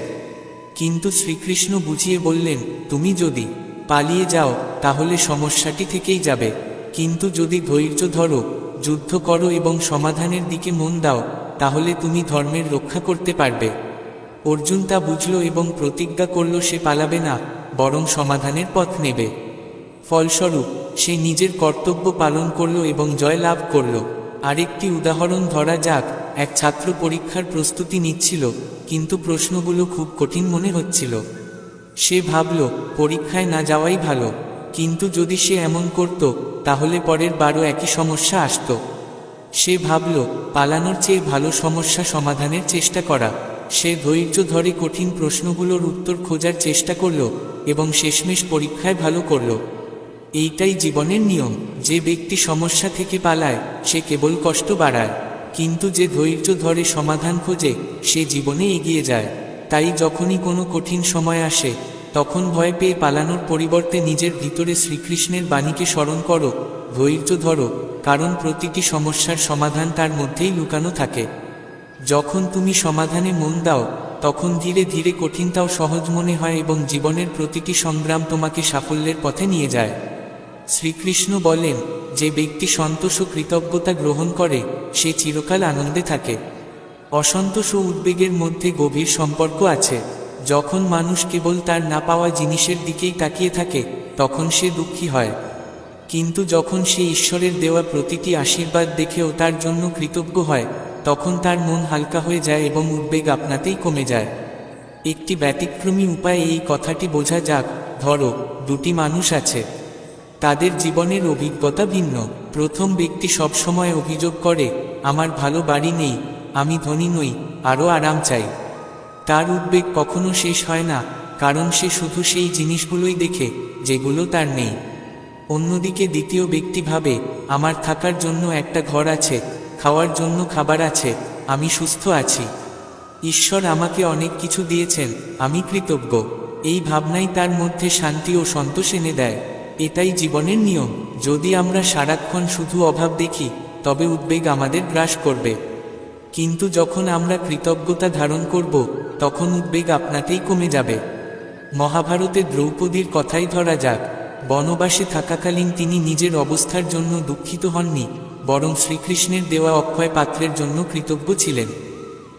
কিন্তু শ্রীকৃষ্ণ বুঝিয়ে বললেন, তুমি যদি পালিয়ে যাও তাহলে সমস্যাটি থেকেই যাবে, কিন্তু যদি ধৈর্য ধরো, যুদ্ধ করো এবং সমাধানের দিকে মন দাও, তাহলে তুমি ধর্মের রক্ষা করতে পারবে। অর্জুন তা বুঝল এবং প্রতিজ্ঞা করল সে পালাবে না, বরং সমাধানের পথ নেবে। ফলস্বরূপ সে নিজের কর্তব্য পালন করল এবং জয় লাভ করল। আরেকটি উদাহরণ ধরা যাক, এক ছাত্র পরীক্ষার প্রস্তুতি নিচ্ছিল, কিন্তু প্রশ্নগুলো খুব কঠিন মনে হচ্ছিল। সে ভাবল পরীক্ষায় না যাওয়াই ভালো, কিন্তু যদি সে এমন করত তাহলে পরের বারও একই সমস্যা আসত। সে ভাবল পালানোর চেয়ে ভালো সমস্যা সমাধানের চেষ্টা করা। সে ধৈর্য ধরে কঠিন প্রশ্নগুলোর উত্তর খোঁজার চেষ্টা করল এবং শেষমেশ পরীক্ষায় ভালো করল। এইটাই জীবনের নিয়ম। যে ব্যক্তি সমস্যা থেকে পালায় সে কেবল কষ্ট বাড়ায়, কিন্তু যে ধৈর্য ধরে সমাধান খোঁজে সে জীবনে এগিয়ে যায়। তাই যখনই কোনো কঠিন সময় আসে তখন ভয় পেয়ে পালানোর পরিবর্তে নিজের ভিতরে শ্রীকৃষ্ণের বাণীকে স্মরণ করো, ধৈর্য ধরো, কারণ প্রতিটি সমস্যার সমাধান তার মধ্যেই লুকানো থাকে। যখন তুমি সমাধানে মন দাও তখন ধীরে ধীরে কঠিনতাও সহজ মনে হয় এবং জীবনের প্রতিটি সংগ্রাম তোমাকে সাফল্যের পথে নিয়ে যায়। শ্রীকৃষ্ণ বলেন, যে ব্যক্তি সন্তোষ ও কৃতজ্ঞতা গ্রহণ করে সে চিরকাল আনন্দে থাকে। অসন্তোষ ও উদ্বেগের মধ্যে গভীর সম্পর্ক আছে। যখন মানুষ কেবল তার না পাওয়া জিনিসের দিকেই তাকিয়ে থাকে তখন সে দুঃখী হয়, কিন্তু যখন সে ঈশ্বরের দেওয়া প্রতিটি আশীর্বাদ দেখেও তার জন্য কৃতজ্ঞ হয় তখন তার মন হালকা হয়ে যায় এবং উদ্বেগ আপনাতেই কমে যায়। একটি ব্যতিক্রমী উপায়ে এই কথাটি বোঝা যাক। ধরো, দুটি মানুষ আছে, তাদের জীবনের অভিজ্ঞতা ভিন্ন। প্রথম ব্যক্তি সবসময় অভিযোগ করে, আমার ভালো বাড়ি নেই, আমি ধনী নই, আরও আরাম চাই। তার উদ্বেগ কখনো শেষ হয় না, কারণ সে শুধু সেই জিনিসগুলোই দেখে যেগুলো তার নেই। অন্যদিকে দ্বিতীয় ব্যক্তি ভাবে, আমার থাকার জন্য একটা ঘর আছে, খাওয়ার জন্য খাবার আছে, আমি সুস্থ আছি, ঈশ্বর আমাকে অনেক কিছু দিয়েছেন, আমি কৃতজ্ঞ। এই ভাবনাই তার মধ্যে শান্তি ও সন্তোষ এনে দেয়। এটাই জীবনের নিয়ম। যদি আমরা সারাক্ষণ শুধু অভাব দেখি তবে উদ্বেগ আমাদের গ্রাস করবে, কিন্তু যখন আমরা কৃতজ্ঞতা ধারণ করব তখন উদ্বেগ আপনাতেই কমে যাবে। মহাভারতে দ্রৌপদীর কথাই ধরা যাক। বনবাসে থাকাকালীন তিনি নিজের অবস্থার জন্য দুঃখিত হননি, বরং শ্রীকৃষ্ণের দেওয়া অক্ষয় পাত্রের জন্য কৃতজ্ঞ ছিলেন।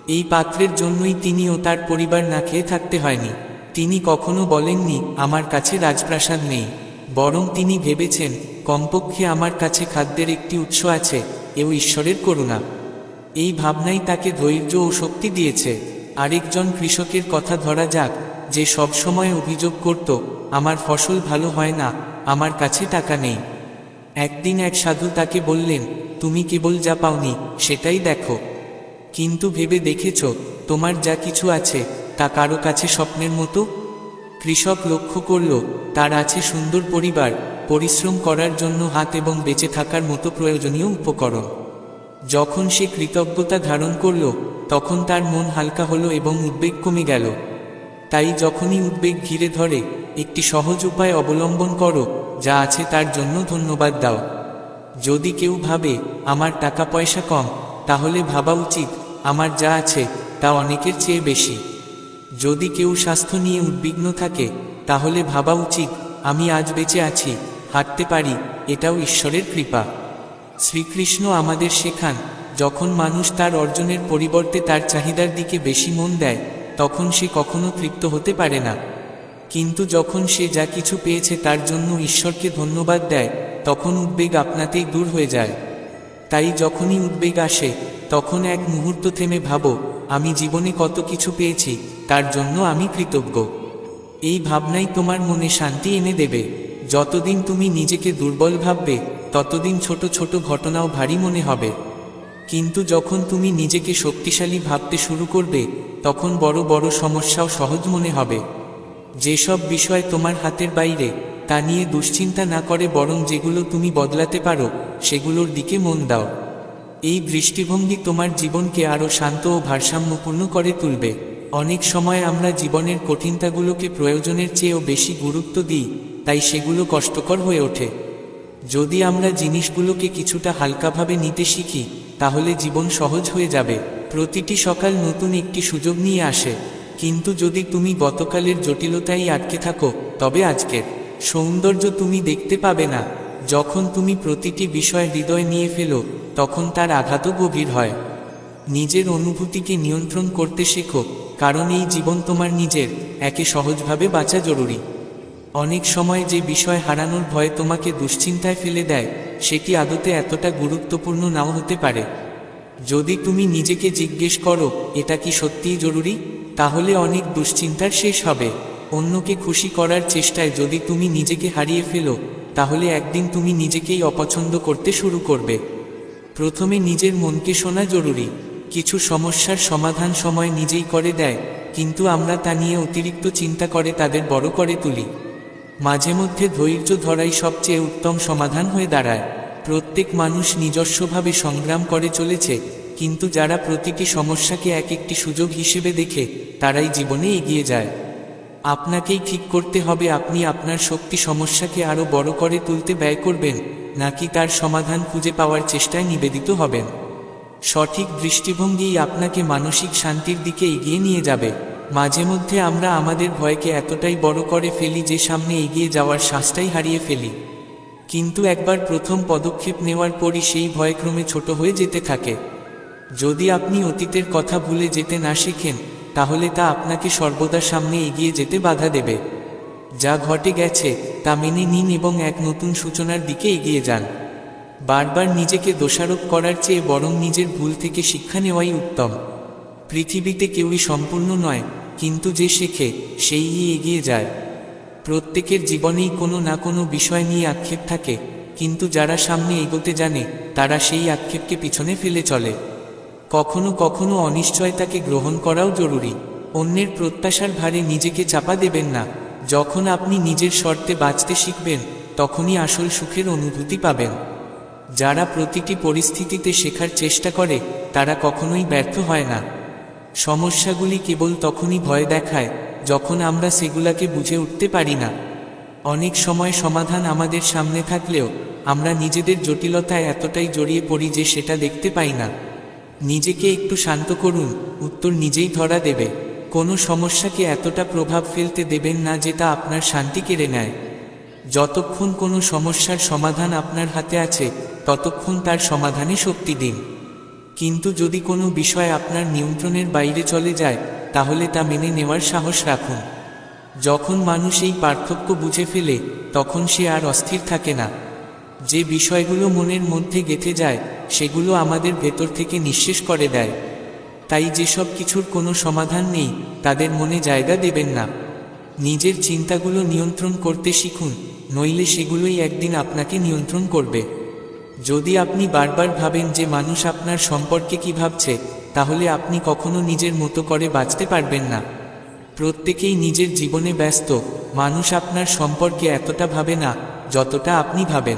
এই পাত্রের জন্যই তিনি ও তার পরিবার না খেয়ে থাকতে হয়নি। তিনি কখনো বলেননি, আমার কাছে রাজপ্রাসাদ নেই, বরং তিনি ভেবেছেন, কমপক্ষে আমার কাছে খাদ্যের একটি উৎস আছে, এও ঈশ্বরের করুণা। এই ভাবনাই তাকে ধৈর্য ও শক্তি দিয়েছে। আরেকজন কৃষকের কথা ধরা যাক, যে সবসময় অভিযোগ করত, আমার ফসল ভালো হয় না, আমার কাছে টাকা নেই। একদিন এক সাধু তাকে বললেন, তুমি কেবল যা পাওনি সেটাই দেখো, কিন্তু ভেবে দেখেছ তোমার যা কিছু আছে তা কারো কাছে স্বপ্নের মতো? কৃষক লক্ষ্য করল, তার আছে সুন্দর পরিবার, পরিশ্রম করার জন্য হাত এবং বেঁচে থাকার মতো প্রয়োজনীয় উপকরণ। যখন সে কৃতজ্ঞতা ধারণ করল তখন তার মন হালকা হলো এবং উদ্বেগ কমে গেল। তাই যখনই উদ্বেগ ঘিরে ধরে একটি সহজ উপায় অবলম্বন করো, যা আছে তার জন্য ধন্যবাদ দাও। যদি কেউ ভাবে আমার টাকা পয়সা কম, তাহলে ভাবা উচিত আমার যা আছে তা অনেকের চেয়ে বেশি। যদি কেউ স্বাস্থ্য নিয়ে উদ্বিগ্ন থাকে, তাহলে ভাবা উচিত আমি আজ বেঁচে আছি, হাঁটতে পারি, এটাও ঈশ্বরের কৃপা। শ্রীকৃষ্ণ আমাদের শেখান, যখন মানুষ তার অর্জনের পরিবর্তে তার চাহিদার দিকে বেশি মন দেয়, তখন সে কখনো তৃপ্ত হতে পারে না। কিন্তু যখন সে যা কিছু পেয়েছে তার জন্য ঈশ্বরকে ধন্যবাদ দেয়, তখন উদ্বেগ আপনাতেই দূর হয়ে যায়। তাই যখনই উদ্বেগ আসে, তখন এক মুহূর্ত থেমে ভাবো, আমি জীবনে কত কিছু পেয়েছি, তার জন্য আমি কৃতজ্ঞ। এই ভাবনাই তোমার মনে শান্তি এনে দেবে। যতদিন তুমি নিজেকে দুর্বল ভাববে, ততদিন ছোট ছোট ঘটনাও ভারী মনে হবে। কিন্তু যখন তুমি নিজেকে শক্তিশালী ভাবতে শুরু করবে, তখন বড় বড় সমস্যাও সহজ মনে হবে। যেসব বিষয় তোমার হাতের বাইরে, তা নিয়ে দুশ্চিন্তা না করে বরং যেগুলো তুমি বদলাতে পারো, সেগুলোর দিকে মন দাও। এই দৃষ্টিভঙ্গি তোমার জীবনকে আরও শান্ত ও ভারসাম্যপূর্ণ করে তুলবে। অনেক সময় আমরা জীবনের কঠিনতাগুলোকে প্রয়োজনের চেয়েও বেশি গুরুত্ব দিই, তাই সেগুলো কষ্টকর হয়ে ওঠে। যদি আমরা জিনিসগুলোকে কিছুটা হালকাভাবে নিতে শিখি, তাহলে জীবন সহজ হয়ে যাবে। প্রতিটি সকাল নতুন একটি সুযোগ নিয়ে আসে, কিন্তু যদি তুমি গতকালের জটিলতায় আটকে থাকো, তবে আজকের সৌন্দর্য তুমি দেখতে পাবে না। যখন তুমি প্রতিটি বিষয় হৃদয় নিয়ে ফেলো, তখন তার আঘাতও গভীর হয়। নিজের অনুভূতিকে নিয়ন্ত্রণ করতে শেখো, কারণ এই জীবন তোমার নিজের, একে সহজভাবে বাঁচা জরুরি। অনেক সময় যে বিষয় হারানোর ভয় তোমাকে দুশ্চিন্তায় ফেলে দেয়, সেটি আদতে এতটা গুরুত্বপূর্ণ নাও হতে পারে। যদি তুমি নিজেকে জিজ্ঞেস করো, এটা কি সত্যিই জরুরি, তাহলে অনেক দুশ্চিন্তার শেষ হবে। অন্যকে খুশি করার চেষ্টায় যদি তুমি নিজেকে হারিয়ে ফেলো, তাহলে একদিন তুমি নিজেকেই অপছন্দ করতে শুরু করবে। প্রথমে নিজের মনকে শোনা জরুরি। কিছু সমস্যার সমাধান সময় নিজেই করে দেয়, কিন্তু আমরা তা নিয়ে অতিরিক্ত চিন্তা করে তাদের বড় করে তুলি। মাঝে মধ্যে ধৈর্য ধরাই সবচেয়ে উত্তম সমাধান হয়ে দাঁড়ায়। প্রত্যেক মানুষ নিজস্বভাবে সংগ্রাম করে চলেছে, কিন্তু যারা প্রতিটি সমস্যাকে এক একটি সুযোগ হিসেবে দেখে, তারাই জীবনে এগিয়ে যায়। আপনাকেই ঠিক করতে হবে আপনি আপনার শক্তি সমস্যাকে আরও বড় করে তুলতে ব্যয় করবেন, নাকি তার সমাধান খুঁজে পাওয়ার চেষ্টায় নিবেদিত হবেন। সঠিক দৃষ্টিভঙ্গিই আপনাকে মানসিক শান্তির দিকে এগিয়ে নিয়ে যাবে। মাঝে মধ্যে আমরা আমাদের ভয়কে এতটাই বড় করে ফেলি যে সামনে এগিয়ে যাওয়ার শ্বাসটাই হারিয়ে ফেলি। কিন্তু একবার প্রথম পদক্ষেপ নেওয়ার পরই সেই ভয় ক্রমে ছোট হয়ে যেতে থাকে। যদি আপনি অতীতের কথা ভুলে যেতে না শেখেন, তাহলে তা আপনাকে সর্বদা সামনে এগিয়ে যেতে বাধা দেবে। যা ঘটে গেছে তা মেনে নিন এবং এক নতুন সূচনার দিকে এগিয়ে যান। বারবার নিজেকে দোষারোপ করার চেয়ে বরং নিজের ভুল থেকে শিক্ষা নেওয়াই উত্তম। পৃথিবীতে কেউই সম্পূর্ণ নয়, কিন্তু যে শেখে সেই এগিয়ে যায়। প্রত্যেকের জীবনেই কোনো না কোনো বিষয় নিয়ে আক্ষেপ থাকে, কিন্তু যারা সামনে এগোতে জানে, তারা সেই আক্ষেপকে পিছনে ফেলে চলে। কখনো কখনো অনিশ্চয়তাকে গ্রহণ করাও জরুরি। অন্যের প্রত্যাশার ভারে নিজেকে চাপা দেবেন না। যখন আপনি নিজের শর্তে বাঁচতে শিখবেন, তখনই আসল সুখের অনুভূতি পাবেন। যারা প্রতিটি পরিস্থিতিতে শেখার চেষ্টা করে, তারা কখনোই ব্যর্থ হয় না। সমস্যাগুলি কেবল তখনই ভয় দেখায়, যখন আমরা সেগুলাকে বুঝে উঠতে পারি না। অনেক সময় সমাধান আমাদের সামনে থাকলেও আমরা নিজেদের জটিলতায় এতটাই জড়িয়ে পড়ি যে সেটা দেখতে পাই না। নিজেকে একটু শান্ত করুন, উত্তর নিজেই ধরা দেবে। কোনো সমস্যাকে এতটা প্রভাব ফেলতে দেবেন না যে তা আপনার শান্তি কেড়ে নেয়। যতক্ষণ কোনো সমস্যার সমাধান আপনার হাতে আছে, ততক্ষণ তার সমাধানে শক্তি দিন। কিন্তু যদি কোনো বিষয় আপনার নিয়ন্ত্রণের বাইরে চলে যায়, তাহলে তা মেনে নেওয়ার সাহস রাখুন। যখন মানুষ এই পার্থক্য বুঝে ফেলে, তখন সে আর অস্থির থাকে না। যে বিষয়গুলো মনের মধ্যে গেঁথে যায়, সেগুলো আমাদের ভেতর থেকে নিঃশেষ করে দেয়। তাই যেসব কিছুর কোনো সমাধান নেই, তাদের মনে জায়গা দেবেন না। নিজের চিন্তাগুলো নিয়ন্ত্রণ করতে শিখুন, নইলে সেগুলোই একদিন আপনাকে নিয়ন্ত্রণ করবে। যদি আপনি বারবার ভাবেন যে মানুষ আপনার সম্পর্কে কি ভাবছে, তাহলে আপনি কখনো নিজের মতো করে বাঁচতে পারবেন না। প্রত্যেকেই নিজের জীবনে ব্যস্ত, মানুষ আপনার সম্পর্কে এতটা ভাবে না যতটা আপনি ভাবেন।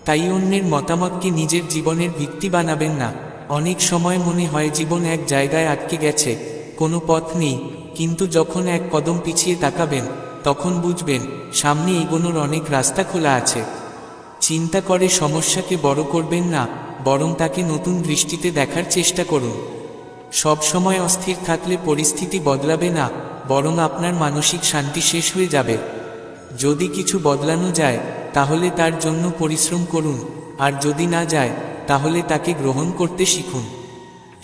তাই অন্যের মতামতকে নিজের জীবনের ভিত্তি বানাবেন না। অনেক সময় মনে হয় জীবন এক জায়গায় আটকে গেছে, কোনো পথ নেই, কিন্তু যখন এক কদম পিছিয়ে তাকাবেন, তখন বুঝবেন সামনে এগোনোর অনেক রাস্তা খোলা আছে। চিন্তা করে সমস্যাকে বড় করবেন না, বরং তাকে নতুন দৃষ্টিতে দেখার চেষ্টা করুন। সব সময় অস্থির থাকলে পরিস্থিতি বদলাবে না, বরং আপনার মানসিক শান্তি শেষ হয়ে যাবে। যদি কিছু বদলানো যায় তাহলে তার জন্য পরিশ্রম করুন, আর যদি না যায় তাহলে তাকে গ্রহণ করতে শিখুন।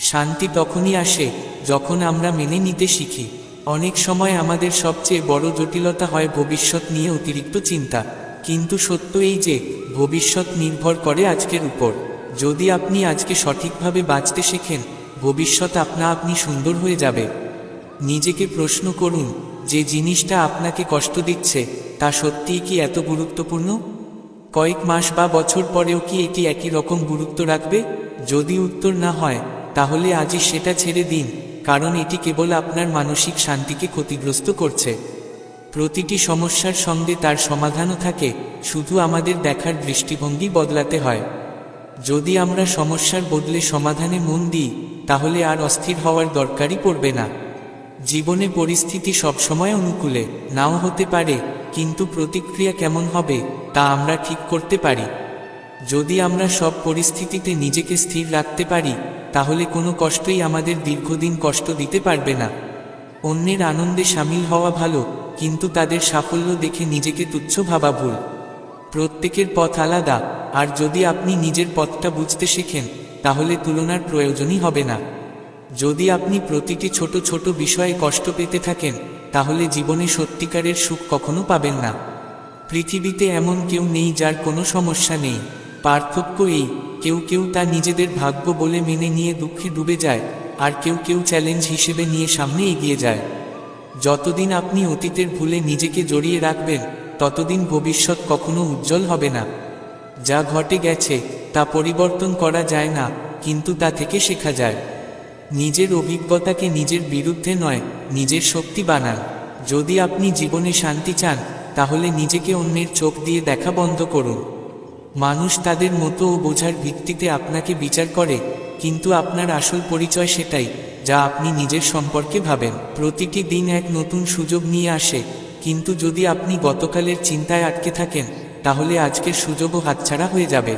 শান্তি তখনই আসে যখন আমরা মেনে নিতে শিখি। অনেক সময় আমাদের সবচেয়ে বড় জটিলতা হয় ভবিষ্যৎ নিয়ে অতিরিক্ত চিন্তা, কিন্তু সত্য এই যে ভবিষ্যৎ নির্ভর করে আজকের উপর। যদি আপনি আজকে সঠিকভাবে বাঁচতে শেখেন, ভবিষ্যৎ আপনা আপনি সুন্দর হয়ে যাবে। নিজেকে প্রশ্ন করুন, যে জিনিসটা আপনাকে কষ্ট দিচ্ছে তা সত্যিই কি এত গুরুত্বপূর্ণ? কয়েক মাস বা বছর পরেও কি এটি একই রকম গুরুত্ব রাখবে? যদি উত্তর না হয় তাহলে আজই সেটা ছেড়ে দিন, কারণ এটি কেবল আপনার মানসিক শান্তিকে ক্ষতিগ্রস্ত করছে। প্রতিটি সমস্যার সঙ্গে তার সমাধানও থাকে, শুধু আমাদের দেখার দৃষ্টিভঙ্গি বদলাতে হয়। যদি আমরা সমস্যার বদলে সমাধানে মন দিই তাহলে আর অস্থির হওয়ার দরকারই পড়বে না। জীবনে পরিস্থিতি সবসময় অনুকূলে নাও হতে পারে, কিন্তু প্রতিক্রিয়া কেমন হবে তা আমরা ঠিক করতে পারি। যদি আমরা সব পরিস্থিতিতে নিজেকে স্থির রাখতে পারি তাহলে কোনো কষ্টই আমাদের দীর্ঘদিন কষ্ট দিতে পারবে না। অন্যের আনন্দে সামিল হওয়া ভালো, কিন্তু তাদের সাফল্য দেখে নিজেকে তুচ্ছ ভাবা ভুল। প্রত্যেকের পথ আলাদা, আর যদি আপনি নিজের পথটা বুঝতে শেখেন তাহলে তুলনার প্রয়োজনই হবে না। যদি আপনি প্রতিটি ছোট ছোট বিষয়ে কষ্ট পেতে থাকেন তাহলে জীবনে সত্যিকারের সুখ কখনো পাবেন না। পৃথিবীতে এমন কেউ নেই যার কোনো সমস্যা নেই। পার্থক্য এই, কেউ কেউ তা নিজেদের ভাগ্য বলে মেনে নিয়ে দুঃখে ডুবে যায়, আর কেউ কেউ চ্যালেঞ্জ হিসেবে নিয়ে সামনে এগিয়ে যায়। যতদিন আপনি অতীতের ভুলে নিজেকে জড়িয়ে রাখবেন ততদিন ভবিষ্যৎ কখনো উজ্জ্বল হবে না। যা ঘটে গেছে তা পরিবর্তন করা যায় না, কিন্তু তা থেকে শেখা যায়। নিজের অভিজ্ঞতাকে নিজের বিরুদ্ধে নয়, নিজের শক্তি বানান। যদি আপনি জীবনে শান্তি চান তাহলে নিজেকে অন্যের চোখ দিয়ে দেখা বন্ধ করুন। মানুষ তাদের মতো ও বোঝার ভিত্তিতে আপনাকে বিচার করে, কিন্তু আপনার আসল পরিচয় সেটাই যা আপনি নিজের সম্পর্কে ভাবেন। প্রতিটি দিন এক নতুন সুযোগ নিয়ে আসে, কিন্তু যদি আপনি গতকালের চিন্তায় আটকে থাকেন তাহলে আজকের সুযোগও হাতছাড়া হয়ে যাবে।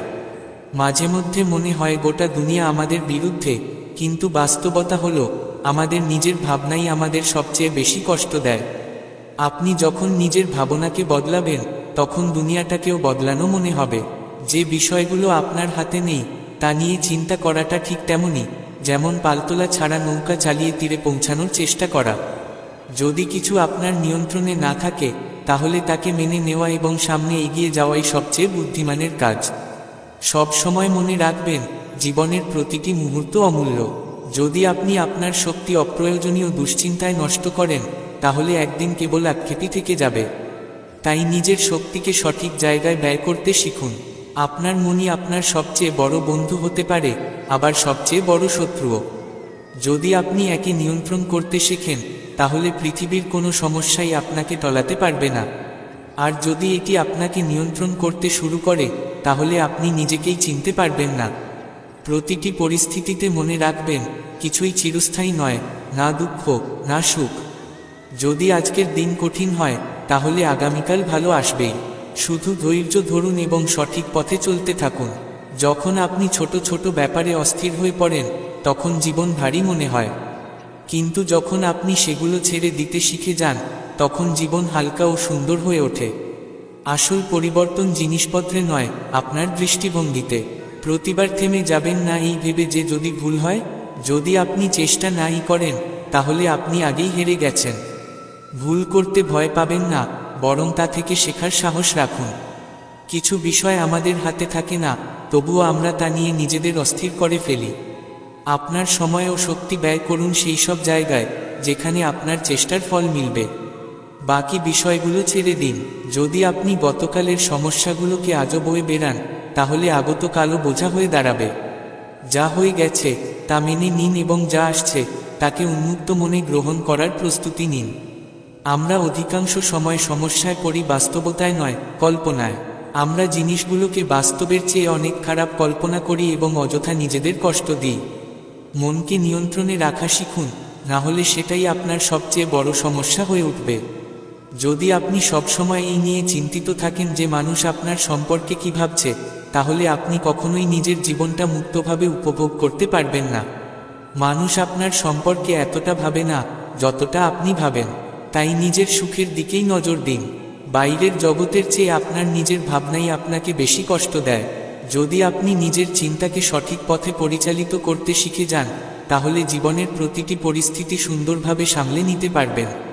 মাঝে মধ্যে মনে হয় গোটা দুনিয়া আমাদের বিরুদ্ধে, কিন্তু বাস্তবতা হলো আমাদের নিজের ভাবনাই আমাদের সবচেয়ে বেশি কষ্ট দেয়। আপনি যখন নিজের ভাবনাকে বদলাবেন তখন দুনিয়াটাকেও বদলানো মনে হবে। যে বিষয়গুলো আপনার হাতে নেই তা নিয়ে চিন্তা করাটা ঠিক তেমনই যেমন পালতোলা ছাড়া নৌকা চালিয়ে তীরে পৌঁছানোর চেষ্টা করা। যদি কিছু আপনার নিয়ন্ত্রণে না থাকে তাহলে তাকে মেনে নেওয়া এবং সামনে এগিয়ে যাওয়াই সবচেয়ে বুদ্ধিমানের কাজ। সব সময় মনে রাখবেন, জীবনের প্রতিটি মুহূর্ত অমূল্য। যদি আপনি আপনার শক্তি অপ্রয়োজনীয় দুশ্চিন্তায় নষ্ট করেন তাহলে একদিন কেবল আক্ষেপই থেকে যাবে। তাই নিজের শক্তিকে সঠিক জায়গায় ব্যয় করতে শিখুন। আপনার মনই আপনার সবচেয়ে বড় বন্ধু হতে পারে, আবার সবচেয়ে বড় শত্রুও। যদি আপনি একে নিয়ন্ত্রণ করতে শেখেন তাহলে পৃথিবীর কোনো সমস্যাই আপনাকে টলাতে পারবে না। আর যদি এটি আপনাকে নিয়ন্ত্রণ করতে শুরু করে তাহলে আপনি নিজেকেই চিনতে পারবেন না। প্রতিটি পরিস্থিতিতে মনে রাখবেন, কিছুই চিরস্থায়ী নয়, না দুঃখ না সুখ। যদি আজকের দিন কঠিন হয় তাহলে আগামীকাল ভালো আসবেই। শুধু ধৈর্য ধরুন এবং সঠিক পথে চলতে থাকুন। যখন আপনি ছোট ছোট ব্যাপারে অস্থির হয়ে পড়েন তখন জীবন ভারী মনে হয়, কিন্তু যখন আপনি সেগুলো ছেড়ে দিতে শিখে যান তখন জীবন হালকা ও সুন্দর হয়ে ওঠে। আসল পরিবর্তন জিনিসপত্রে নয়, আপনার দৃষ্টিভঙ্গিতে। প্রতিবার থেমে যাবেন না এই ভেবে যে যদি ভুল হয়। যদি আপনি চেষ্টা নাই করেন তাহলে আপনি আগেই হেরে গেছেন। ভুল করতে ভয় পাবেন না, বরং তা থেকে শেখার সাহস রাখুন। কিছু বিষয় আমাদের হাতে থাকে না, তবুও আমরা তা নিয়ে নিজেদের অস্থির করে ফেলি। আপনার সময় ও শক্তি ব্যয় করুন সেই সব জায়গায় যেখানে আপনার চেষ্টার ফল মিলবে। বাকি বিষয়গুলো ছেড়ে দিন। যদি আপনি গতকালের সমস্যাগুলোকে আজও বয়ে বেড়ান তাহলে আগত কালও বোঝা হয়ে দাঁড়াবে। যা হয়ে গেছে তা মেনে নিন এবং যা আসছে তাকে উন্মুক্ত মনে গ্রহণ করার প্রস্তুতি নিন। আমরা অধিকাংশ সময় সমস্যায় পড়ি বাস্তবতায় নয়, কল্পনায়। আমরা জিনিসগুলোকে বাস্তবের চেয়ে অনেক খারাপ কল্পনা করি এবং অযথা নিজেদের কষ্ট দিই। মনকে নিয়ন্ত্রণে রাখা শিখুন, না হলে সেটাই আপনার সবচেয়ে বড় সমস্যা হয়ে উঠবে। যদি আপনি সবসময় এই নিয়ে চিন্তিত থাকেন যে মানুষ আপনার সম্পর্কে কি ভাবছে, তাহলে আপনি কখনোই নিজের জীবনটা মুক্তভাবে উপভোগ করতে পারবেন না। মানুষ আপনার সম্পর্কে এতটা ভাবে না যতটা আপনি ভাবেন, তাই নিজের সুখের দিকেই নজর দিন। বাইরের জগতের চেয়ে আপনার নিজের ভাবনাই আপনাকে বেশি কষ্ট দেয়। যদি আপনি নিজের চিন্তাকে সঠিক পথে পরিচালিত করতে শিখে যান, তাহলে জীবনের প্রতিটি পরিস্থিতি সুন্দরভাবে সামলে নিতে পারবেন।